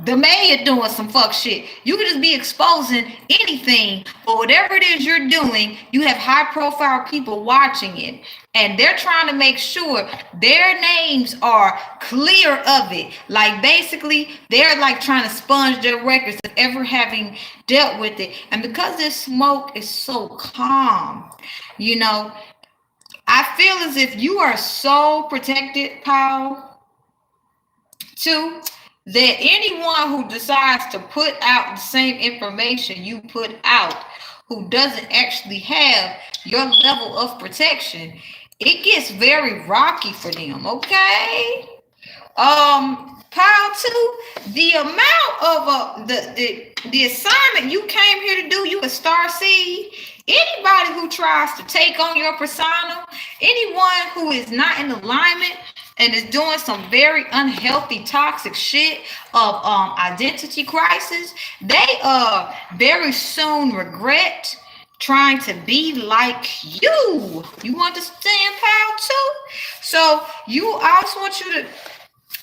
the mayor doing some fuck shit. You could just be exposing anything, but whatever it is you're doing, you have high profile people watching it, and they're trying to make sure their names are clear of it. Like basically, they're like trying to sponge their records of ever having dealt with it. And because this smoke is so calm, you know, I feel as if you are so protected, Paul, too, that anyone who decides to put out the same information you put out, who doesn't actually have your level of protection, it gets very rocky for them, okay? Pile two, the amount of the assignment you came here to do, you a star seed. Anybody who tries to take on your persona, anyone who is not in alignment and is doing some very unhealthy, toxic shit of identity crisis, they very soon regret trying to be like you. You understand, pal, too? So you also want you to,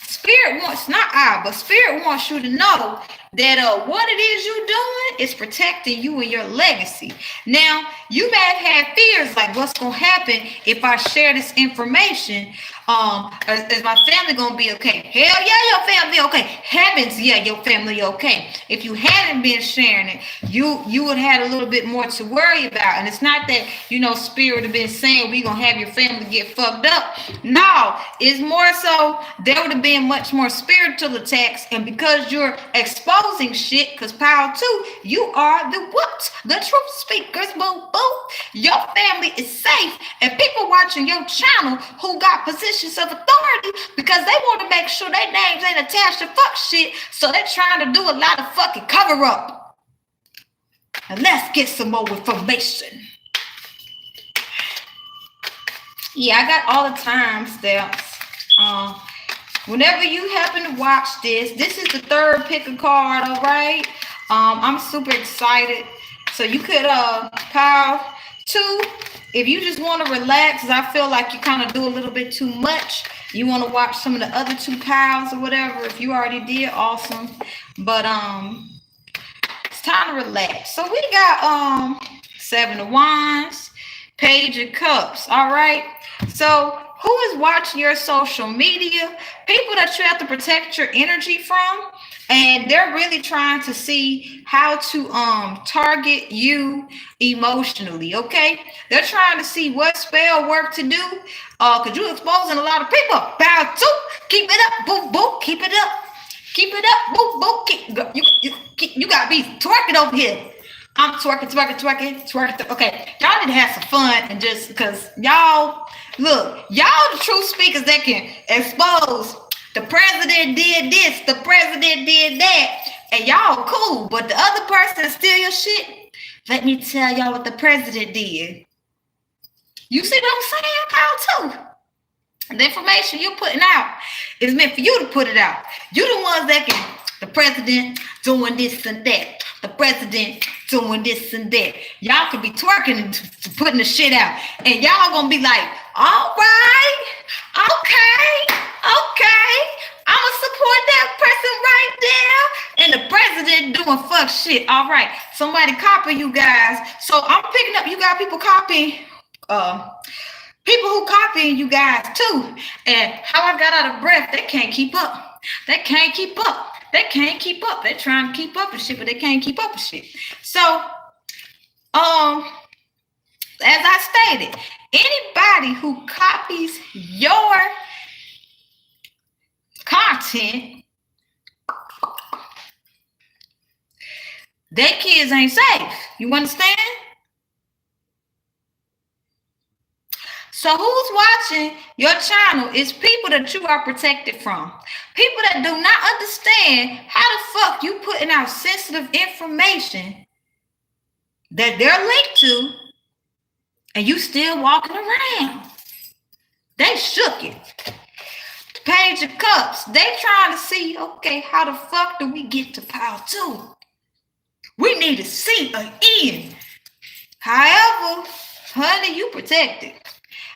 Spirit wants, not I, but Spirit wants you to know that what it is you're doing is protecting you and your legacy. Now, you may have had fears like, what's going to happen if I share this information? Is my family going to be okay? Hell yeah, your family okay. Heavens, yeah, your family okay. If you hadn't been sharing it, you would have had a little bit more to worry about. And it's not that, Spirit have been saying we're going to have your family get fucked up. No, it's more so there would have been much more spiritual attacks. And because you're exposing shit, because power too, you are the what? The truth speakers, boo boo. Your family is safe. And people watching your channel who got positions of authority because they want to make sure their names ain't attached to fuck shit. So they're trying to do a lot of fucking cover up. And let's get some more information. Yeah, I got all the timestamps. Whenever you happen to watch this is the third pick a card, all right? I'm super excited. So you could pile two. If you just want to relax, I feel like you kind of do a little bit too much. You want to watch some of the other two piles or whatever. If you already did, awesome. But it's time to relax. So we got Seven of Wands, Page of Cups. All right. So who is watching your social media? People that you have to protect your energy from. And they're really trying to see how to target you emotionally, okay? They're trying to see what spell work to do. Because you're exposing a lot of people. Bow to, keep it up, boo, boo, keep it up. Keep it up, boo, boo. You got to be twerking over here. I'm twerking. Okay, y'all need to have some fun and just because y'all, look, y'all the true speakers that can expose the president did this, the president did that, and y'all cool, but the other person steal your shit. Let me tell y'all what the president did. You see what I'm saying, Kyle, too? The information you're putting out is meant for you to put it out. You the ones that can, the president doing this and that. The president doing this and that. Y'all could be twerking and putting the shit out. And y'all gonna be like, all right, okay. I'ma support that person right there. And the president doing fuck shit. All right, somebody copy you guys. So I'm picking up, you got people copying, people who copying you guys too. And how I got out of breath, they can't keep up. They can't keep up. They're trying to keep up with shit, but they can't keep up with shit. So, as I stated, anybody who copies your content, their kids ain't safe. You understand? So who's watching your channel is people that you are protected from. People that do not understand how the fuck you putting out sensitive information that they're linked to and you still walking around. They shook it. Page of Cups, they trying to see, okay, how the fuck do we get to power 2? We need to see an end. However, honey, you protected.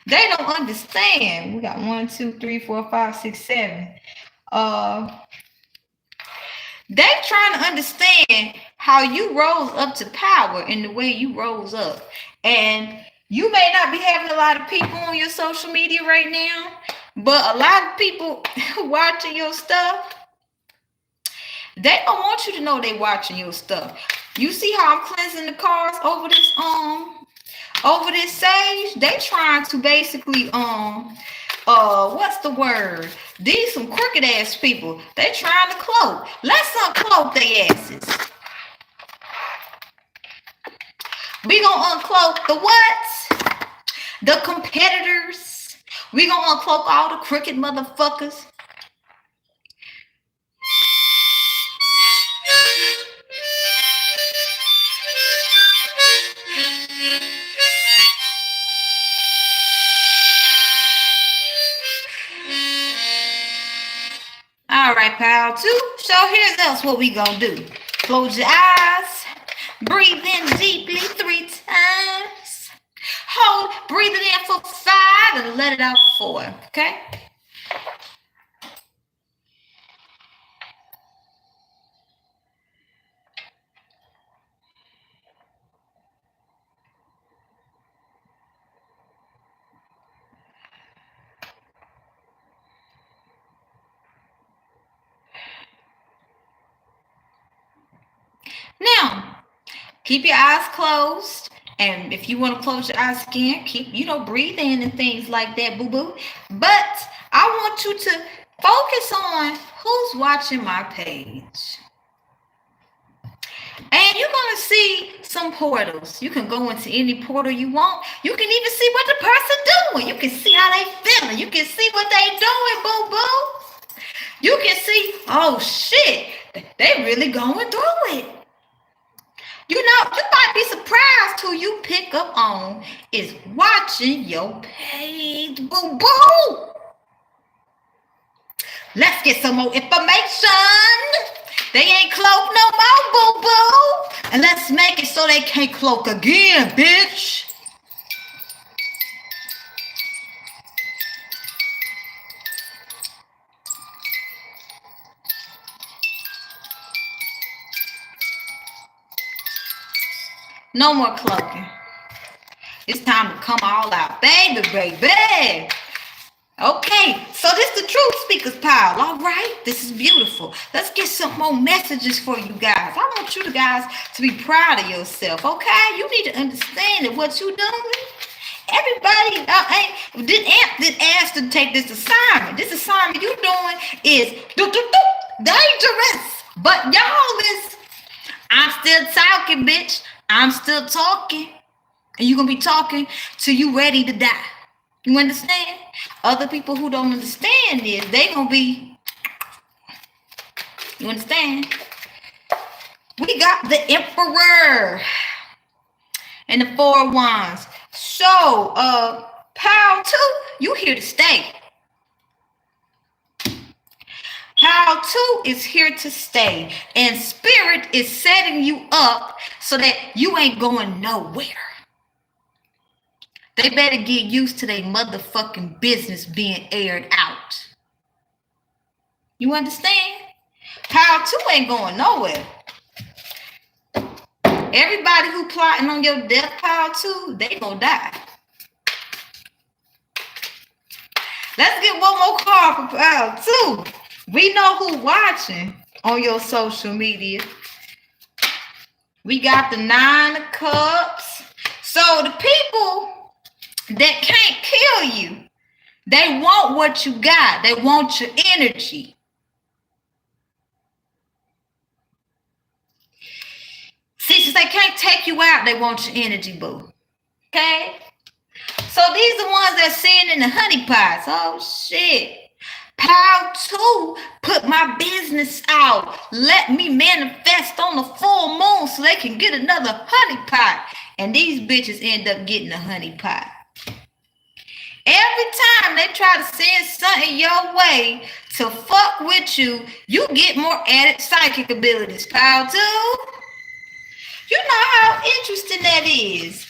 They don't understand. We got 1, 2, 3, 4, 5, 6, 7. They trying to understand how you rose up to power and the way you rose up. And you may not be having a lot of people on your social media right now, but a lot of people watching your stuff, they don't want you to know they watching your stuff. You see how I'm cleansing the cards over this sage? They trying to basically what's the word? These some crooked ass people. They trying to cloak. Let's uncloak their asses. We gonna uncloak the what? The competitors. We gonna uncloak all the crooked motherfuckers. All right, pal. 2. So here's else what we gonna do. Close your eyes. Breathe in deeply 3 times. Hold. Breathe it in for 5 and let it out 4. Okay. Now, keep your eyes closed. And if you want to close your eyes again, keep, breathe in and things like that, boo-boo. But I want you to focus on who's watching my page. And you're going to see some portals. You can go into any portal you want. You can even see what the person doing. You can see how they feeling. You can see what they doing, boo-boo. You can see, oh, shit, they really going through it. You might be surprised who you pick up on is watching your page, boo-boo. Let's get some more information. They ain't cloak no more, boo-boo. And let's make it so they can't cloak again, bitch. No more cloaking. It's time to come all out. Baby, baby. Okay, so this is the truth speakers pile. All right, this is beautiful. Let's get some more messages for you guys. I want you guys to be proud of yourself, okay? You need to understand that what you're doing. Everybody didn't ask to take this assignment. This assignment you're doing is dangerous. But y'all is, I'm still talking, bitch. I'm still talking. And you're going to be talking till you ready to die. You understand? Other people who don't understand this, they going to be, you understand? We got the Emperor and the 4 Wands. So, Power 2, you here to stay. Power 2 is here to stay. And Spirit is setting you up so that you ain't going nowhere. They better get used to their motherfucking business being aired out. You understand? Power 2 ain't going nowhere. Everybody who plotting on your death, Power 2, they gonna die. Let's get one more card for Power 2. We know who watching on your social media. We got the 9 of Cups. So the people that can't kill you, they want what you got. They want your energy. See, since they can't take you out, they want your energy, boo. Okay? So these are the ones that sitting in the honey pots. Oh shit. Pile 2, put my business out. Let me manifest on the full moon so they can get another honey pot. And these bitches end up getting a honey pot. Every time they try to send something your way to fuck with you, you get more added psychic abilities. Pile 2. You know how interesting that is.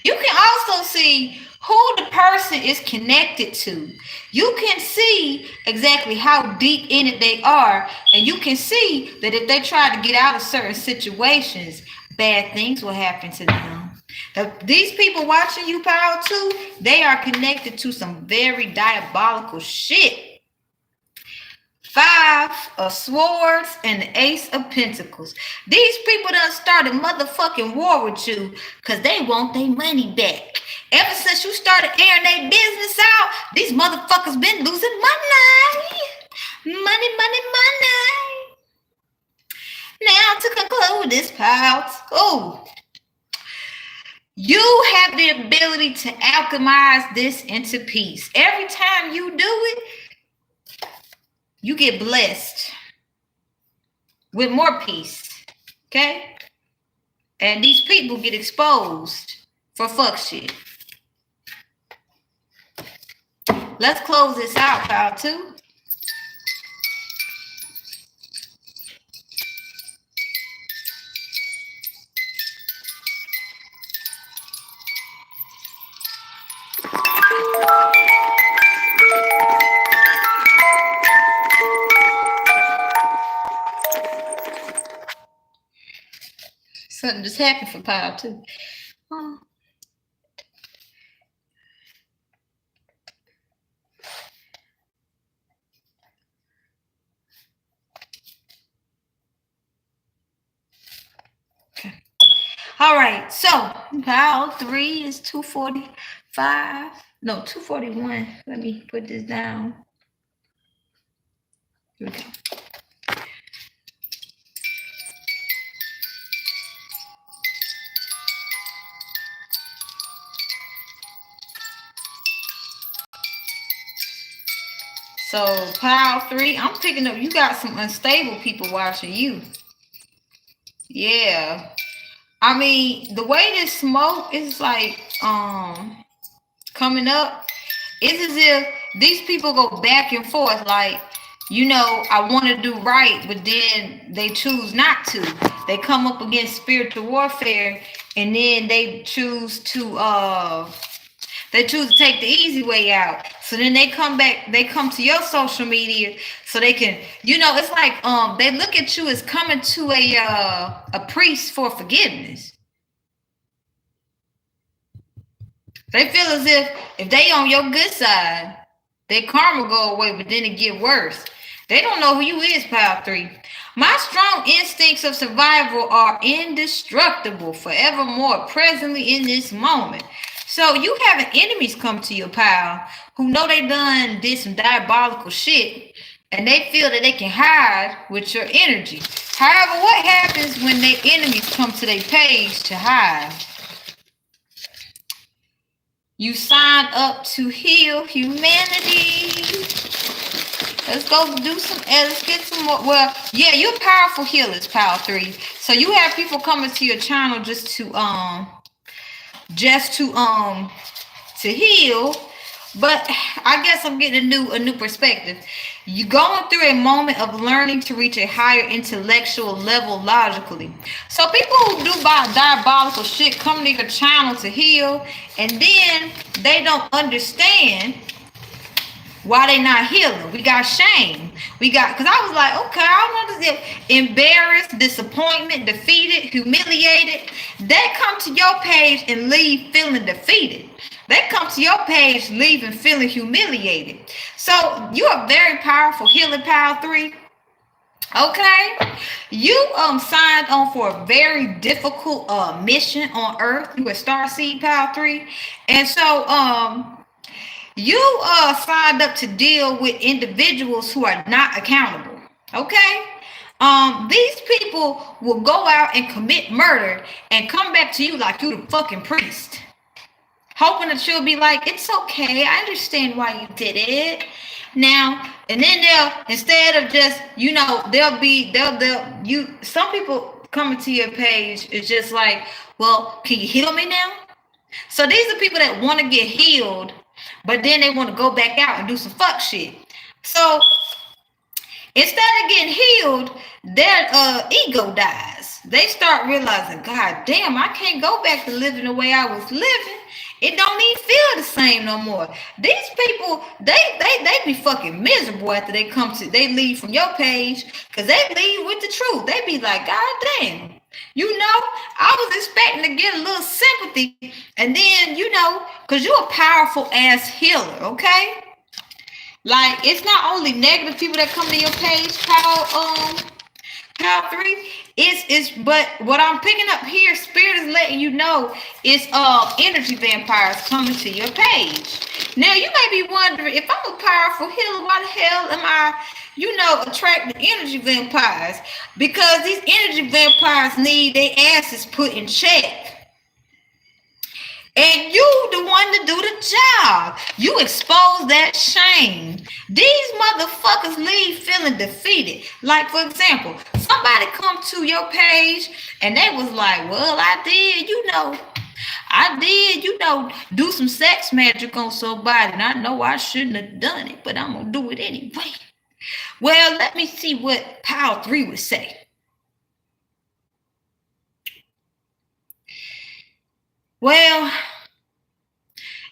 You can also see who the person is connected to. You can see exactly how deep in it they are, and you can see that if they try to get out of certain situations, bad things will happen to them. These people watching you, Power 2, they are connected to some very diabolical shit. 5 of Swords and the Ace of Pentacles. These people done started motherfucking war with you because they want their money back. Ever since you started airing their business out, these motherfuckers been losing money. Money, money, money. Now to conclude this part, you have the ability to alchemize this into peace. Every time you do it, you get blessed with more peace, okay? And these people get exposed for fuck shit. Let's close this out, Pile 2. Something just happened for Pile 2. Okay. All right, so Pile 3 is 245. No, 241. Let me put this down. Here we go. So Pile 3, I'm picking up, you got some unstable people watching you. Yeah. I mean, the way this smoke is like coming up, it's as if these people go back and forth. Like, you know, I want to do right, but then they choose not to. They come up against spiritual warfare, and then they choose to take the easy way out. So then they come back, they come to your social media so they can, you know, it's like they look at you as coming to a priest for forgiveness. They feel as if they on your good side, their karma go away, but then it get worse. They don't know who you is, Pile 3. My strong instincts of survival are indestructible, forevermore, presently in this moment. So you having enemies come to your pile who know they did some diabolical shit, and they feel that they can hide with your energy. However, what happens when their enemies come to their page to hide? You signed up to heal humanity. Let's go do some, let's get some more. Well, yeah, you're powerful healers, Pile 3. So you have people coming to your channel just to heal. But I guess I'm getting a new perspective. You're going through a moment of learning to reach a higher intellectual level logically. So people who do diabolical shit come to your channel to heal, and then they don't understand why they not healing. We got shame. We got, because I was like, okay, I don't understand. Embarrassed, disappointment, defeated, humiliated. They come to your page and leave feeling defeated. They come to your page leaving feeling humiliated. So you're a very powerful healing, Pile 3. Okay, you signed on for a very difficult mission on Earth. You a starseed, Pile 3, and so you signed up to deal with individuals who are not accountable. Okay, These people will go out and commit murder and come back to you like you the fucking priest, hoping that you'll be like, it's okay, I understand why you did it now. And then they'll, instead of just, you know, some people coming to your page is just like, well, can you heal me now? So these are people that want to get healed, but then they want to go back out and do some fuck shit. So instead of getting healed, their ego dies. They start realizing, God damn, I can't go back to living the way I was living. It don't even feel the same no more. These people, they be fucking miserable after they leave from your page, because they leave with the truth. They be like, God damn, you know, I was expecting to get a little sympathy, and then, you know, because you're a powerful ass healer, okay? Like, it's not only negative people that come to your page, Power 3. But what I'm picking up here, Spirit is letting you know, is energy vampires coming to your page. Now, you may be wondering, if I'm a powerful healer, why the hell am I, you know, attracting energy vampires? Because these energy vampires need their asses put in check. And you the one to do the job. You expose that shame. These motherfuckers leave feeling defeated. Like, for example, somebody come to your page and they was like, well, I did, do some sex magic on somebody, and I know I shouldn't have done it, but I'm gonna do it anyway. Well, let me see what Power 3 would say. Well,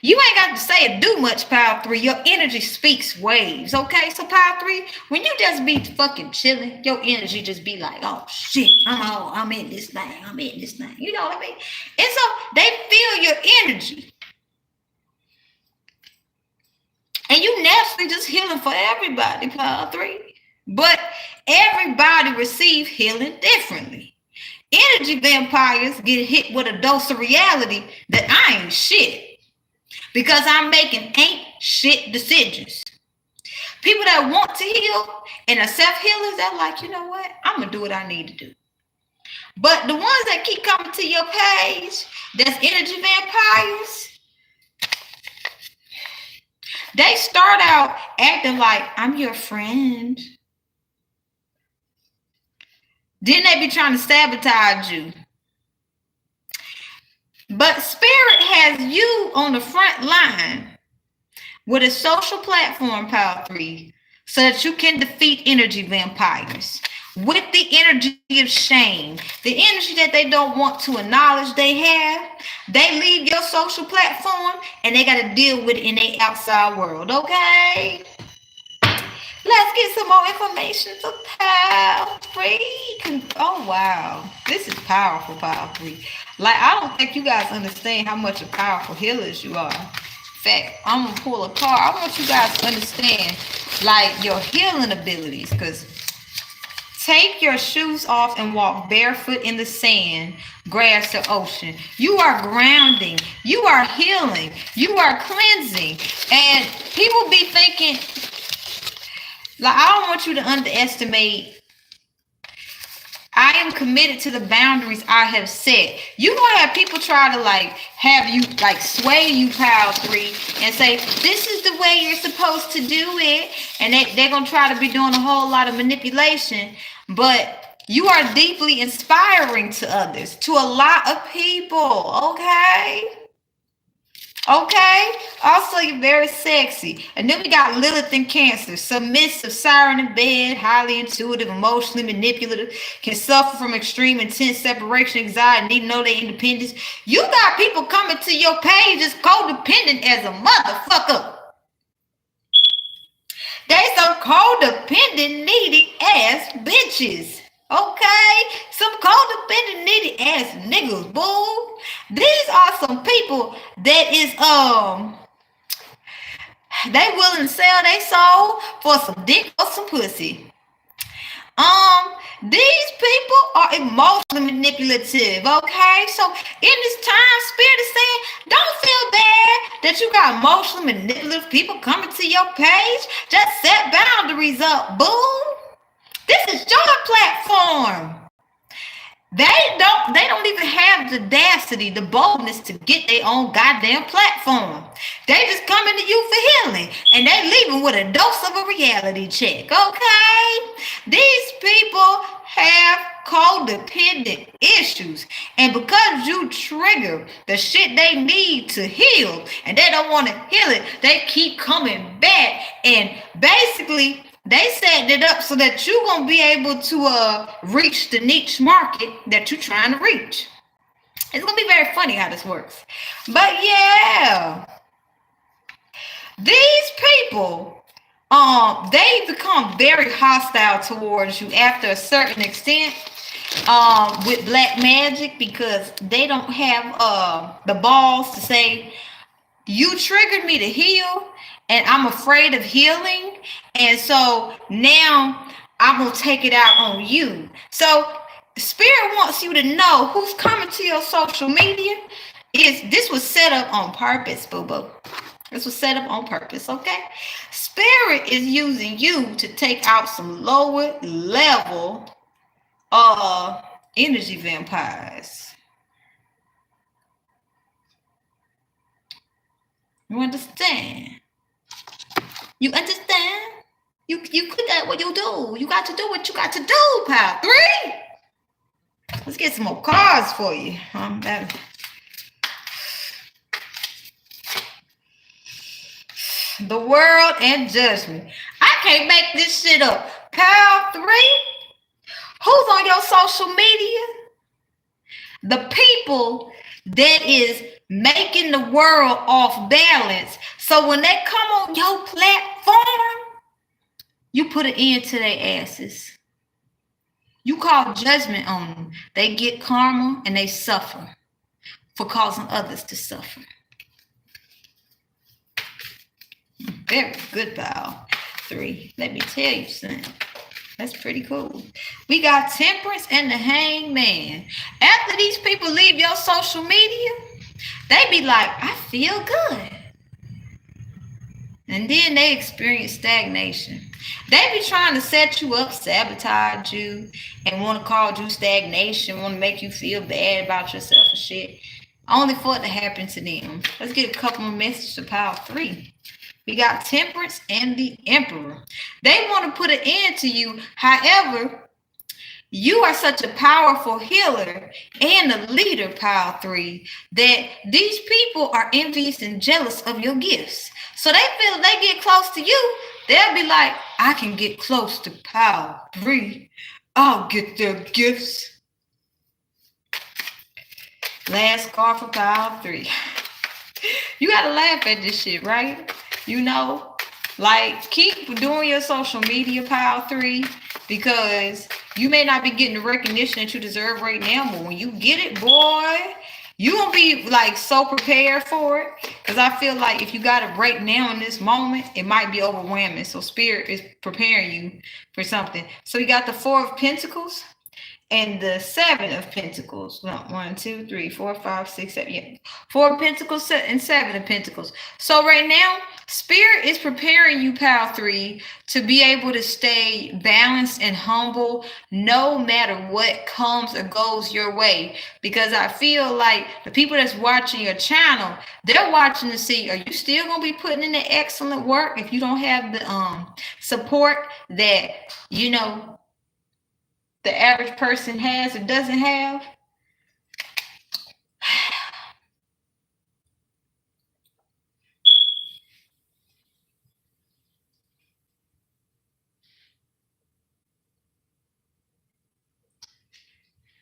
you ain't got to say it do much, Power 3. Your energy speaks waves, okay? So, Power 3, when you just be fucking chilling, your energy just be like, oh, shit, I'm in this thing. You know what I mean? And so, they feel your energy. And you naturally just healing for everybody, Power 3. But everybody receive healing differently. Energy vampires get hit with a dose of reality that I ain't shit, because I'm making ain't shit decisions. People that want to heal and are self-healers, they're like, you know what? I'm going to do what I need to do. But the ones that keep coming to your page, that's energy vampires, they start out acting like, I'm your friend. Then they be trying to sabotage you. But Spirit has you on the front line with a social platform, Power 3, so that you can defeat energy vampires with the energy of shame, the energy that they don't want to acknowledge they have. They leave your social platform and they got to deal with it in their outside world, okay? Let's get some more information for Power 3. Oh, wow. This is powerful, Power 3. Like, I don't think you guys understand how much of powerful healers you are. In fact, I'm going to pull a card. I want you guys to understand, like, your healing abilities. Because take your shoes off and walk barefoot in the sand, grass, or ocean. You are grounding. You are healing. You are cleansing. And people be thinking, like, I don't want you to underestimate. I am committed to the boundaries I have set. You gonna have people try to like have you like sway you, Power 3, and say this is the way you're supposed to do it, and they're gonna try to be doing a whole lot of manipulation. But you are deeply inspiring to others, to a lot of people. Okay. Also, you're very sexy. And then we got Lilith in Cancer. Submissive, siren in bed, highly intuitive, emotionally manipulative, can suffer from extreme intense separation anxiety, need to know their independence. You got people coming to your page as codependent as a motherfucker. They some codependent, needy ass bitches. Okay, some codependent, needy ass niggas, boo. These are some people that is they willing to sell their soul for some dick or some pussy. These people are emotionally manipulative. Okay, so in this time, Spirit is saying, don't feel bad that you got emotionally manipulative people coming to your page. Just set boundaries up, boo. This is your platform. They don't even have the audacity, the boldness to get their own goddamn platform. They just coming to you for healing, and they leaving with a dose of a reality check. Okay, these people have codependent issues, and because you trigger the shit they need to heal, and they don't want to heal it, they keep coming back, and basically they set it up so that you're going to be able to reach the niche market that you're trying to reach. It's going to be very funny how this works. But yeah, these people, they become very hostile towards you after a certain extent with black magic, because they don't have the balls to say, you triggered me to heal, and I'm afraid of healing, and so now I'm gonna take it out on you. So Spirit wants you to know who's coming to your social media. This was set up on purpose, boo-boo. This was set up on purpose, okay? Spirit is using you to take out some lower level energy vampires. You understand? You understand? You could that what you do. You got to do what you got to do, pal. 3. Let's get some more cards for you. The world and judgment. I can't make this shit up. Pal 3. Who's on your social media? The people that is making the world off balance. So when they come on your platform, you put an end to their asses. You call judgment on them. They get karma and they suffer for causing others to suffer. Very good, pal. 3. Let me tell you something. That's pretty cool. We got Temperance and the Hangman. After these people leave your social media, they be like, I feel good. And then they experience stagnation. They be trying to set you up, sabotage you, and want to cause you stagnation, want to make you feel bad about yourself and shit. Only for it to happen to them. Let's get a couple more messages to pile 3. We got Temperance and the Emperor. They want to put an end to you. However, you are such a powerful healer and a leader, pile 3, that these people are envious and jealous of your gifts. So they feel they get close to you, they'll be like, I can get close to pile 3. I'll get their gifts. Last card for pile 3. You gotta laugh at this shit, right? You know, like, keep doing your social media, pile 3, because you may not be getting the recognition that you deserve right now, but when you get it, boy, you gonna be like so prepared for it. Because I feel like if you got it right now in this moment, it might be overwhelming. So Spirit is preparing you for something. So you got the 4 of Pentacles and the 7 of Pentacles. 1, 2, 3, 4, 5, 6, 7. Yeah. 4 of Pentacles and 7 of Pentacles. So right now, Spirit is preparing you, pal 3, to be able to stay balanced and humble no matter what comes or goes your way. Because I feel like the people that's watching your channel, they're watching to see, are you still going to be putting in the excellent work if you don't have the support that, you know, the average person has or doesn't have?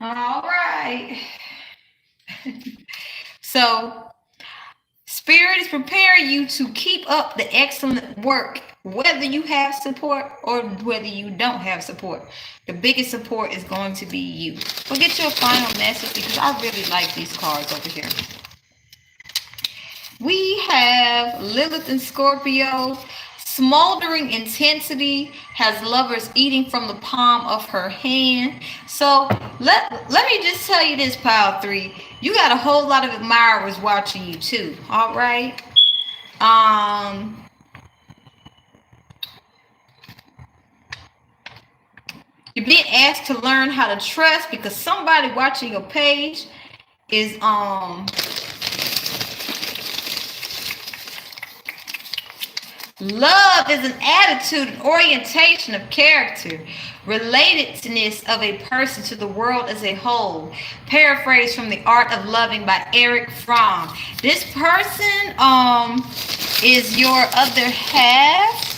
All right. So Spirit is preparing you to keep up the excellent work, whether you have support or whether you don't have support. The biggest support is going to be you. We'll get your final message, because I really like these cards over here. We have Lilith and Scorpio. Smoldering intensity has lovers eating from the palm of her hand. So let me just tell you this, pile 3. You got a whole lot of admirers watching you too. All right. You're being asked to learn how to trust because somebody watching your page is love is an attitude and orientation of character, relatedness of a person to the world as a whole. Paraphrase from The Art of Loving by Erich Fromm. This person is your other half.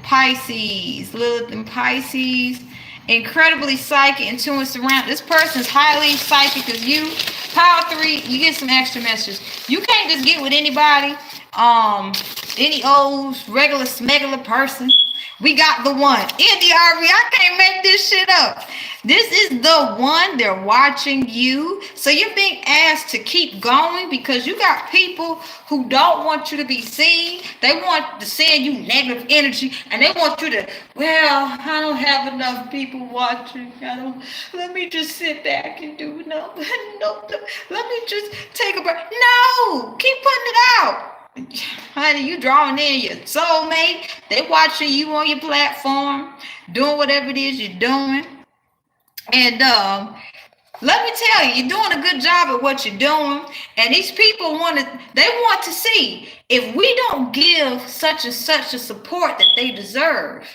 Pisces, Lilith and Pisces. Incredibly psychic, intuitive, surround. This person is highly psychic as you. Power 3, you get some extra messages. You can't just get with anybody. Any old regular smegular person. We got the one. NDRV, I can't make this shit up. This is the one. They're watching you. So you're being asked to keep going because you got people who don't want you to be seen. They want to send you negative energy and they want you to, well, I don't have enough people watching. Let me just sit back and do nothing. No, let me just take a break. No, keep putting it out. Honey, you drawing in your soulmate. They watching you on your platform, doing whatever it is you're doing. And let me tell you, you're doing a good job at what you're doing. And these people want to see if we don't give such and such a support that they deserve,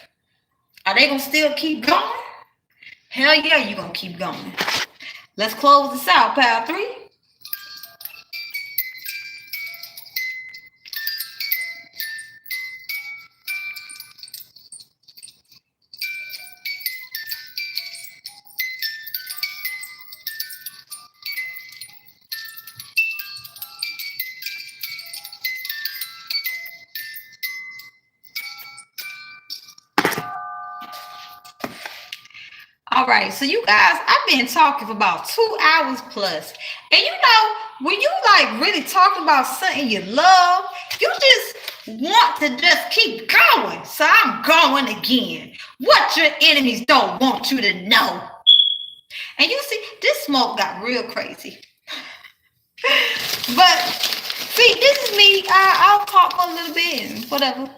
are they gonna still keep going? Hell yeah, you're gonna keep going. Let's close this out, pal 3. All right, so you guys, I've been talking for about 2 hours plus. And you know, when you like really talking about something you love, you just want to just keep going. So I'm going again. What your enemies don't want you to know. And you see, this smoke got real crazy. But see, this is me. I'll talk for a little bit and whatever.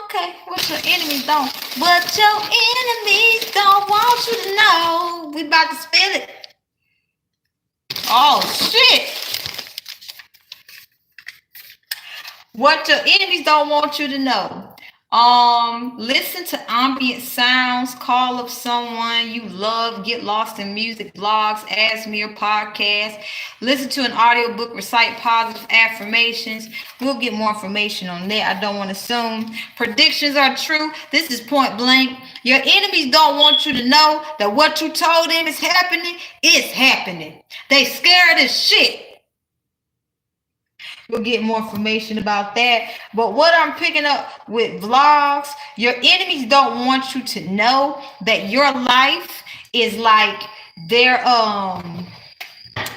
Okay, what your enemies don't. What your enemies don't want you to know. We about to spill it. Oh, shit. What your enemies don't want you to know. Listen to ambient sounds, call up someone you love, get lost in music, blogs, Ask Me, or podcasts, listen to an audiobook, recite positive affirmations. We'll get more information on that. I don't want to assume. Predictions are true. This is point blank. Your enemies don't want you to know that what you told them is happening. They scared as shit. We'll get more information about that. But what I'm picking up with vlogs, your enemies don't want you to know that your life is like their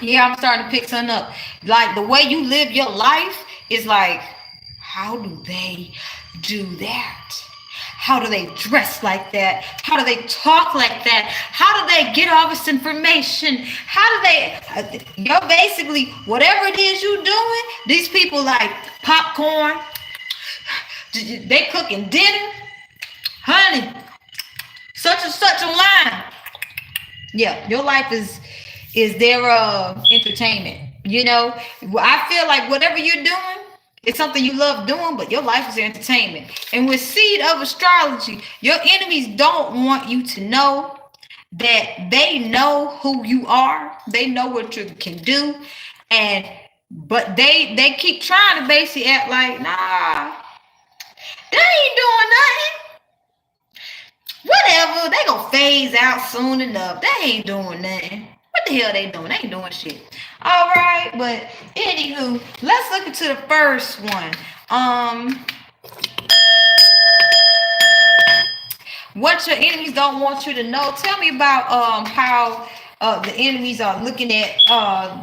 yeah, I'm starting to pick something up. Like the way you live your life is like, how do they do that? How do they dress like that? How do they talk like that? How do they get all this information? How do they, you're basically, whatever it is you're doing, these people like popcorn, they cooking dinner, honey, such and such online. Yeah, your life is their entertainment. You know, I feel like whatever you're doing, it's something you love doing, but your life is entertainment. And with seed of astrology, your enemies don't want you to know that they know who you are. They know what you can do. But they keep trying to basically act like, nah, they ain't doing nothing. Whatever, they gonna phase out soon enough. They ain't doing nothing. What the hell they doing? They ain't doing shit. All right, but anywho, let's look into the first one. What your enemies don't want you to know. Tell me about how the enemies are looking at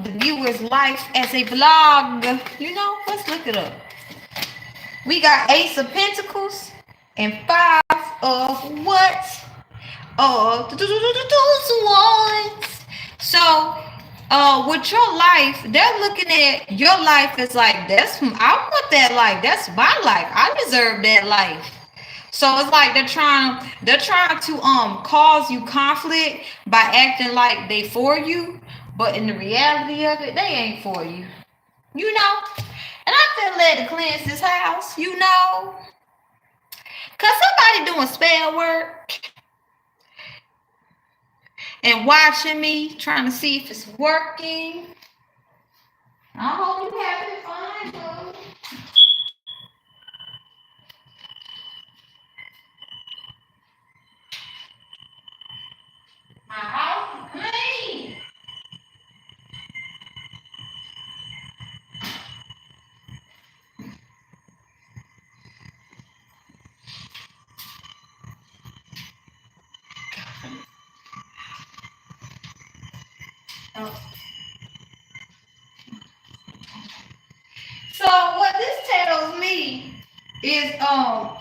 the viewer's life as a vlog. You know, let's look it up. We got Ace of Pentacles and 5 of what? Those ones. So, with your life, they're looking at your life as like, I want that life. That's my life. I deserve that life. So it's like they're trying to cause you conflict by acting like they for you, but in the reality of it, they ain't for you. You know? And I feel led to cleanse this house, you know? Cause somebody doing spell work and watching me, trying to see if it's working. I hope you having fun, boo. My house is clean. Oh. So what this tells me is how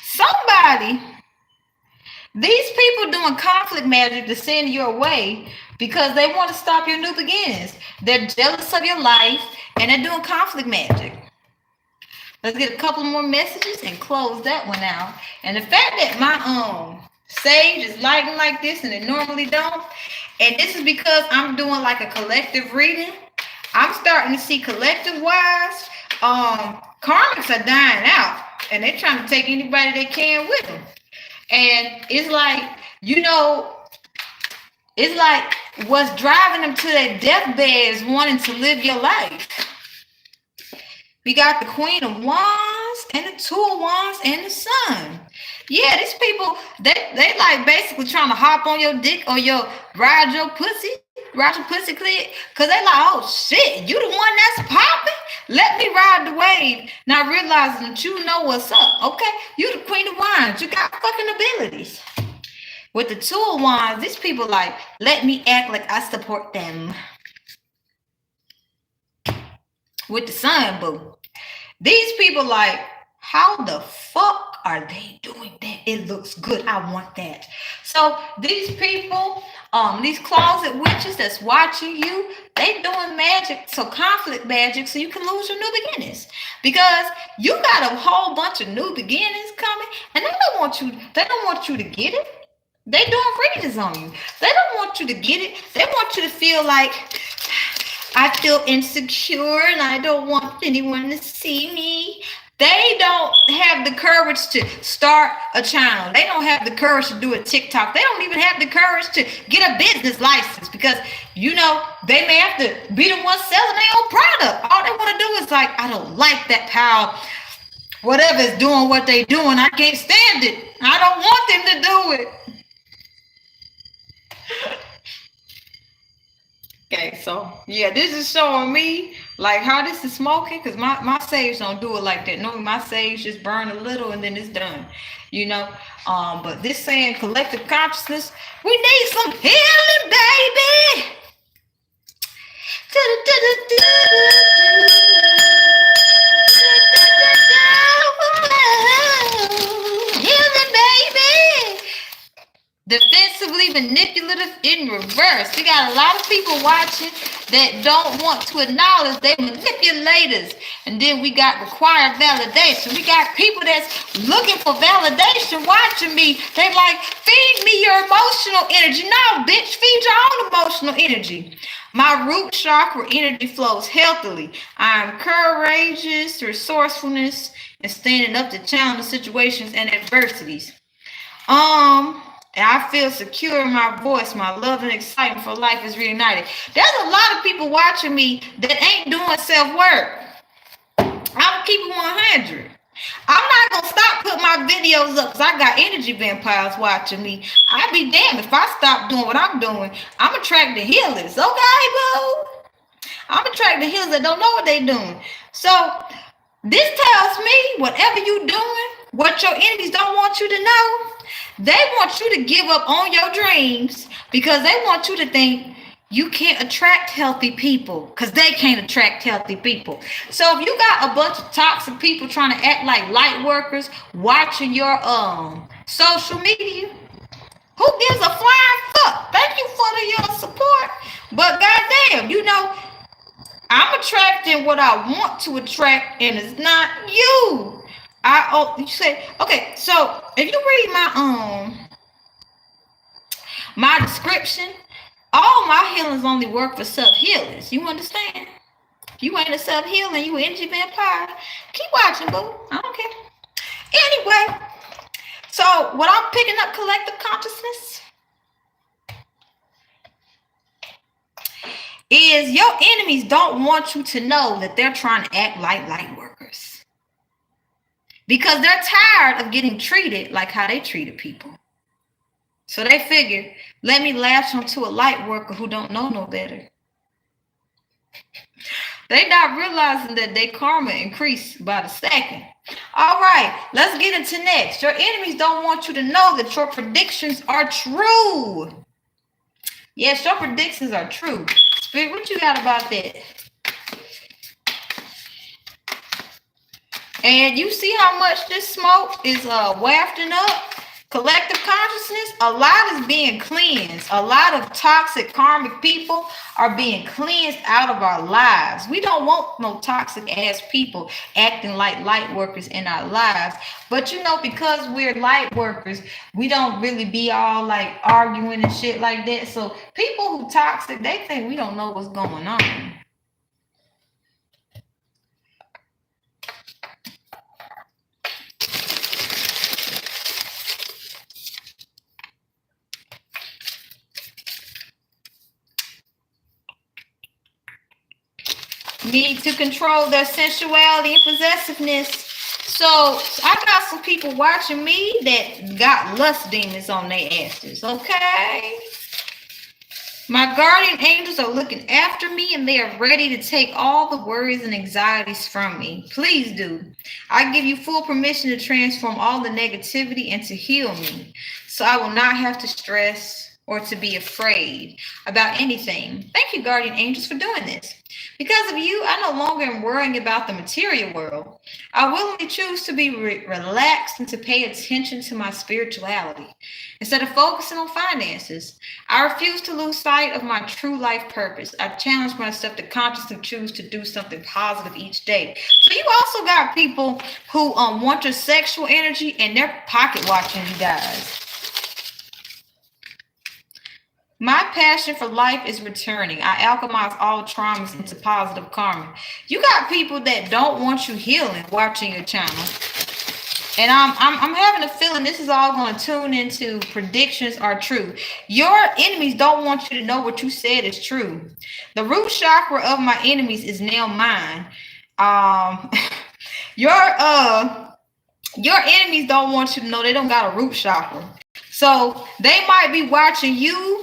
somebody, these people doing conflict magic to send your way because they want to stop your new beginnings. They're jealous of your life and they're doing conflict magic. Let's get a couple more messages and close that one out. And the fact that my sage is lighting like this and it normally don't, and this is because I'm doing like a collective reading. I'm starting to see collective wise, karmics are dying out and they're trying to take anybody they can with them. And it's like, you know, it's like what's driving them to their deathbed is wanting to live your life. We got the Queen of Wands and the Two of Wands and the Sun. Yeah, these people, they like basically trying to hop on your dick or ride your pussy clit. Cause they like, oh shit, you the one that's popping? Let me ride the wave. Now realizing that you know what's up. Okay, you the Queen of Wands. You got fucking abilities. With the Two of Wands, these people like, let me act like I support them. With the Sun, boo. These people like, how the fuck are they doing that? It looks good. I want that. So these people, these closet witches that's watching you, they doing magic, so conflict magic, so you can lose your new beginnings. Because you got a whole bunch of new beginnings coming, and they don't want you to get it. They doing readings on you. They don't want you to get it. They want you to feel like, I feel insecure and I don't want anyone to see me. They don't have the courage to start a channel. They don't have the courage to do a TikTok. They don't even have the courage to get a business license because, you know, they may have to be the ones selling their own product. All they want to do is like, I don't like that pal. Whatever is doing what they doing, I can't stand it. I don't want them to do it. Okay, so yeah, this is showing me like how this is smoking because my sage don't do it like that. Normally my sage just burn a little and then it's done, you know. But this saying collective consciousness, we need some healing, baby. Healing, baby. Defensively manipulative in reverse. We got a lot of people watching that don't want to acknowledge they manipulators. And then we got required validation. We got people that's looking for validation watching me. They like, feed me your emotional energy. No, bitch, feed your own emotional energy. My root chakra energy flows healthily. I am courageous, resourcefulness, and standing up to challenging situations and adversities. And I feel secure in my voice. My love and excitement for life is reignited. There's a lot of people watching me that ain't doing self-work. I'm keeping 100. I'm not going to stop putting my videos up because I got energy vampires watching me. I'd be damned if I stop doing what I'm doing. I'm attracting healers. Okay, boo? I'm attracting healers that don't know what they're doing. So this tells me whatever you're doing, what your enemies don't want you to know, they want you to give up on your dreams because they want you to think you can't attract healthy people because they can't attract healthy people. So if you got a bunch of toxic people trying to act like light workers watching your social media, who gives a flying fuck? Thank you for your support. But goddamn, you know, I'm attracting what I want to attract and it's not you. You say, okay, so if you read my description, all my healings only work for self-healers. You understand? If you ain't a self-healing, you an energy vampire, keep watching, boo. I don't care. Anyway, so what I'm picking up collective consciousness is your enemies don't want you to know that they're trying to act like light workers. Because they're tired of getting treated like how they treated people. So they figure, let me latch onto a light worker who don't know no better. They not realizing that their karma increased by the second. All right, let's get into next. Your enemies don't want you to know that your predictions are true. Yes, your predictions are true. Spirit, what you got about that? And you see how much this smoke is wafting up? Collective consciousness, a lot is being cleansed. A lot of toxic karmic people are being cleansed out of our lives. We don't want no toxic ass people acting like light workers in our lives. But you know, because we're light workers, we don't really be all like arguing and shit like that. So people who toxic, they think we don't know what's going on. Need to control their sensuality and possessiveness. So I got some people watching me that got lust demons on their asses, okay? My guardian angels are looking after me and they are ready to take all the worries and anxieties from me. Please do. I give you full permission to transform all the negativity and to heal me. So I will not have to stress or to be afraid about anything. Thank you, guardian angels, for doing this. Because of you, I no longer am worrying about the material world. I willingly choose to be relaxed and to pay attention to my spirituality. Instead of focusing on finances, I refuse to lose sight of my true life purpose. I challenge myself to consciously choose to do something positive each day. So you also got people who want your sexual energy and they're pocket watching you guys. My passion for life is returning. I alchemize all traumas into positive karma. You got people that don't want you healing watching your channel. And I'm having a feeling this is all going to tune into predictions are true. Your enemies don't want you to know what you said is true. The root chakra of my enemies is now mine. Your enemies don't want you to know they don't got a root chakra. So they might be watching you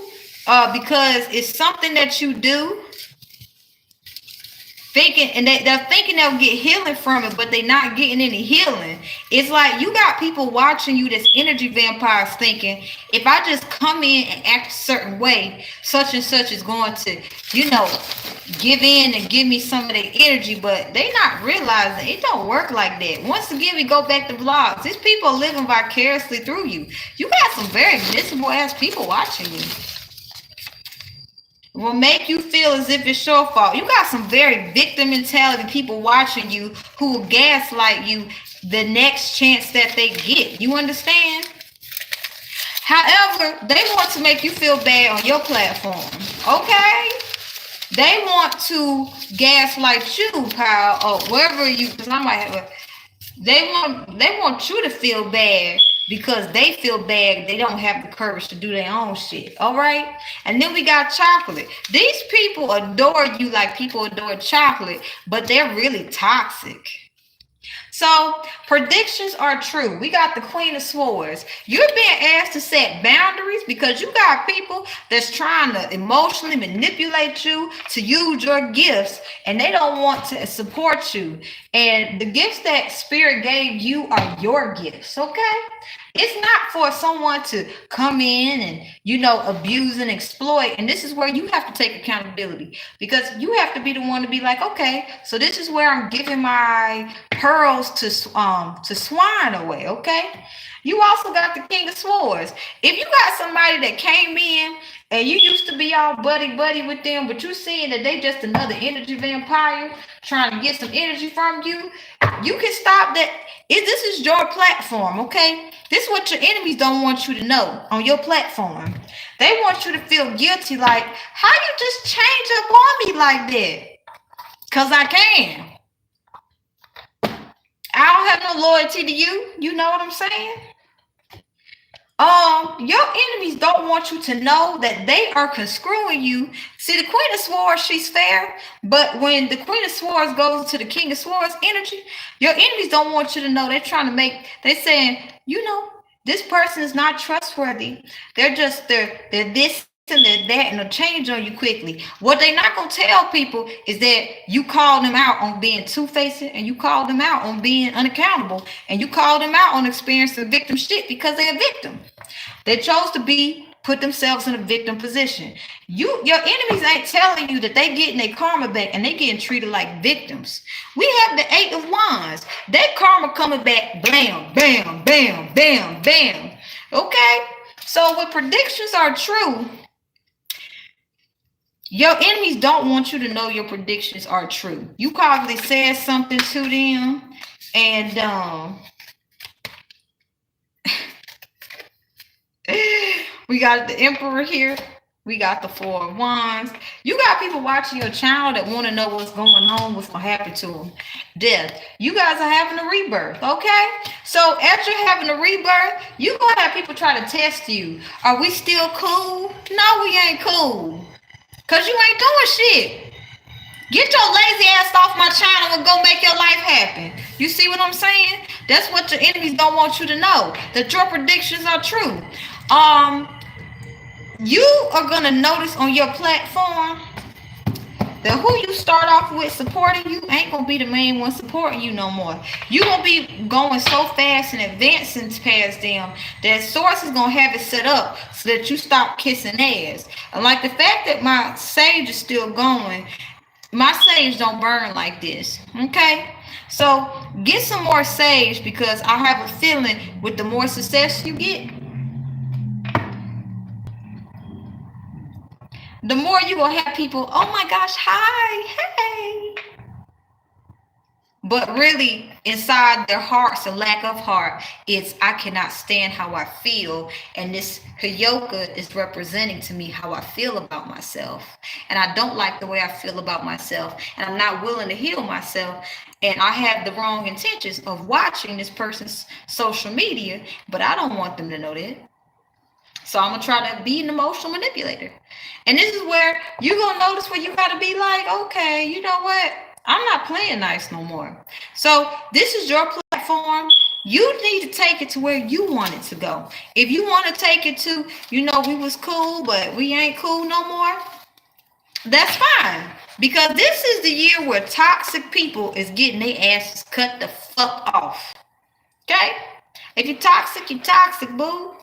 because it's something that you do, thinking, and they're thinking they'll get healing from it, but they're not getting any healing. It's like you got people watching you that's energy vampires thinking, if I just come in and act a certain way, such and such is going to, you know, give in and give me some of their energy, but they not realizing it don't work like that. Once again, we go back to vlogs. These people are living vicariously through you. You got some very miserable ass people watching you. Will make you feel as if it's your fault. You got some very victim mentality people watching you who will gaslight you the next chance that they get. You understand? However, they want to make you feel bad on your platform. Okay? They want to gaslight you, pal, or wherever you, because I might have they want you to feel bad because they feel bad they don't have the courage to do their own shit. All right. And then we got chocolate. These people adore you like people adore chocolate, but they're really toxic. So predictions are true. We got the Queen of Swords. You're being asked to set boundaries because you got people that's trying to emotionally manipulate you to use your gifts, and they don't want to support you. And the gifts that Spirit gave you are your gifts, okay? It's not for someone to come in and, you know, abuse and exploit. And this is where you have to take accountability, because you have to be the one to be like, okay, so this is where I'm giving my pearls to swine away, okay? You also got the King of Swords. If you got somebody that came in and you used to be all buddy with them, but you seeing that they just another energy vampire trying to get some energy from you, you can stop that. This is your platform, okay? This is what your enemies don't want you to know on your platform. They want you to feel guilty, like, how you just change up on me like that? Because I can. I don't have no loyalty to you. You know what I'm saying? Your enemies don't want you to know that they are conscrewing you. See, the Queen of Swords, she's fair, but when the Queen of Swords goes to the King of Swords energy, your enemies don't want you to know. They're trying to make, they're saying, you know, this person is not trustworthy. They're this and they're that, and they'll change on you quickly. What they're not going to tell people is that you called them out on being two-faced, and you called them out on being unaccountable, and you called them out on experiencing victim shit because they're a victim. They chose to put themselves in a victim position. Your enemies ain't telling you that they getting their karma back and they getting treated like victims. We have the 8 of Wands. That karma coming back, bam, bam, bam, bam, bam. Okay? So when predictions are true, your enemies don't want you to know your predictions are true. You probably said something to them, and we got the Emperor here. We got the 4 of Wands. You got people watching your channel that want to know what's going on, what's going to happen to them. Death. You guys are having a rebirth, okay? So after having a rebirth, you're going to have people try to test you. Are we still cool? No, we ain't cool. Because you ain't doing shit. Get your lazy ass off my channel and go make your life happen. You see what I'm saying? That's what your enemies don't want you to know. That your predictions are true. You are going to notice on your platform that who you start off with supporting you ain't going to be the main one supporting you no more. You're going to be going so fast and advancing past them that Source is going to have it set up so that you stop kissing ass. And like the fact that my sage is still going, my sage don't burn like this, okay? So get some more sage, because I have a feeling with the more success you get, the more you will have people, oh my gosh, hi, hey. But really, inside their hearts, a lack of heart, it's I cannot stand how I feel. And this Hyoka is representing to me how I feel about myself. And I don't like the way I feel about myself. And I'm not willing to heal myself. And I have the wrong intentions of watching this person's social media, but I don't want them to know that. So I'm going to try to be an emotional manipulator. And this is where you're going to notice where you got to be like, okay, you know what? I'm not playing nice no more. So this is your platform. You need to take it to where you want it to go. If you want to take it to, you know, we was cool, but we ain't cool no more, that's fine. Because this is the year where toxic people is getting their asses cut the fuck off. Okay? If you're toxic, boo.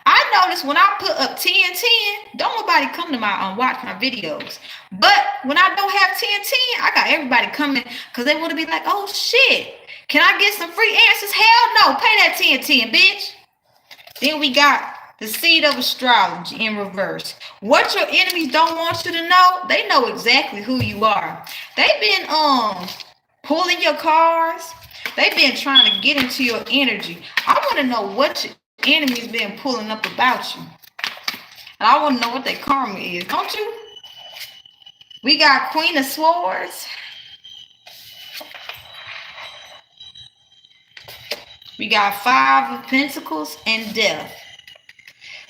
I noticed when I put up 10-10, don't nobody come to my watch my videos. But when I don't have 10-10, I got everybody coming because they want to be like, oh shit, can I get some free answers? Hell no, pay that 10-10, bitch. Then we got the seed of astrology in reverse. What your enemies don't want you to know, they know exactly who you are. They've been pulling your cards. They've been trying to get into your energy. I want to know what your enemies been pulling up about you. And I want to know what their karma is, don't you? We got Queen of Swords. We got 5 of Pentacles and Death.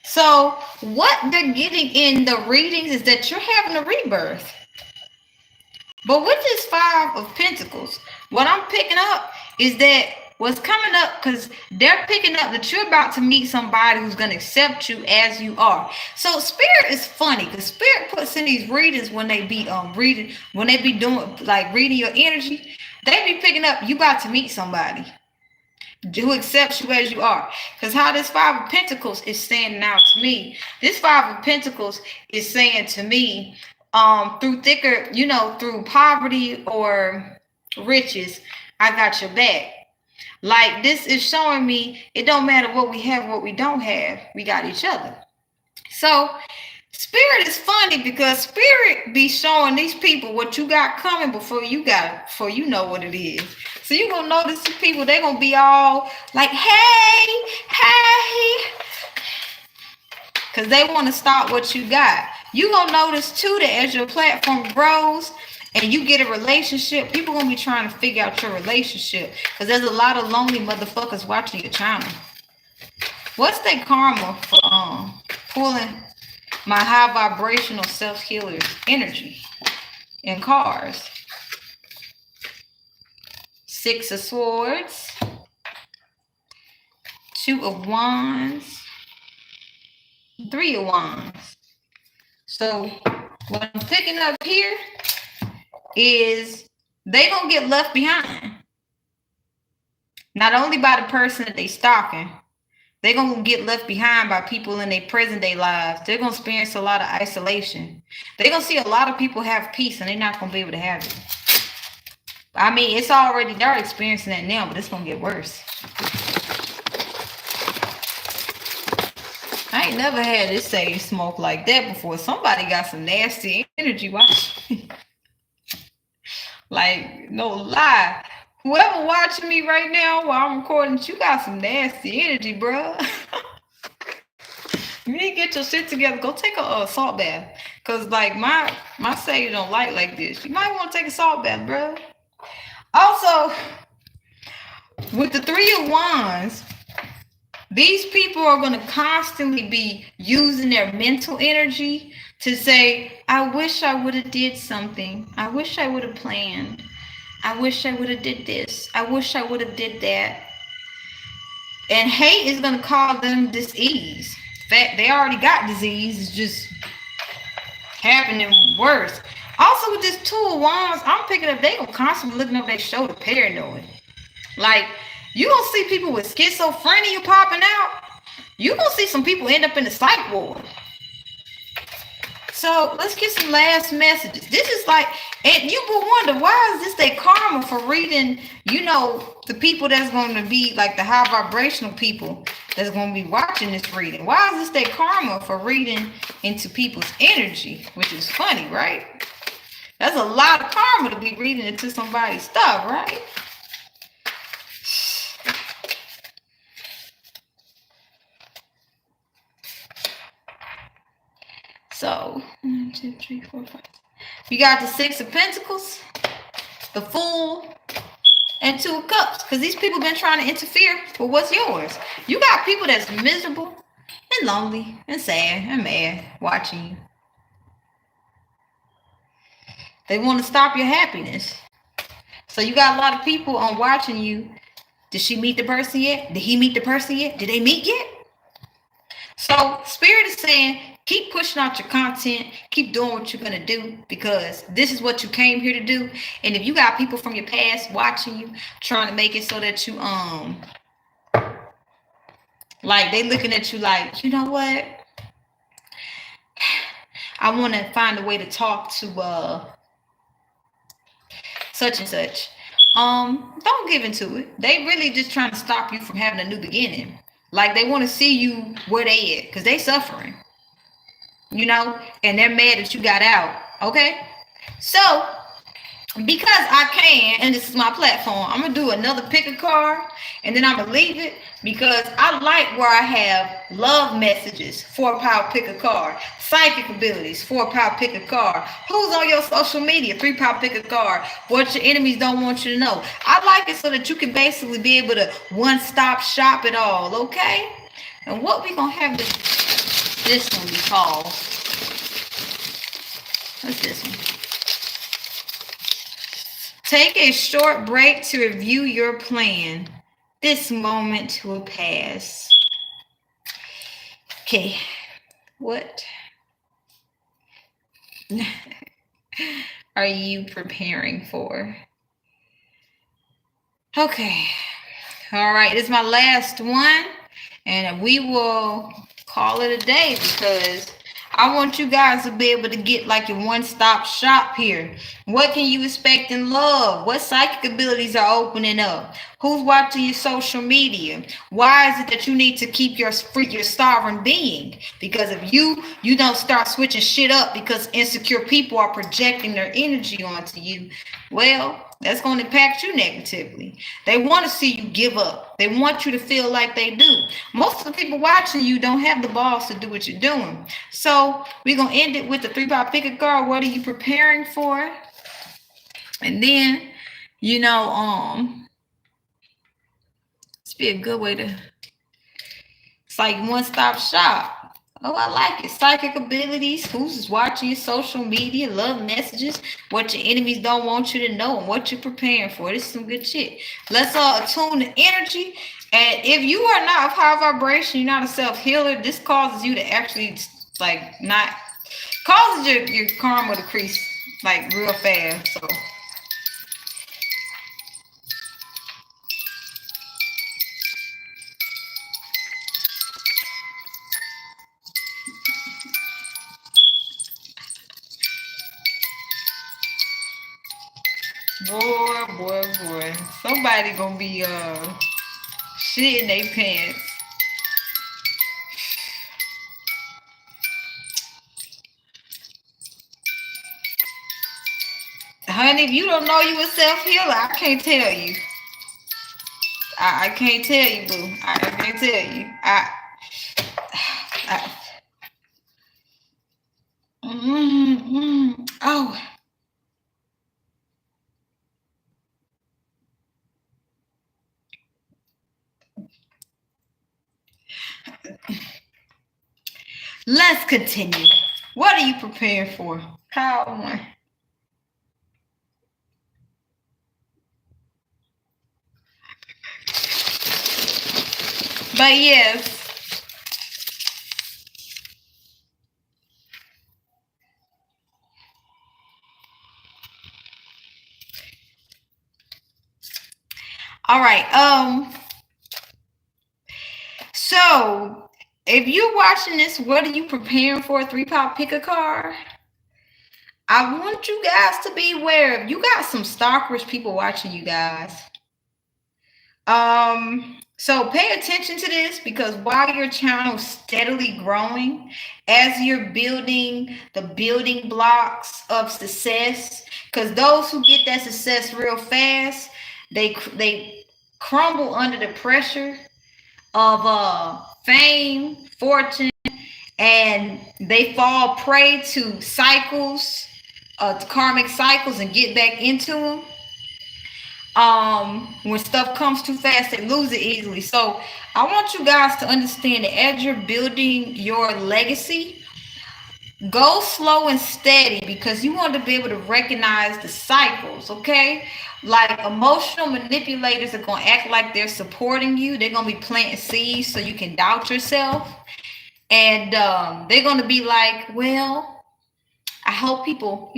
So what they're getting in the readings is that you're having a rebirth. But with this 5 of Pentacles, what I'm picking up is that what's coming up, because they're picking up that you're about to meet somebody who's going to accept you as you are. So Spirit is funny, because Spirit puts in these readings when they be doing like reading your energy, they be picking up you about to meet somebody who accepts you as you are. Because how this 5 of Pentacles is standing out to me, this 5 of Pentacles is saying to me, through through poverty or riches, I got your back. Like, this is showing me it don't matter what we have, what we don't have. We got each other. So spirit is funny because spirit be showing these people what you got coming before you know what it is. So you're gonna notice these people, they're gonna be all like, hey, because they want to stop what you got. You're gonna notice too that as your platform grows and you get a relationship, people gonna be trying to figure out your relationship, because there's a lot of lonely motherfuckers watching your channel. What's that karma for pulling my high vibrational self-healer energy in cars? 6 of Swords, 2 of Wands, 3 of Wands. So what I'm picking up here is they gonna get left behind. Not only by the person that they stalking, they're going to get left behind by people in their present day lives. They're going to experience a lot of isolation. They're going to see a lot of people have peace, and they're not going to be able to have it. I mean, they're experiencing that now, but it's going to get worse. I ain't never had this sage smoke like that before. Somebody got some nasty energy. Watch. Like, no lie. Whoever watching me right now while I'm recording, you got some nasty energy, bro. You need to get your shit together. Go take a salt bath. Because, like, my sage don't like this. You might want to take a salt bath, bro. Also, with the 3 of Wands, these people are going to constantly be using their mental energy to say, I wish I would have did something. I wish I would have planned. I wish I would have did this. I wish I would have did that. And hate is going to cause them disease. In fact, they already got disease. It's just happening worse. Also, with this 2 of Wands, I'm picking up, they going to constantly looking over their shoulder paranoid. Like, you going to see people with schizophrenia popping out. You going to see some people end up in the psych ward. So let's get some last messages. This is like, and you will wonder, why is this their karma for reading, you know, the people that's going to be like the high vibrational people that's going to be watching this reading? Why is this their karma for reading into people's energy? Which is funny, right? That's a lot of karma to be reading into somebody's stuff, right? So, 1, 2, 3, 4, 5. You got the 6 of Pentacles, the Fool, and 2 of Cups. Because these people been trying to interfere with what's yours. You got people that's miserable and lonely and sad and mad watching you. They want to stop your happiness. So you got a lot of people on watching you. Did she meet the person yet? Did he meet the person yet? Did they meet yet? So Spirit is saying, keep pushing out your content. Keep doing what you're going to do, because this is what you came here to do. And if you got people from your past watching you, trying to make it so that you, like, they looking at you like, you know what? I want to find a way to talk to such and such. Don't give into it. They really just trying to stop you from having a new beginning. Like, they want to see you where they at, because they suffering. You know, and they're mad that you got out. Okay, so because I can, and this is my platform, I'm gonna do another pick a card, and then I'm gonna leave it, because I like where I have love messages, 4 power pick a card, psychic abilities, 4 power pick a card, who's on your social media, 3 power pick a card, what your enemies don't want you to know. I like it so that you can basically be able to one-stop shop it all. Okay, and what we gonna have this one be called? What's this one? Take a short break to review your plan. This moment will pass. Okay, what are you preparing for? Okay, all right, this is my last one, and we will call it a day, because I want you guys to be able to get like your one-stop shop here. What can you expect in love? What psychic abilities are opening up? Who's watching your social media? Why is it that you need to keep your sovereign being? Because if you don't start switching shit up because insecure people are projecting their energy onto you, well, that's going to impact you negatively. They want to see you give up. They want you to feel like they do. Most of the people watching you don't have the balls to do what you're doing. So we're going to end it with the 3-pop pick a card. What are you preparing for? And then, you know, it's be a good way to, it's like one-stop shop. Oh, I like it. Psychic abilities, who's watching your social media, love messages, what your enemies don't want you to know, and what you're preparing for. This is some good shit. Let's attune the energy. And if you are not of high vibration, you're not a self-healer, this causes you to actually, like, not, causes your karma to decrease, like, real fast. So boy. Somebody gonna be shitting their pants. Honey, if you don't know you a self-healer, I can't tell you. I can't tell you, boo. I can't tell you. Oh. Let's continue. What are you preparing for? How one? But yes. All right. So if you're watching this, what are you preparing for? 3-pop pick a card. I want you guys to be aware. You got some stalkerish people watching you guys. So pay attention to this, because while your channel is steadily growing, as you're building the building blocks of success, because those who get that success real fast, they crumble under the pressure of fame, fortune, and they fall prey to cycles, karmic cycles, and get back into them. When stuff comes too fast, they lose it easily. So I want you guys to understand that as you're building your legacy, go slow and steady, because you want to be able to recognize the cycles, okay? Like, emotional manipulators are going to act like they're supporting you. They're going to be planting seeds so you can doubt yourself. And they're going to be like, well, I hope people,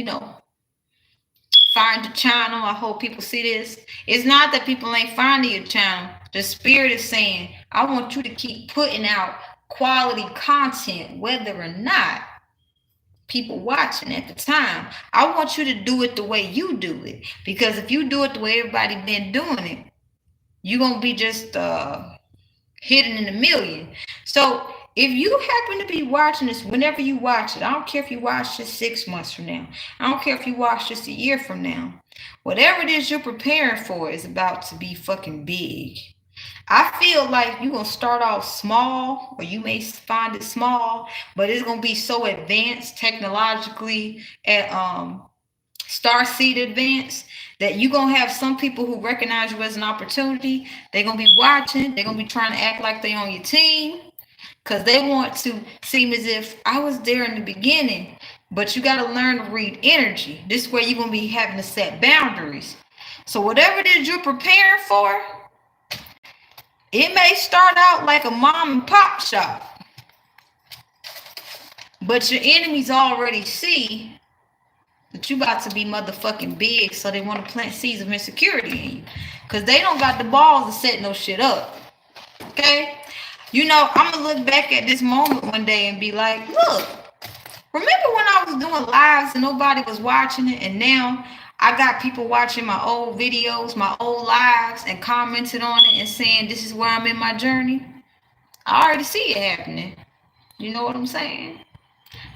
find the channel. I hope people see this. It's not that people ain't finding your channel. The spirit is saying, I want you to keep putting out quality content, whether or not people watching at the time. I want you to do it the way you do it, because if you do it the way everybody been doing it, you're going to be just hidden in a million. So if you happen to be watching this, whenever you watch it, I don't care if you watch this 6 months from now. I don't care if you watch this a year from now. Whatever it is you're preparing for is about to be fucking big. I feel like you're going to start off small, or you may find it small, but it's going to be so advanced technologically at starseed advanced that you're going to have some people who recognize you as an opportunity. They're going to be watching. They're going to be trying to act like they're on your team, because they want to seem as if I was there in the beginning. But you got to learn to read energy. This way you're going to be having to set boundaries. So whatever it is you're preparing for, it may start out like a mom and pop shop, but your enemies already see that you about to be motherfucking big, so they want to plant seeds of insecurity in you, because they don't got the balls to set no shit up. Okay? I'm going to look back at this moment one day and be like, look, remember when I was doing lives and nobody was watching it, and now I got people watching my old videos, my old lives, and commented on it and saying this is where I'm in my journey. I already see it happening. You know what I'm saying?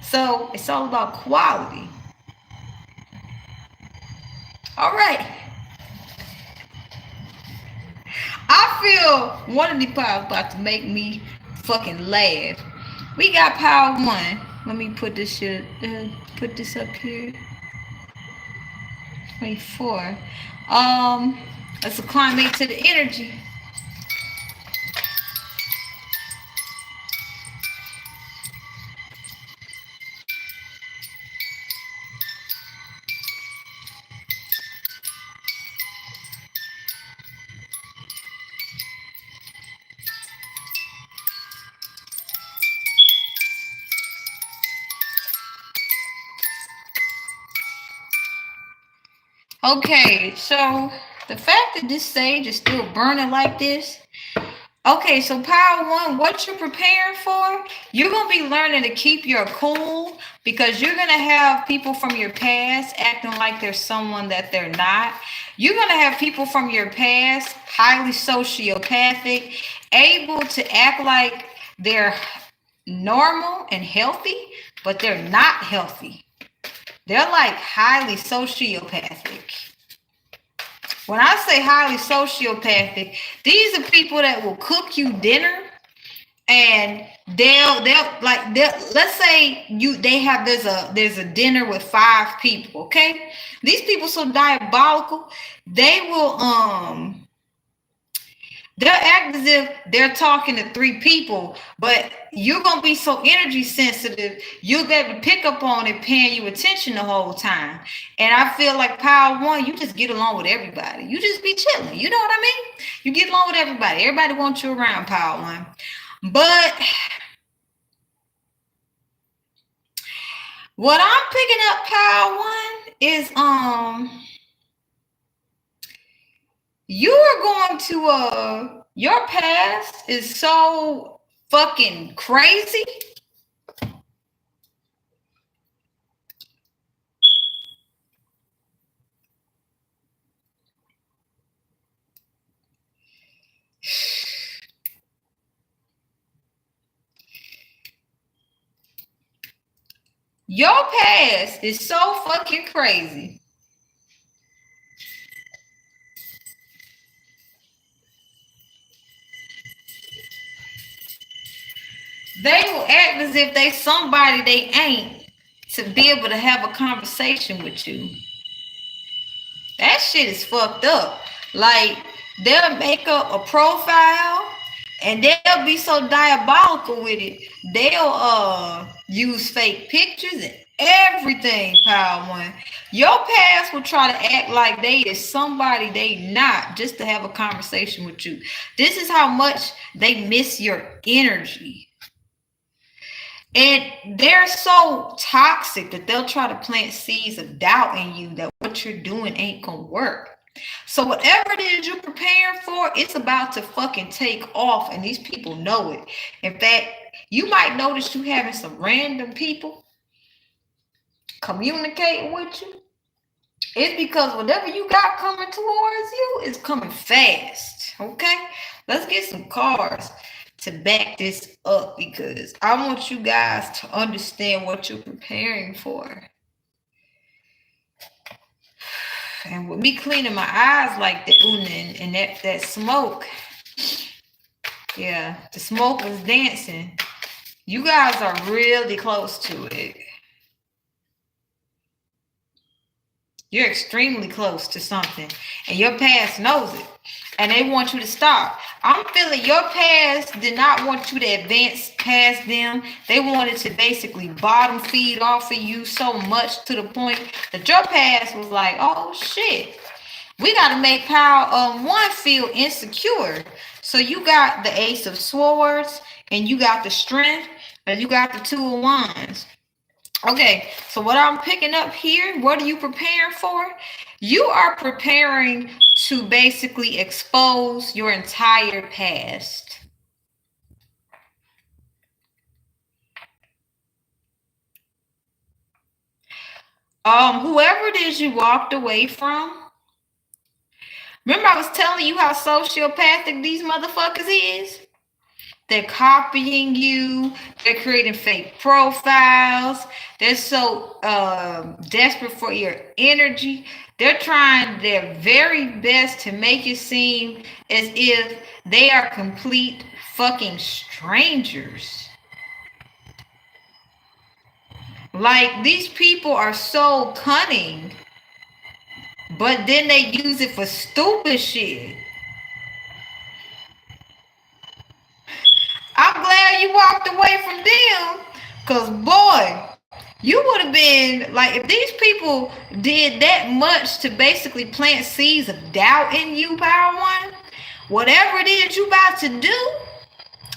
So it's all about quality. All right. I feel one of the powers about to make me fucking laugh. We got power one. Let me put this shit, put this up here. 24. Let's acclimate to the energy. Okay, so the fact that this sage is still burning like this. Okay, so power one, what you're preparing for, you're going to be learning to keep your cool because you're going to have people from your past acting like they're someone that they're not. You're going to have people from your past, highly sociopathic, able to act like they're normal and healthy, but they're not healthy. They're like highly sociopathic. When I say highly sociopathic, these are people that will cook you dinner, and they'll let's say there's a dinner with 5 people. Okay, these people so diabolical, they will they'll act as if they're talking to 3 people, but you're going to be so energy sensitive, you'll be able to pick up on it, paying you attention the whole time. And I feel like power one, you just get along with everybody. You just be chilling. You know what I mean? You get along with everybody. Everybody wants you around, power one. But what I'm picking up, power one, is you are going to your past is so fucking crazy. Your past is so fucking crazy. They will act as if they somebody they ain't to be able to have a conversation with you. That shit is fucked up. Like, they'll make up a profile and they'll be so diabolical with it. They'll use fake pictures and everything, power one. Your past will try to act like they is somebody they not just to have a conversation with you. This is how much they miss your energy. And they're so toxic that they'll try to plant seeds of doubt in you that what you're doing ain't gonna work. So whatever it is you're preparing for, it's about to fucking take off, and these people know it. In fact, you might notice you having some random people communicating with you. It's because whatever you got coming towards you is coming fast. Okay? Let's get some cards to back this up because I want you guys to understand what you're preparing for. And with me cleaning my eyes like that, and that smoke, yeah, the smoke was dancing. You guys are really close to it. You're extremely close to something, and your past knows it, and they want you to stop. I'm feeling your past did not want you to advance past them. They wanted to basically bottom feed off of you so much to the point that your past was like, oh shit, we got to make power one feel insecure. So you got the Ace of Swords, and you got the Strength, and you got the Two of Wands. Okay, so what I'm picking up here, what are you preparing for? You are preparing to basically expose your entire past. whoever it is you walked away from. Remember I was telling you how sociopathic these motherfuckers is? They're copying you. They're creating fake profiles. They're so desperate for your energy. They're trying their very best to make it seem as if they are complete fucking strangers. Like, these people are so cunning, but then they use it for stupid shit. I'm glad you walked away from them, because, boy, you would have been, like, if these people did that much to basically plant seeds of doubt in you, Power One, whatever it is you about to do,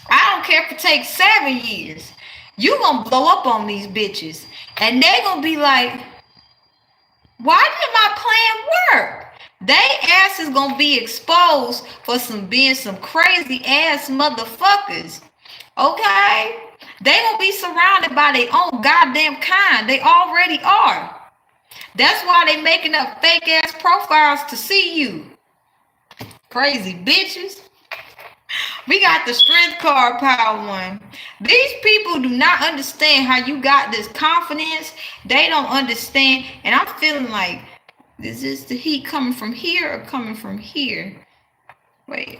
I don't care if it takes 7 years, you gonna blow up on these bitches. And they gonna be like, why did my plan work? They ass is gonna be exposed for being some crazy ass motherfuckers. Okay? They gonna be surrounded by their own goddamn kind. They already are. That's why they making up fake ass profiles to see you. Crazy bitches. We got the strength card, Power One. These people do not understand how you got this confidence. They don't understand. And I'm feeling like, is this the heat coming from here or coming from here? Wait,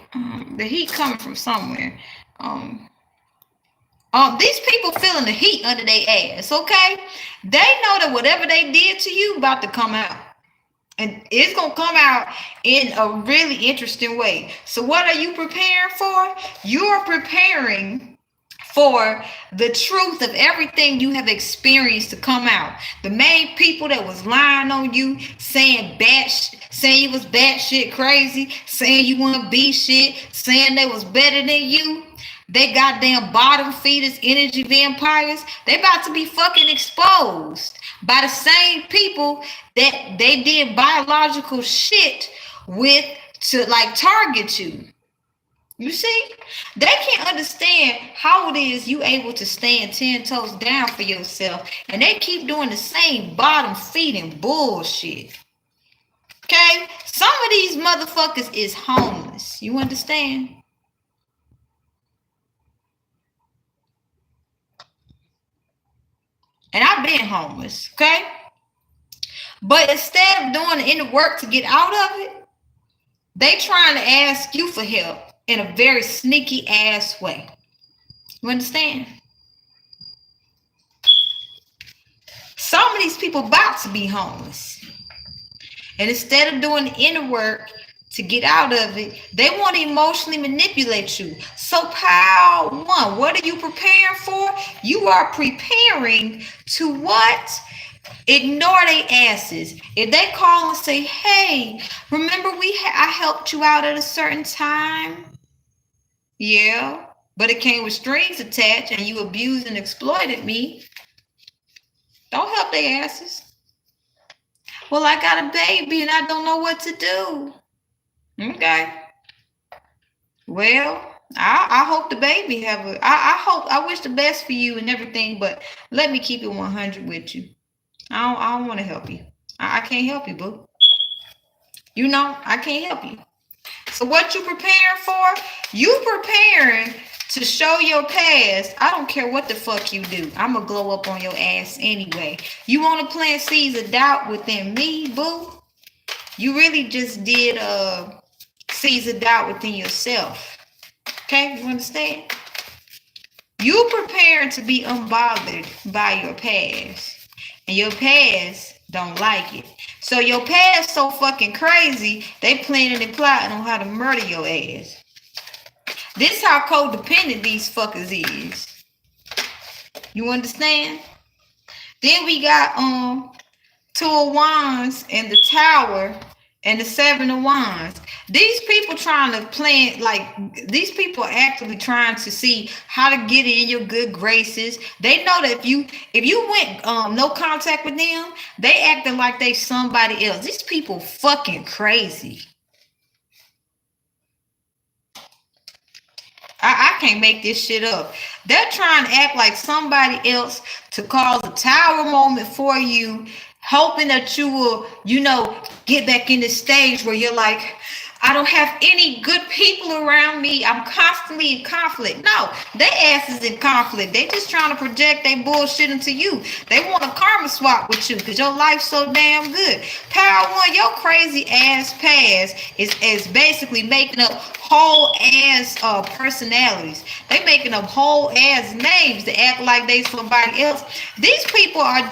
the heat coming from somewhere. These people feeling the heat under their ass, okay? They know that whatever they did to you about to come out. And it's going to come out in a really interesting way. So what are you preparing for? You're preparing for the truth of everything you have experienced to come out. The main people that was lying on you, saying you was batshit crazy, saying you want to be shit, saying they was better than you. They goddamn bottom feeders, energy vampires. They about to be fucking exposed by the same people that they did biological shit with to like target you. You see? They can't understand how it is you able to stand 10 toes down for yourself. And they keep doing the same bottom feeding bullshit. Okay? Some of these motherfuckers is homeless. You understand? And I've been homeless, okay? But instead of doing the inner work to get out of it, they trying to ask you for help in a very sneaky ass way. You understand? Some of these people about to be homeless. And instead of doing the inner work to get out of it, they want to emotionally manipulate you. So Power One, what are you preparing for? You are preparing to what? Ignore their asses. If they call and say, hey, remember I helped you out at a certain time? Yeah, but it came with strings attached and you abused and exploited me. Don't help their asses. Well, I got a baby and I don't know what to do. Okay. Well, I hope the baby I wish the best for you and everything, but let me keep it 100 with you. I don't want to help you. I can't help you, boo. You know, I can't help you. So what you preparing for? You preparing to show your past. I don't care what the fuck you do. I'm going to glow up on your ass anyway. You want to plant seeds of doubt within me, boo? You really just did seeds of doubt within yourself. Okay? You understand? You preparing to be unbothered by your past. And your past don't like it. So your past so fucking crazy, they planning and plotting on how to murder your ass. This how codependent these fuckers is. You understand? Then we got Two of Wands and the Tower and the Seven of Wands. These people trying to plan, like, these people are actively trying to see how to get in your good graces. They know that if you went no contact with them, they acting like they somebody else. These people fucking crazy. I can't make this shit up. They're trying to act like somebody else to cause a tower moment for you, hoping that you will, get back in the stage where you're like, I don't have any good people around me. I'm constantly in conflict. No, they ass is in conflict. They just trying to project their bullshit into you. They want a karma swap with you because your life's so damn good. Power one, your crazy ass past is basically making up whole ass personalities. They making up whole ass names to act like they somebody else. These people are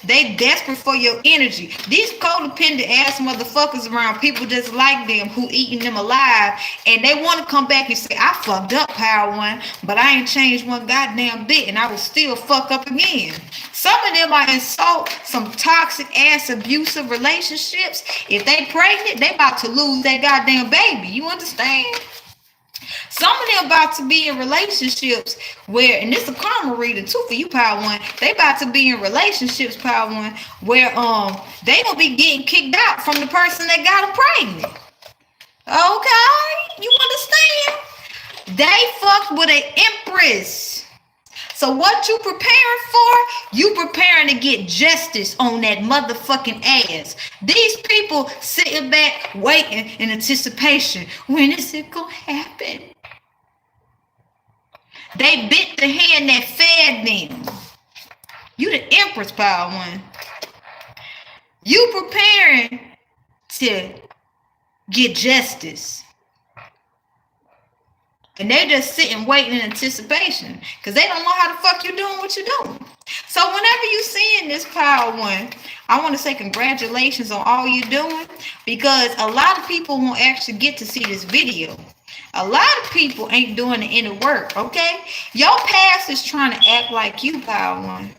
they desperate for your energy. These codependent ass motherfuckers around people just like them who eating them alive, and they want to come back and say, I fucked up, Power One, but I ain't changed one goddamn bit, and I will still fuck up again. Some of them are in some toxic ass abusive relationships. If they pregnant, they about to lose that goddamn baby. You understand? Some of them about to be in relationships where, and this is a karma reading too for you, Power One. They about to be in relationships, Power One, where they gonna be getting kicked out from the person that got them pregnant. Okay, you understand? They fucked with an empress. So what you preparing for? You preparing to get justice on that motherfucking ass. These people sitting back waiting in anticipation. When is it gonna happen? They bit the hand that fed them. You the empress, Power One. You preparing to get justice. And they just sitting waiting in anticipation because they don't know how the fuck you doing what you're doing. So whenever you seeing this, Power One, I want to say congratulations on all you're doing, because a lot of people won't actually get to see this video. A lot of people ain't doing the inner work, okay? Your past is trying to act like you, Power One.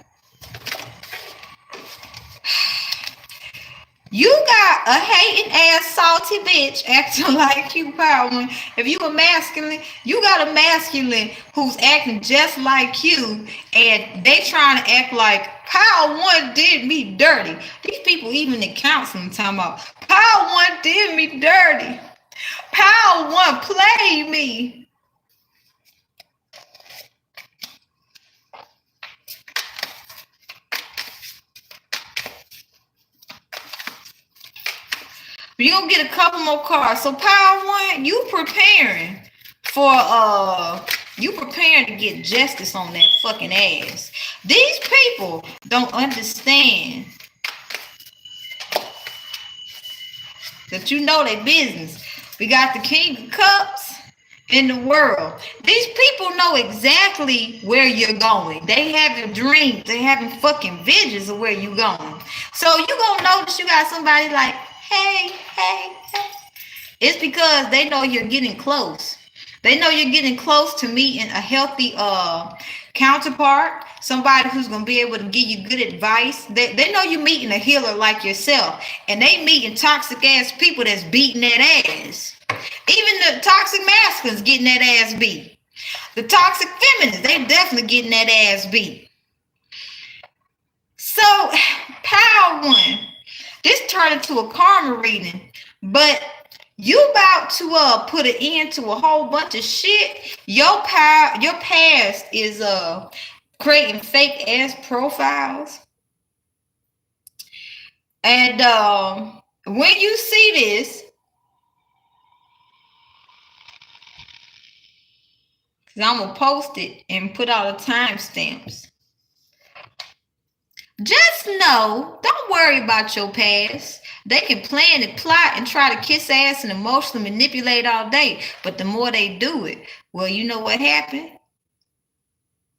You got a hating ass salty bitch acting like you, Power One. If you a masculine, you got a masculine who's acting just like you, and they trying to act like Power One did me dirty. These people even in counseling talking about Power One did me dirty. Power One played me. You're gonna get a couple more cards. So Power One, you preparing to get justice on that fucking ass. These people don't understand that you know their business. We got the King of Cups in the world. These people know exactly where you're going. They having dreams. They having fucking visions of where you're going. So you gonna notice you got somebody like, hey. It's because they know you're getting close. They know you're getting close to meeting a healthy counterpart, somebody who's going to be able to give you good advice. They know you're meeting a healer like yourself, and they meeting toxic ass people that's beating that ass. Even the toxic masculines getting that ass beat. The toxic feminists, they definitely getting that ass beat. So, Power One, this turned into a karma reading, but you about to put an end to a whole bunch of shit. Your past is creating fake ass profiles. And when you see this, I'm gonna post it and put all the timestamps. Just know, don't worry about your past. They can plan and plot and try to kiss ass and emotionally manipulate all day. But the more they do it, well, you know what happened?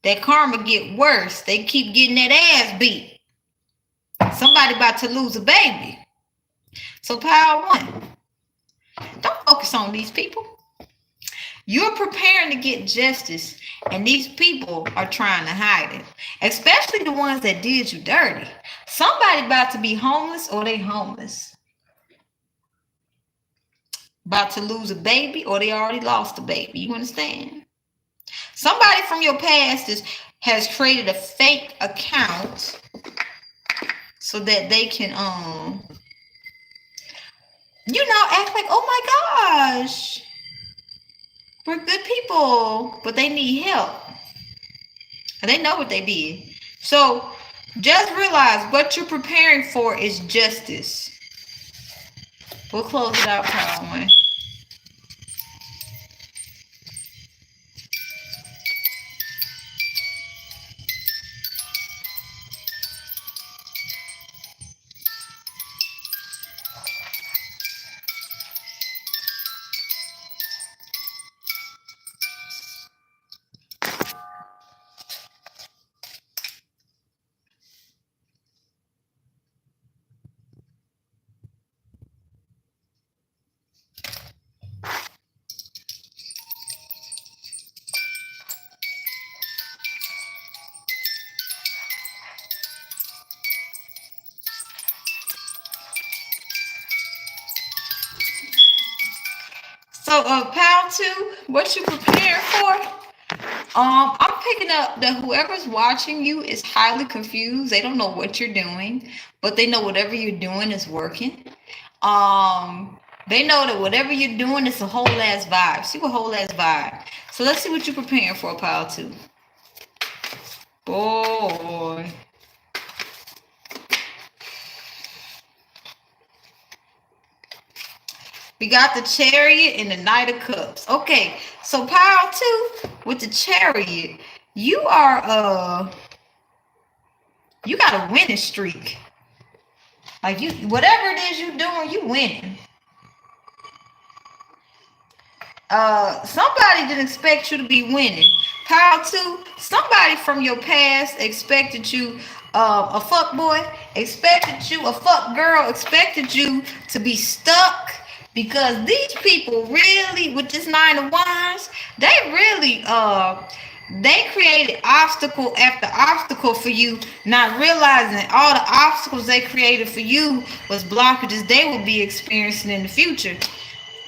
That karma get worse. They keep getting that ass beat. Somebody about to lose a baby. So Power One, don't focus on these people. You're preparing to get justice, and these people are trying to hide it, especially the ones that did you dirty. Somebody about to be homeless, or they homeless. About to lose a baby, or they already lost a baby. You understand? Somebody from your past has created a fake account so that they can, act like, oh my gosh, we're good people, but they need help. And they know what they did. So just realize what you're preparing for is justice. We'll close it out, Pile 1. So, Pal 2, what you preparing for? I'm picking up that whoever's watching you is highly confused. They don't know what you're doing, but they know whatever you're doing is working. They know that whatever you're doing is a whole ass vibe. See what whole ass vibe. So let's see what you're preparing for, Pile 2. Boy. We got the Chariot and the Knight of Cups. Okay, so Pile 2 with the Chariot, you are you got a winning streak. Like you, whatever it is you're doing, you winning. Somebody didn't expect you to be winning. Pile 2, somebody from your past expected you a fuck boy, expected you a fuck girl, expected you to be stuck. Because these people really, with this 9 of Wands, they really, they created obstacle after obstacle for you, not realizing all the obstacles they created for you was blockages they will be experiencing in the future.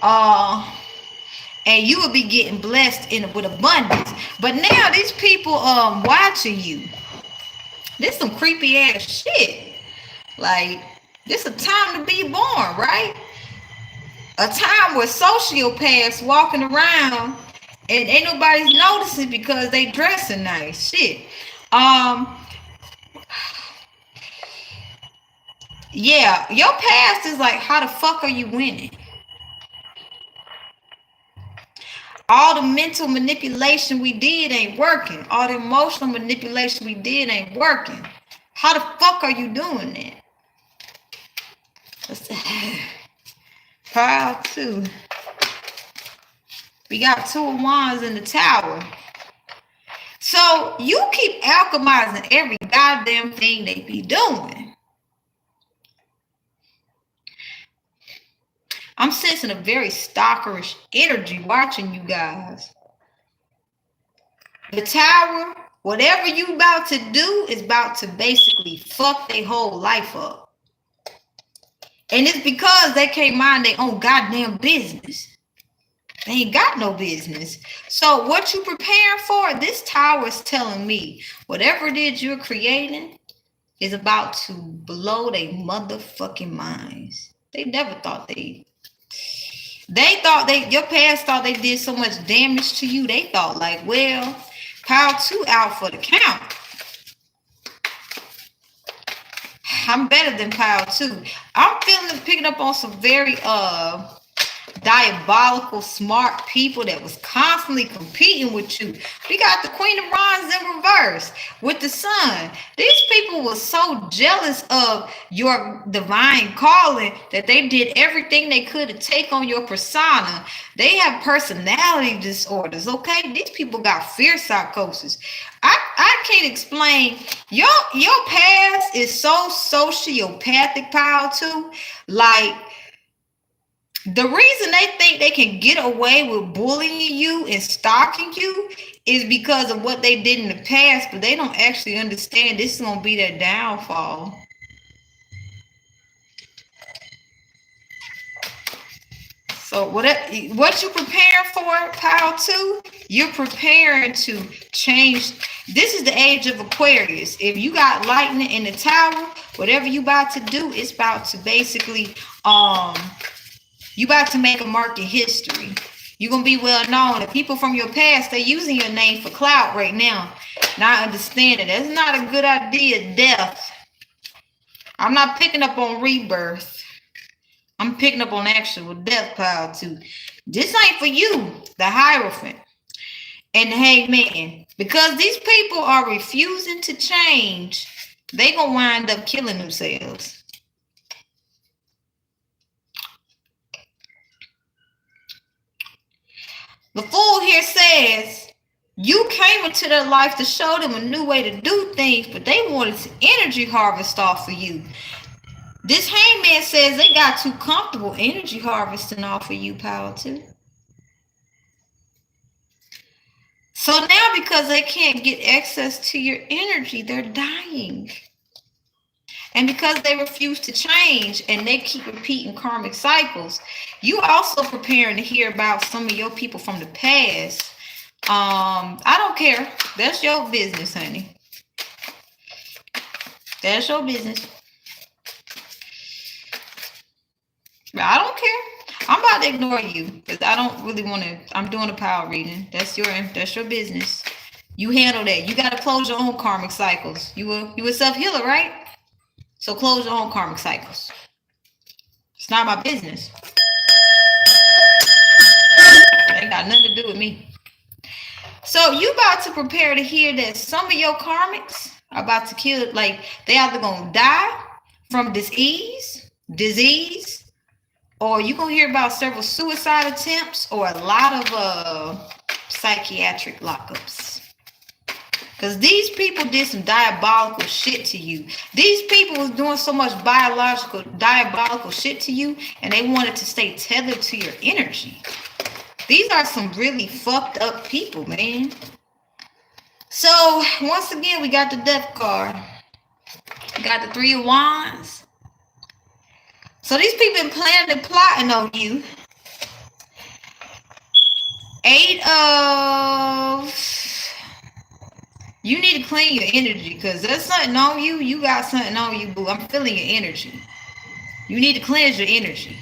And you will be getting blessed with abundance. But now these people watching you, this some creepy ass shit. Like, this a time to be born, right? A time where sociopaths walking around and ain't nobody's noticing because they dressing nice. Shit. Yeah, your past is like, how the fuck are you winning? All the mental manipulation we did ain't working. All the emotional manipulation we did ain't working. How the fuck are you doing that? Pile 2. We got 2 of Wands in the Tower. So you keep alchemizing every goddamn thing they be doing. I'm sensing a very stalkerish energy watching you guys. The Tower, whatever you about to do is about to basically fuck their whole life up. And it's because they can't mind their own goddamn business. They ain't got no business. So what you preparing for, this Tower is telling me whatever it is you're creating is about to blow their motherfucking minds. They never thought your past thought they did so much damage to you. They thought like, well, Pile 2 out for the count. I'm better than Pile 2. I'm picking up on some very diabolical, smart people that was constantly competing with you. We got the Queen of Wands in reverse with the Sun. These people were so jealous of your divine calling that they did everything they could to take on your persona. They have personality disorders, okay? These people got fear psychosis. I can't explain. Your past is so sociopathic, Pile 2. Like, the reason they think they can get away with bullying you and stalking you is because of what they did in the past, but they don't actually understand this is going to be their downfall. So what you preparing for, Pile 2? You're preparing to change. This is the age of Aquarius. If you got lightning in the Tower, whatever you about to do, it's about to basically you about to make a mark in history. You're going to be well known. The people from your past, they're using your name for clout right now. Not understanding. That's not a good idea, death. I'm not picking up on rebirth. I'm picking up on actual death power too. This ain't for you, the Hierophant and the Hangman. Because these people are refusing to change, they gonna wind up killing themselves. The Fool here says, you came into their life to show them a new way to do things, but they wanted to energy harvest off of you. This Hangman says they got too comfortable energy harvesting off of you, power too. So now because they can't get access to your energy, they're dying. And because they refuse to change and they keep repeating karmic cycles, you also preparing to hear about some of your people from the past. I don't care. That's your business, honey. That's your business. I don't care. I'm about to ignore you because I don't really want to. I'm doing a power reading. That's your business. You handle that. You got to close your own karmic cycles. You a self-healer, right? So close your own karmic cycles. It's not my business. It ain't got nothing to do with me. So you about to prepare to hear that some of your karmics are about to kill, like they either gonna die from disease, or you gonna hear about several suicide attempts or a lot of psychiatric lockups. Because these people did some diabolical shit to you. These people was doing so much diabolical shit to you, and they wanted to stay tethered to your energy. These are some really fucked up people, man. So, once again, we got the Death card. We got the Three of Wands. So, these people been planning and plotting on you. Eight of... You need to clean your energy because there's something on you. You got something on you, boo. I'm feeling your energy. You need to cleanse your energy.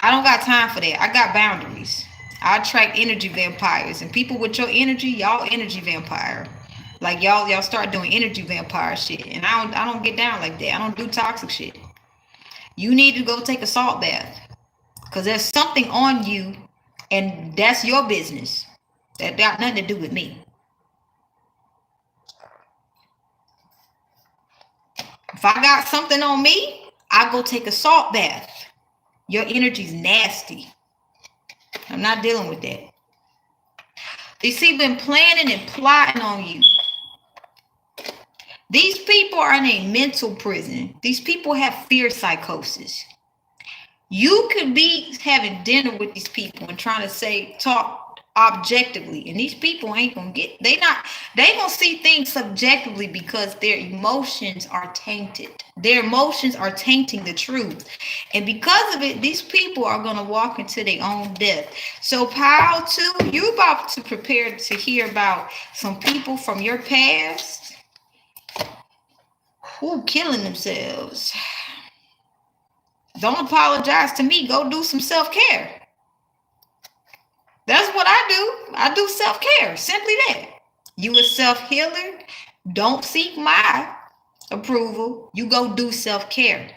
I don't got time for that. I got boundaries. I attract energy vampires. And people with your energy, y'all energy vampire. Like y'all start doing energy vampire shit. And I don't get down like that. I don't do toxic shit. You need to go take a salt bath. Because there's something on you. And that's your business. That got nothing to do with me. If I got something on me, I go take a salt bath. Your energy's nasty. I'm not dealing with that. These people been planning and plotting on you. These people are in a mental prison. These people have fear psychosis. You could be having dinner with these people and trying to talk objectively, and these people ain't gonna get, they gonna see things subjectively because their emotions are tainted. Their emotions are tainting the truth, and because of it, these people are gonna walk into their own death. So Power 2, you about to prepare to hear about some people from your past who killing themselves. Don't apologize to me. Go do some self-care. That's what I do. I do self-care. Simply that. You a self-healer. Don't seek my approval. You go do self-care.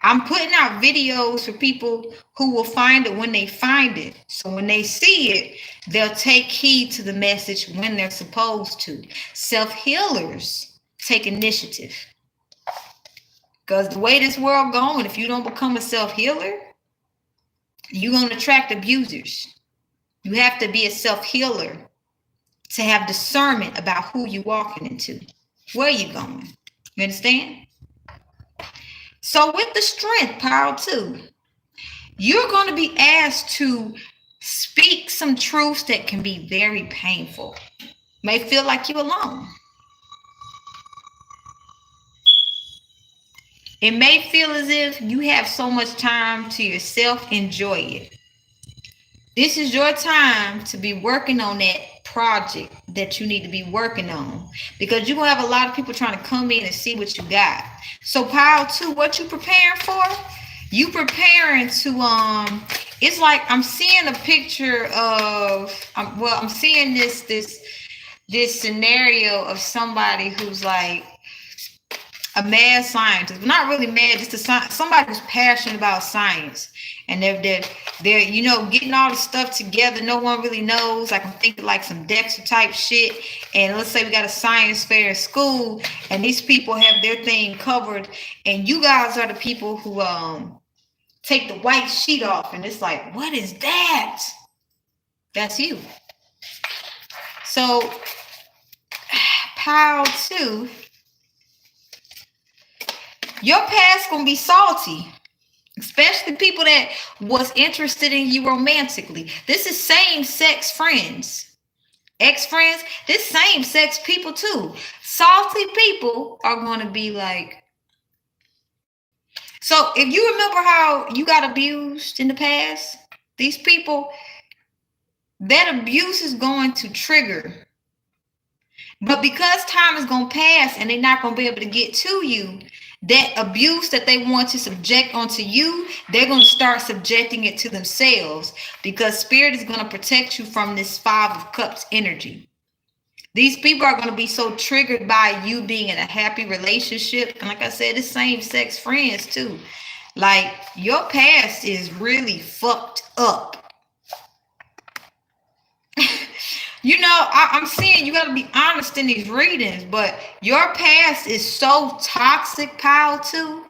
I'm putting out videos for people who will find it when they find it. So when they see it, they'll take heed to the message when they're supposed to. Self-healers take initiative. Because the way this world going, if you don't become a self-healer, you're going to attract abusers. You have to be a self-healer to have discernment about who you're walking into, where you're going. You understand? So with the Strength, Power 2, you're going to be asked to speak some truths that can be very painful. May feel like you're alone. It may feel as if you have so much time to yourself. Enjoy it. This is your time to be working on that project that you need to be working on, because you're going to have a lot of people trying to come in and see what you got. So Power 2, what you preparing for? You preparing to it's like I'm seeing a picture of, I'm seeing this scenario of somebody who's like a mad scientist, not really mad, just somebody who's passionate about science, and they're getting all the stuff together. No one really knows. Like I'm thinking like some Dexter type shit. And let's say we got a science fair at school, and these people have their thing covered, and you guys are the people who take the white sheet off, and it's like, what is that? That's you. So, pile 2. Your past gonna be salty, especially people that was interested in you romantically. This is same-sex friends, ex-friends. This same-sex people too. Salty people are gonna be like. So if you remember how you got abused in the past, these people, that abuse is going to trigger. But because time is going to pass and they're not going to be able to get to you, that abuse that they want to subject onto you, they're going to start subjecting it to themselves, because spirit is going to protect you from this 5 of Cups energy. These people are going to be so triggered by you being in a happy relationship. And like I said, it's same-sex friends too. Like your past is really fucked up. I'm seeing you got to be honest in these readings, but your past is so toxic, pile 2.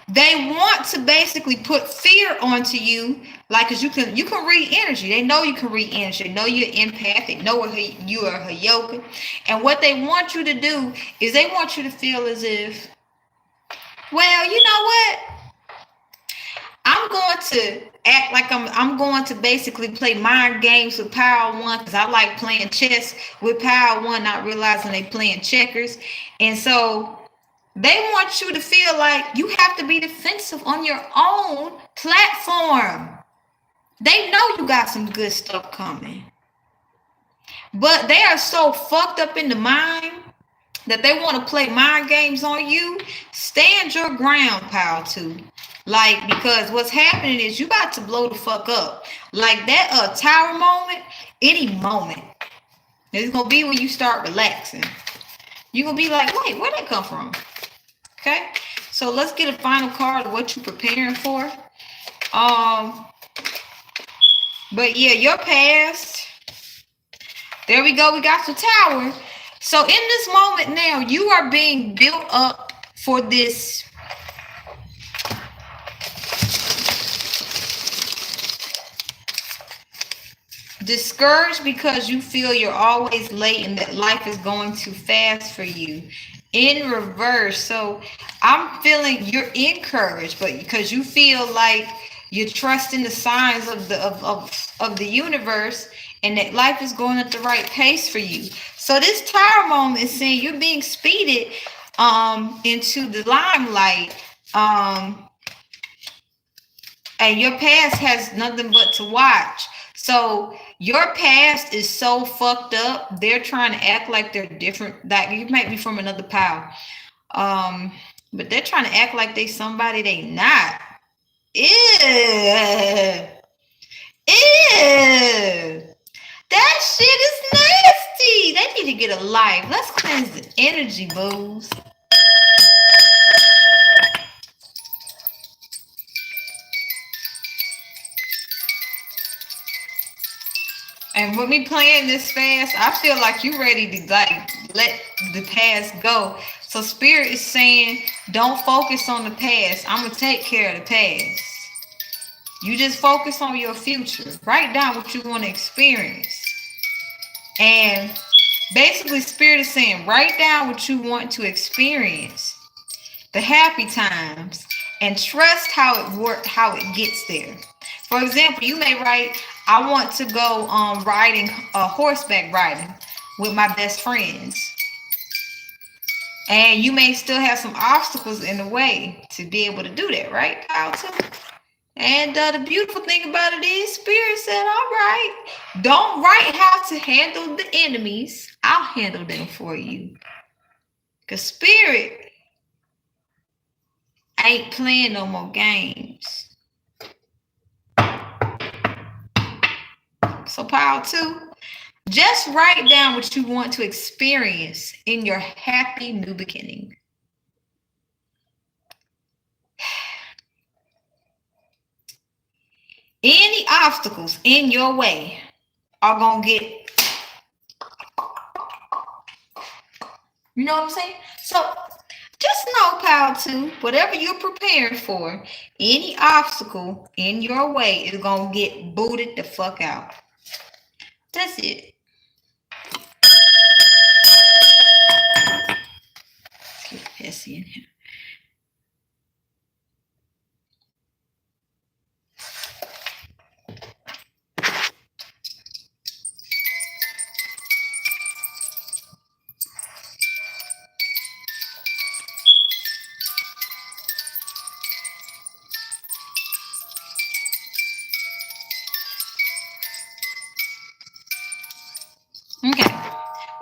They want to basically put fear onto you, like, because you can read energy. They know you can read energy. They know you're empathic. Know you are a yoga. And what they want you to do is they want you to feel as if, well, you know what? I'm going to act like I'm going to basically play mind games with Power 1, because I like playing chess with Power 1, not realizing they playing checkers. And so they want you to feel like you have to be defensive on your own platform. They know you got some good stuff coming. But they are so fucked up in the mind that they want to play mind games on you. Stand your ground, Power 2. Like, because what's happening is you about to blow the fuck up. Like that tower moment, any moment. It's going to be when you start relaxing. You're going to be like, wait, where'd that come from? Okay? So let's get a final card of what you're preparing for. But yeah, your past. There we go. We got the tower. So in this moment now, you are being built up for this discouraged because you feel you're always late and that life is going too fast for you. In reverse. So I'm feeling you're encouraged, but because you feel like you're trusting the signs of the universe, and that life is going at the right pace for you. So this tower moment is saying you're being speeded into the limelight, and your past has nothing but to watch. So your past is so fucked up. They're trying to act like they're different. That you might be from another power, but they're trying to act like they somebody they not. Ew. That shit is nasty. They need to get a life. Let's cleanse the energy, booze. And with me playing this fast, I feel like you're ready to like let the past go. So spirit is saying, don't focus on the past. I'm gonna take care of the past. You just focus on your future. Write down what you want to experience. And basically spirit is saying, write down what you want to experience. The happy times, and trust how it gets there. For example, you may write, I want to go riding, horseback riding with my best friends. And you may still have some obstacles in the way to be able to do that, right? And the beautiful thing about it is, spirit said, all right, don't write how to handle the enemies. I'll handle them for you. Because spirit ain't playing no more games. So pile 2, just write down what you want to experience in your happy new beginning. Any obstacles in your way are going to get, you know what I'm saying? So just know, pile 2, whatever you're preparing for, any obstacle in your way is going to get booted the fuck out. That's it. Let's get Pessy in here. Okay.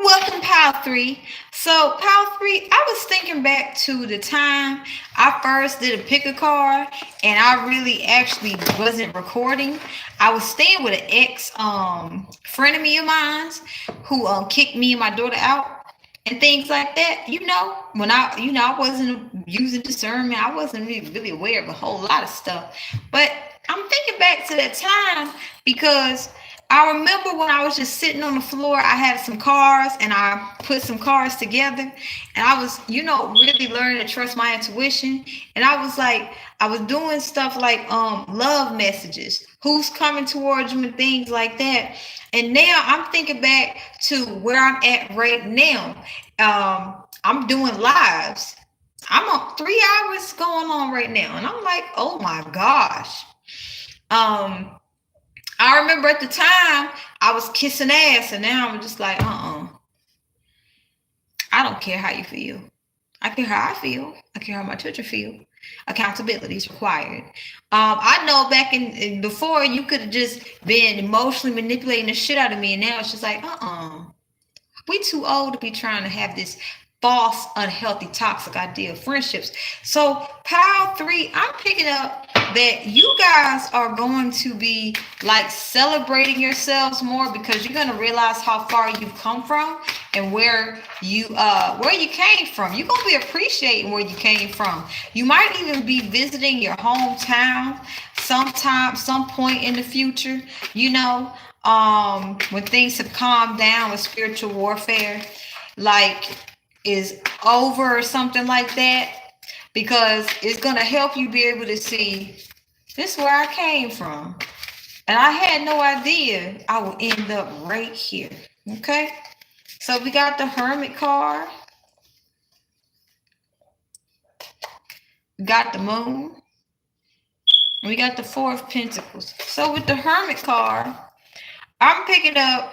Welcome, pile 3. So, pile 3, I was thinking back to the time I first did a pick a card and I really actually wasn't recording. I was staying with an ex friend of mine who kicked me and my daughter out and things like that. You know, when I wasn't using discernment, I wasn't really aware of a whole lot of stuff. But I'm thinking back to that time because I remember when I was just sitting on the floor, I had some cards and I put some cards together and I was, really learning to trust my intuition. And I was doing stuff like love messages, who's coming towards you and things like that. And now I'm thinking back to where I'm at right now. I'm doing lives. I'm on 3 hours going on right now. And I'm like, oh my gosh. I remember at the time I was kissing ass, and now I'm just like, I don't care how you feel. I care how I feel. I care how my children feel. Accountability is required. I know back in before you could have just been emotionally manipulating the shit out of me, and now it's just like, we too old to be trying to have this false, unhealthy, toxic idea of friendships. So pile 3, I'm picking up that you guys are going to be like celebrating yourselves more because you're going to realize how far you've come from and where you came from. You're going to be appreciating where you came from. You might even be visiting your hometown some point in the future, when things have calmed down with spiritual warfare, like is over or something like that, because it's going to help you be able to see this is where I came from. And I had no idea I would end up right here. Okay. So we got the Hermit card. We got the Moon. And we got the 4 of Pentacles. So with the Hermit card, I'm picking up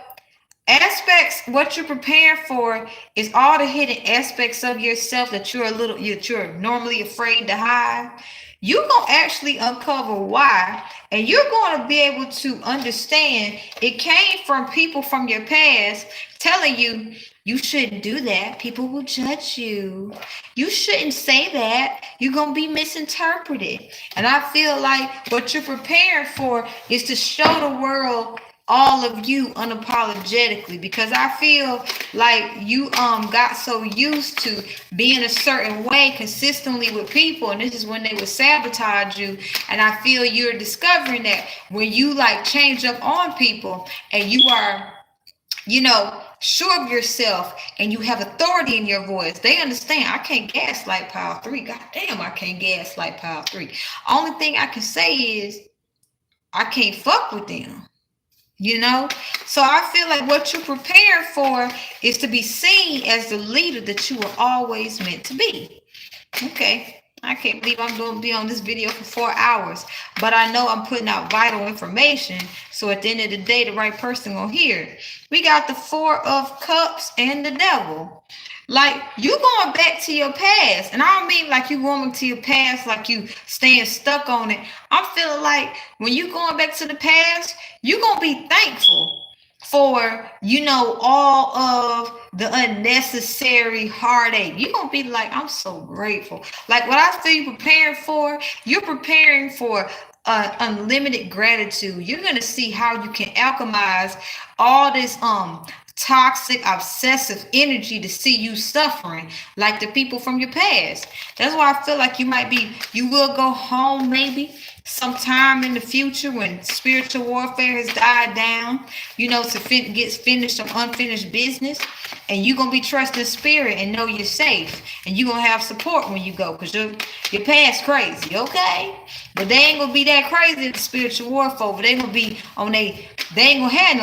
aspects. What you're preparing for is all the hidden aspects of yourself that you're normally afraid to hide. You're going to actually uncover why, and you're going to be able to understand it came from people from your past telling you, you shouldn't do that. People will judge you. You shouldn't say that. You're going to be misinterpreted. And I feel like what you're preparing for is to show the world all of you unapologetically, because I feel like you got so used to being a certain way consistently with people, and this is when they would sabotage you. And I feel you're discovering that when you like change up on people and you are sure of yourself and you have authority in your voice, they understand. I can't gaslight pile 3. God damn, I can't gaslight pile 3. Only thing I can say is I can't fuck with them. So I feel like what you're preparing for is to be seen as the leader that you were always meant to be. Okay. I can't believe I'm going to be on this video for 4 hours, but I know I'm putting out vital information. So at the end of the day, the right person will hear it. We got the 4 of Cups and the Devil. Like, you going back to your past. And I don't mean like you going back to your past like you staying stuck on it. I'm feeling like when you going back to the past, you're going to be thankful for, all of the unnecessary heartache. You're going to be like, I'm so grateful. Like what I feel you're preparing for unlimited gratitude. You're going to see how you can alchemize all this toxic, obsessive energy to see you suffering like the people from your past. That's why I feel like you will go home maybe sometime in the future when spiritual warfare has died down, to get finished some unfinished business, and you're gonna be trusting spirit and know you're safe, and you're gonna have support when you go, because your past crazy, okay? But they ain't gonna be that crazy in the spiritual warfare. They gonna be they ain't gonna have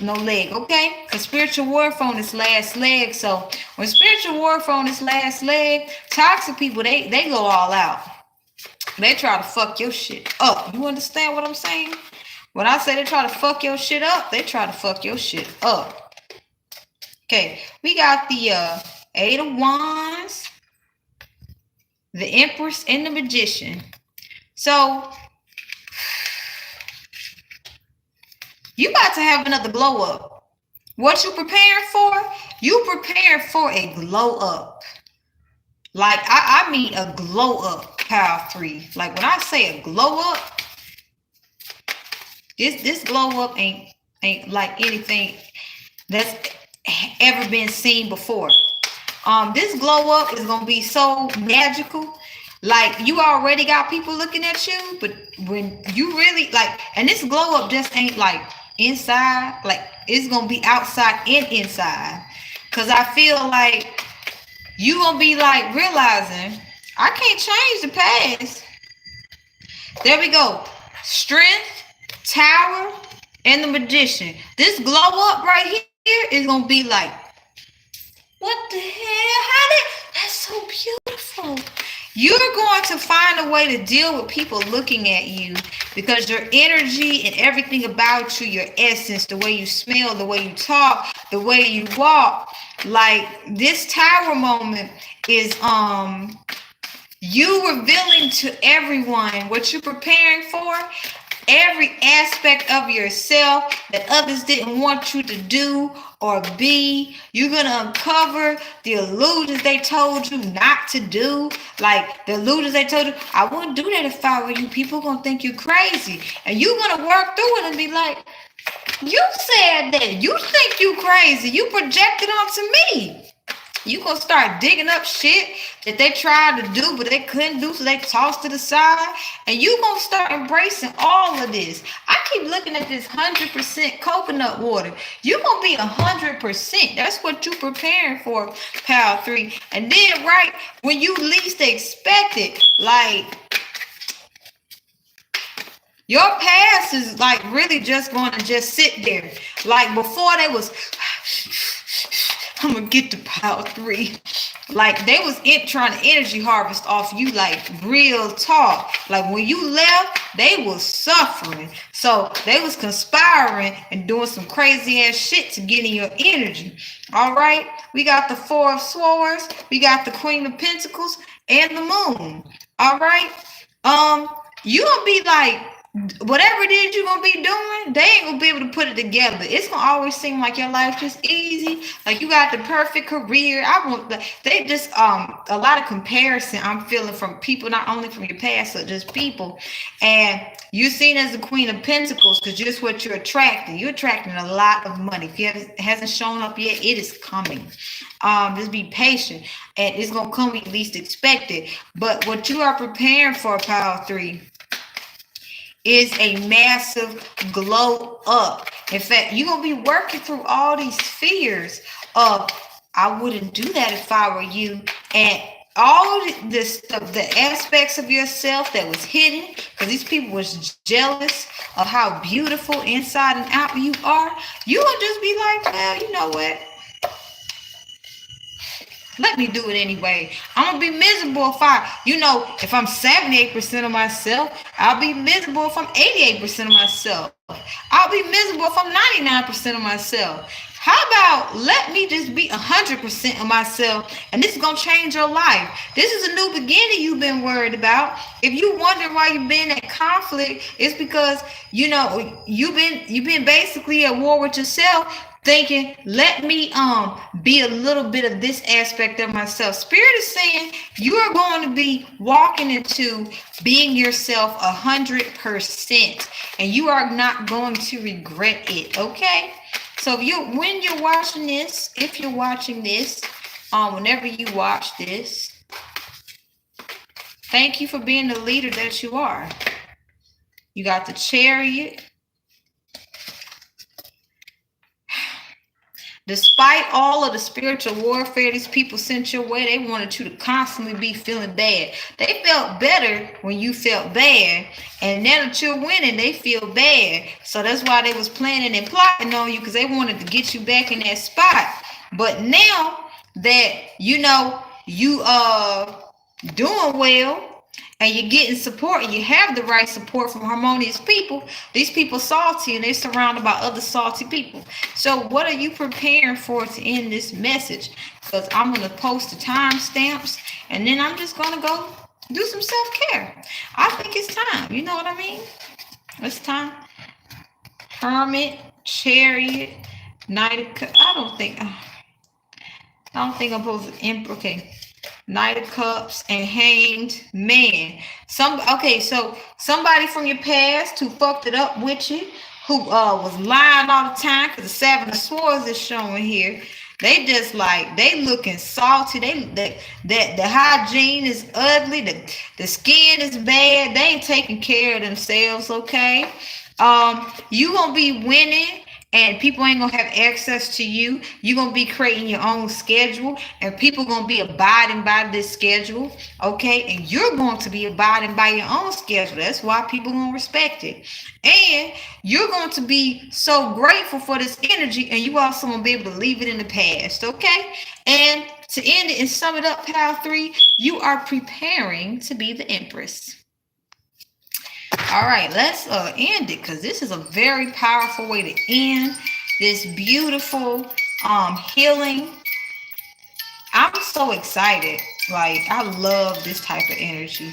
no leg, okay? Because spiritual warfare on its last leg. So when spiritual warfare on its last leg, toxic people, they go all out. They try to fuck your shit up. You understand what I'm saying? When I say they try to fuck your shit up, they try to fuck your shit up. Okay, we got the Eight of Wands, the Empress, and the Magician. So you about to have another glow up. What you preparing for? You preparing for a glow up. Like, I mean a glow up, pile 3. Like, when I say a glow up, this glow up ain't like anything that's ever been seen before. This glow up is gonna be so magical. Like, you already got people looking at you, but when you really like, and this glow up just ain't like inside, like it's gonna be outside and inside. Cause I feel like you gonna be like realizing I can't change the past. There we go. Strength, Tower, and the Magician. This glow up right here is gonna be like, what the hell? That's so beautiful. You're going to find a way to deal with people looking at you, because your energy and everything about you, your essence, the way you smell, the way you talk, the way you walk, like this Tower moment is you revealing to everyone what you're preparing for. Every aspect of yourself that others didn't want you to do or be, you're going to uncover the illusions they told you not to do. Like the illusions they told you, I wouldn't do that if I were you. People going to think you're crazy. And you're going to work through it and be like, you said that. You think you crazy. You projected onto me. You gonna start digging up shit that they tried to do, but they couldn't do, so they tossed it aside. And you gonna start embracing all of this. I keep looking at this 100% coconut water. You gonna be 100%. That's what you preparing for, pal 3. And then, right when you least expect it, like your past is like really just going to just sit there. Like before they was, I'm gonna get to pile 3. Like they was trying to energy harvest off you, like real talk. Like when you left, they was suffering. So they was conspiring and doing some crazy ass shit to get in your energy. All right. We got the 4 of Swords. We got the Queen of Pentacles and the Moon. All right. You gonna be like, whatever it is you're gonna be doing, they ain't gonna be able to put it together. It's gonna always seem like your life just easy, like you got the perfect career. They just a lot of comparison I'm feeling from people, not only from your past, but just people. And you're seen as the Queen of Pentacles because just what you're attracting. You're attracting a lot of money. If it hasn't shown up yet, it is coming. Just be patient, and it's gonna come when you least expect it. But what you are preparing for, pile 3, is a massive glow up. In fact, you're going to be working through all these fears of, I wouldn't do that if I were you. And all this stuff, the aspects of yourself that was hidden, because these people was jealous of how beautiful inside and out you are. You will just be like, well, you know what? Let me do it anyway. I'm going to be miserable if I'm 78% of myself. I'll be miserable if I'm 88% of myself. I'll be miserable if I'm 99% of myself. How about let me just be 100% of myself, and this is going to change your life. This is a new beginning you've been worried about. If you wonder why you've been in conflict, it's because, you've been basically at war with yourself thinking, let me be a little bit of this aspect of myself. Spirit is saying you are going to be walking into being yourself 100%, and you are not going to regret it. Okay, so when you're watching this, if you're watching this, whenever you watch this, thank you for being the leader that you are. You got the Chariot. Despite all of the spiritual warfare these people sent your way, they wanted you to constantly be feeling bad. They felt better when you felt bad. And now that you're winning, they feel bad. So that's why they was planning and plotting on you, because they wanted to get you back in that spot. But now that you know you doing well, and you're getting support, and you have the right support from harmonious people, these people salty, and they're surrounded by other salty people. So what are you preparing for to end this message? Because I'm going to post the timestamps, and then I'm just going to go do some self-care. I think it's time. You know what I mean? It's time. Hermit, Chariot, Knight of Cups. I don't think I'm supposed to. Okay. Knight of Cups and Hanged Man. So somebody from your past who fucked it up with you, who was lying all the time, because the Seven of Swords is showing here. They just like, they looking salty. The hygiene is ugly. The skin is bad. They ain't taking care of themselves. Okay, you gonna be winning. And people ain't gonna have access to you. You're gonna be creating your own schedule, and people gonna be abiding by this schedule, okay? And you're going to be abiding by your own schedule. That's why people gonna respect it. And you're going to be so grateful for this energy, and you also gonna be able to leave it in the past, okay? And to end it and sum it up, Pile 3, you are preparing to be the Empress. All right, let's end it, because this is a very powerful way to end this beautiful healing. I'm so excited. Like, I love this type of energy.